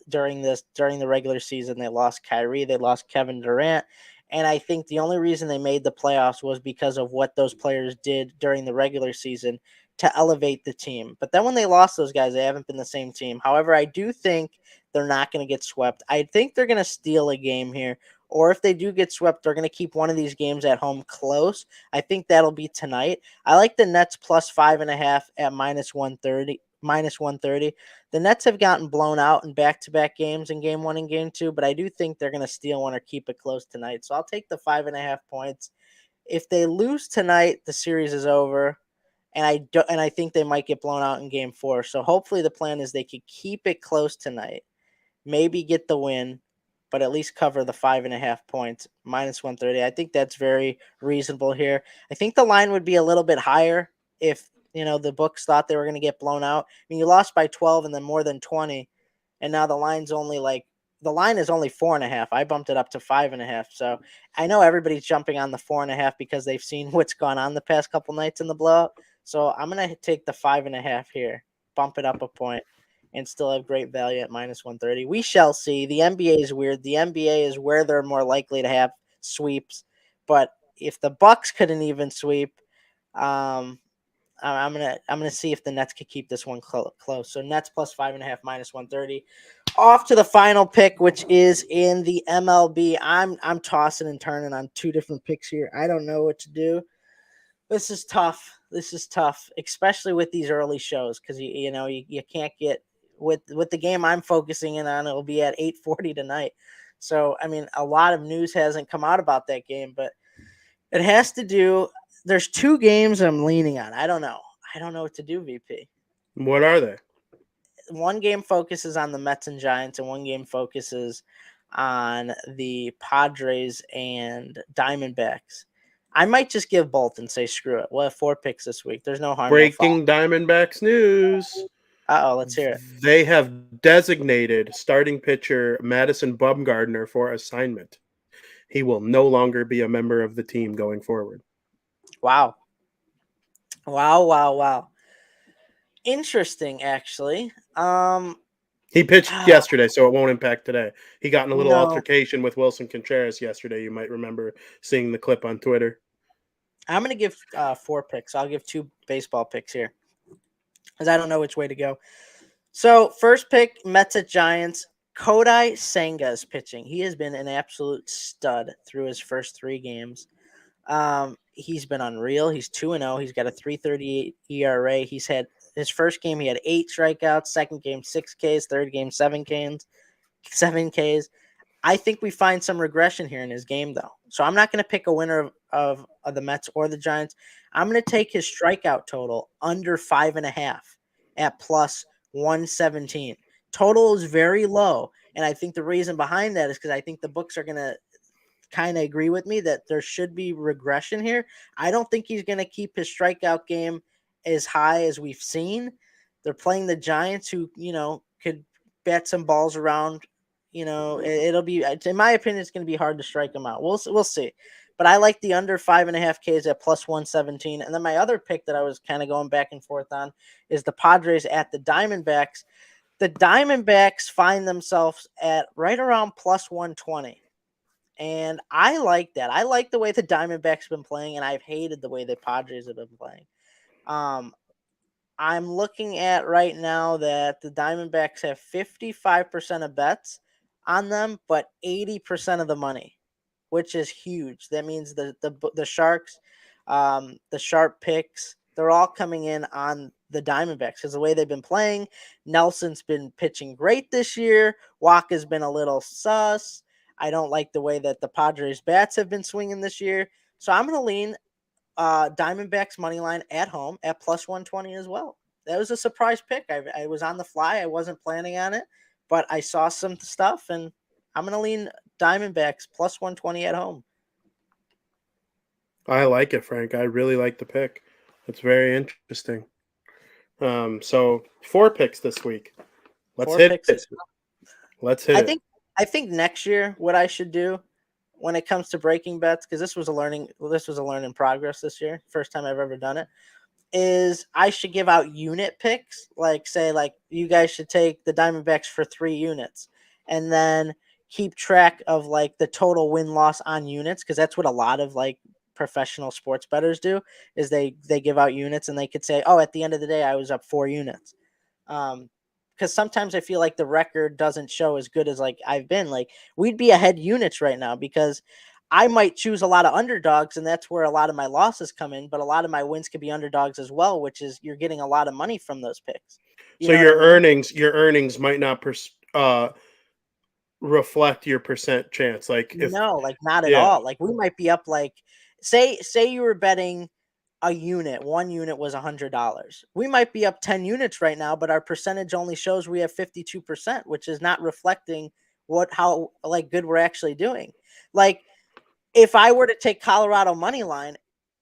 during the regular season. They lost Kyrie, they lost Kevin Durant, and I think the only reason they made the playoffs was because of what those players did during the regular season to elevate the team. But then when they lost those guys, they haven't been the same team. However, I do think they're not going to get swept. I think they're going to steal a game here. Or if they do get swept, they're going to keep one of these games at home close. I think that'll be tonight. I like the Nets plus 5.5 at minus 130. The Nets have gotten blown out in back-to-back games in game 1 and game 2, but I do think they're going to steal one or keep it close tonight. So I'll take the 5.5 points. If they lose tonight, the series is over, and I think they might get blown out in game 4. So hopefully the plan is they could keep it close tonight, maybe get the win, but at least cover the 5.5 points, minus 130. I think that's very reasonable here. I think the line would be a little bit higher if, the books thought they were going to get blown out. I mean, you lost by 12 and then more than 20, and now the line is only 4.5. I bumped it up to 5.5. So I know everybody's jumping on the 4.5 because they've seen what's gone on the past couple nights in the blowout. So I'm going to take the 5.5 here, bump it up a point, and still have great value at minus 130. We shall see. The NBA is weird. The NBA is where they're more likely to have sweeps. But if the Bucks couldn't even sweep, I'm gonna see if the Nets could keep this one close. So Nets plus 5.5, minus 130. Off to the final pick, which is in the MLB. I'm tossing and turning on 2 different picks here. I don't know what to do. This is tough, especially with these early shows because you can't get with the game I'm focusing in on. It'll be at 8:40 tonight. So I mean, a lot of news hasn't come out about that game, but it has to do. There's 2 games I'm leaning on. I don't know what to do, VP. What are they? One game focuses on the Mets and Giants, and one game focuses on the Padres and Diamondbacks. I might just give both and say screw it. We'll have 4 picks this week. There's no harm. Breaking Diamondbacks news. Let's hear it. They have designated starting pitcher Madison Bumgarner for assignment. He will no longer be a member of the team going forward. Wow. Interesting, actually. He pitched yesterday, so it won't impact today. He got in a little altercation with Wilson Contreras yesterday. You might remember seeing the clip on Twitter. I'm going to give 4 picks. I'll give 2 baseball picks here because I don't know which way to go. So first pick, Mets at Giants. Kodai Senga is pitching. He has been an absolute stud through his first 3 games. He's been unreal. He's 2-0. He's got a 3.38 ERA. He's had his first game, he had 8 strikeouts. Second game, 6 Ks. Third game, 7 Ks. I think we find some regression here in his game, though. So I'm not going to pick a winner of the Mets or the Giants. I'm going to take his strikeout total under 5.5 at plus 117. Total is very low, and I think the reason behind that is because I think the books are going to kind of agree with me that there should be regression here. I don't think he's going to keep his strikeout game as high as we've seen. They're playing the Giants, who could bat some balls around. It'll be, in my opinion, it's going to be hard to strike them out. We'll see. But I like the under 5.5 Ks at plus 117. And then my other pick that I was kind of going back and forth on is the Padres at the Diamondbacks. The Diamondbacks find themselves at right around plus 120. And I like that. I like the way the Diamondbacks have been playing, and I've hated the way the Padres have been playing. I'm looking at right now that the Diamondbacks have 55% of bets on them, but 80% of the money, which is huge. That means the Sharks, the sharp picks, they're all coming in on the Diamondbacks because the way they've been playing. Nelson's been pitching great this year. Walker's been a little sus. I don't like the way that the Padres bats have been swinging this year. So I'm going to lean Diamondbacks money line at home at plus 120 as well. That was a surprise pick. I was on the fly. I wasn't planning on it, but I saw some stuff, and I'm going to lean Diamondbacks plus 120 at home. I like it, Frank. I really like the pick. It's very interesting. So 4 picks this week. Let's 4 hit picks it. this week. Let's hit it. I think next year what I should do when it comes to breaking bets, because this was a learning progress this year, first time I've ever done it, is I should give out unit picks, like say like you guys should take the Diamondbacks for 3 units, and then keep track of like the total win loss on units, because that's what a lot of like professional sports bettors do, is they give out units and they could say, oh, at the end of the day I was up 4 units. Because sometimes I feel like the record doesn't show as good as like I've been. Like we'd be ahead units right now because I might choose a lot of underdogs, and that's where a lot of my losses come in. But a lot of my wins could be underdogs as well, which is you're getting a lot of money from those picks. So your earnings might not reflect your percent chance. Like if No, like not at all. Like we might be up like say you were betting a unit, 1 unit was $100. We might be up 10 units right now, but our percentage only shows we have 52%, which is not reflecting how like good we're actually doing. Like if I were to take Colorado money line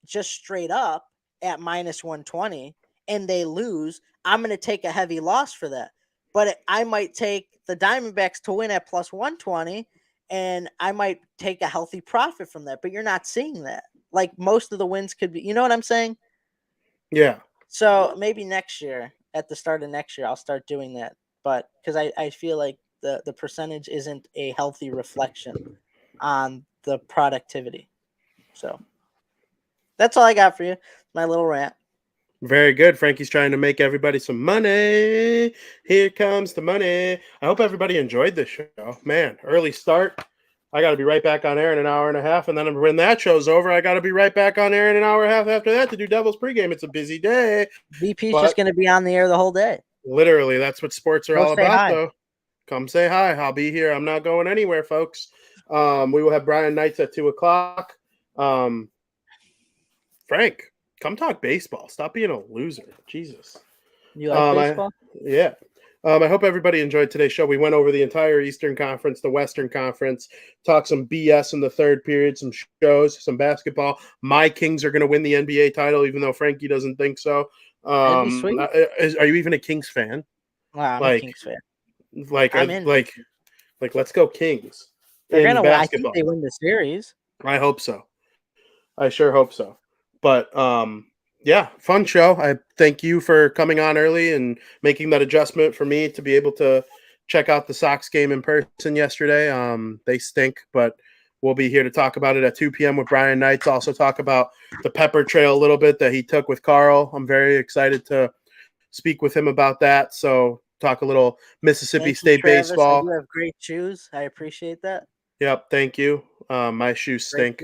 just straight up at minus 120 and they lose, I'm going to take a heavy loss for that. But I might take the Diamondbacks to win at plus 120, and I might take a healthy profit from that. But you're not seeing that. Like most of the wins could be, you know what I'm saying? Yeah. So maybe next year, at the start of next year, I'll start doing that. But because I feel like the percentage isn't a healthy reflection on the productivity. So that's all I got for you. My little rant. Very good. Frankie's trying to make everybody some money. Here comes the money. I hope everybody enjoyed this show. Man, early start. I got to be right back on air in an hour and a half. And then when that show's over, I got to be right back on air in an hour and a half after that to do Devils pregame. It's a busy day. VP's just going to be on the air the whole day. Literally, that's what sports are all about, hi. though. Come say hi. I'll be here. I'm not going anywhere, folks. We will have Brian Knights at 2:00. Frank, come talk baseball. Stop being a loser. Jesus. You like baseball? Yeah. I hope everybody enjoyed today's show. We went over the entire Eastern Conference, the Western Conference, talked some BS in the third period, some shows, some basketball. My Kings are going to win the NBA title, even though Frankie doesn't think so. That'd be sweet. Are you even a Kings fan? Wow, I'm a Kings fan. Let's go Kings. They're going to win. I think they win the series. I hope so. I sure hope so. But yeah, fun show. I thank you for coming on early and making that adjustment for me to be able to check out the Sox game in person yesterday. They stink, but we'll be here to talk about it at 2 p.m. with Brian Knights. Also talk about the pepper trail a little bit that he took with Carl. I'm very excited to speak with him about that. So talk a little Mississippi State baseball. You have great shoes. I appreciate that. Yep, thank you. My shoes stink,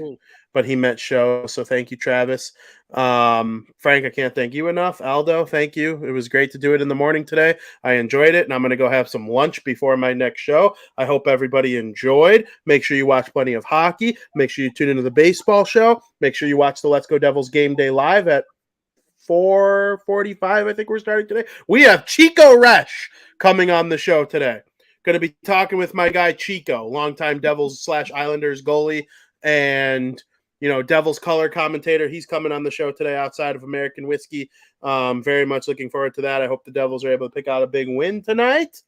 but he meant show. So thank you, Travis. Frank, I can't thank you enough. Aldo, thank you. It was great to do it in the morning today. I enjoyed it, and I'm going to go have some lunch before my next show. I hope everybody enjoyed. Make sure you watch plenty of hockey. Make sure you tune into the baseball show. Make sure you watch the Let's Go Devils Game Day Live at 4:45. I think we're starting today. We have Chico Resch coming on the show today. Going to be talking with my guy Chico, longtime Devils/Islanders goalie, and Devils color commentator. He's coming on the show today outside of American Whiskey. Very much looking forward to that. I hope the Devils are able to pick out a big win tonight.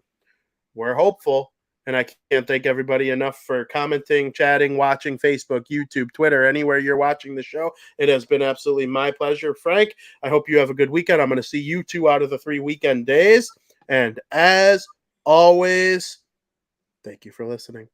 We're hopeful, and I can't thank everybody enough for commenting, chatting, watching Facebook, YouTube, Twitter, anywhere you're watching the show. It has been absolutely my pleasure. Frank, I hope you have a good weekend. I'm going to see you 2 out of the 3 weekend days, and as always, thank you for listening.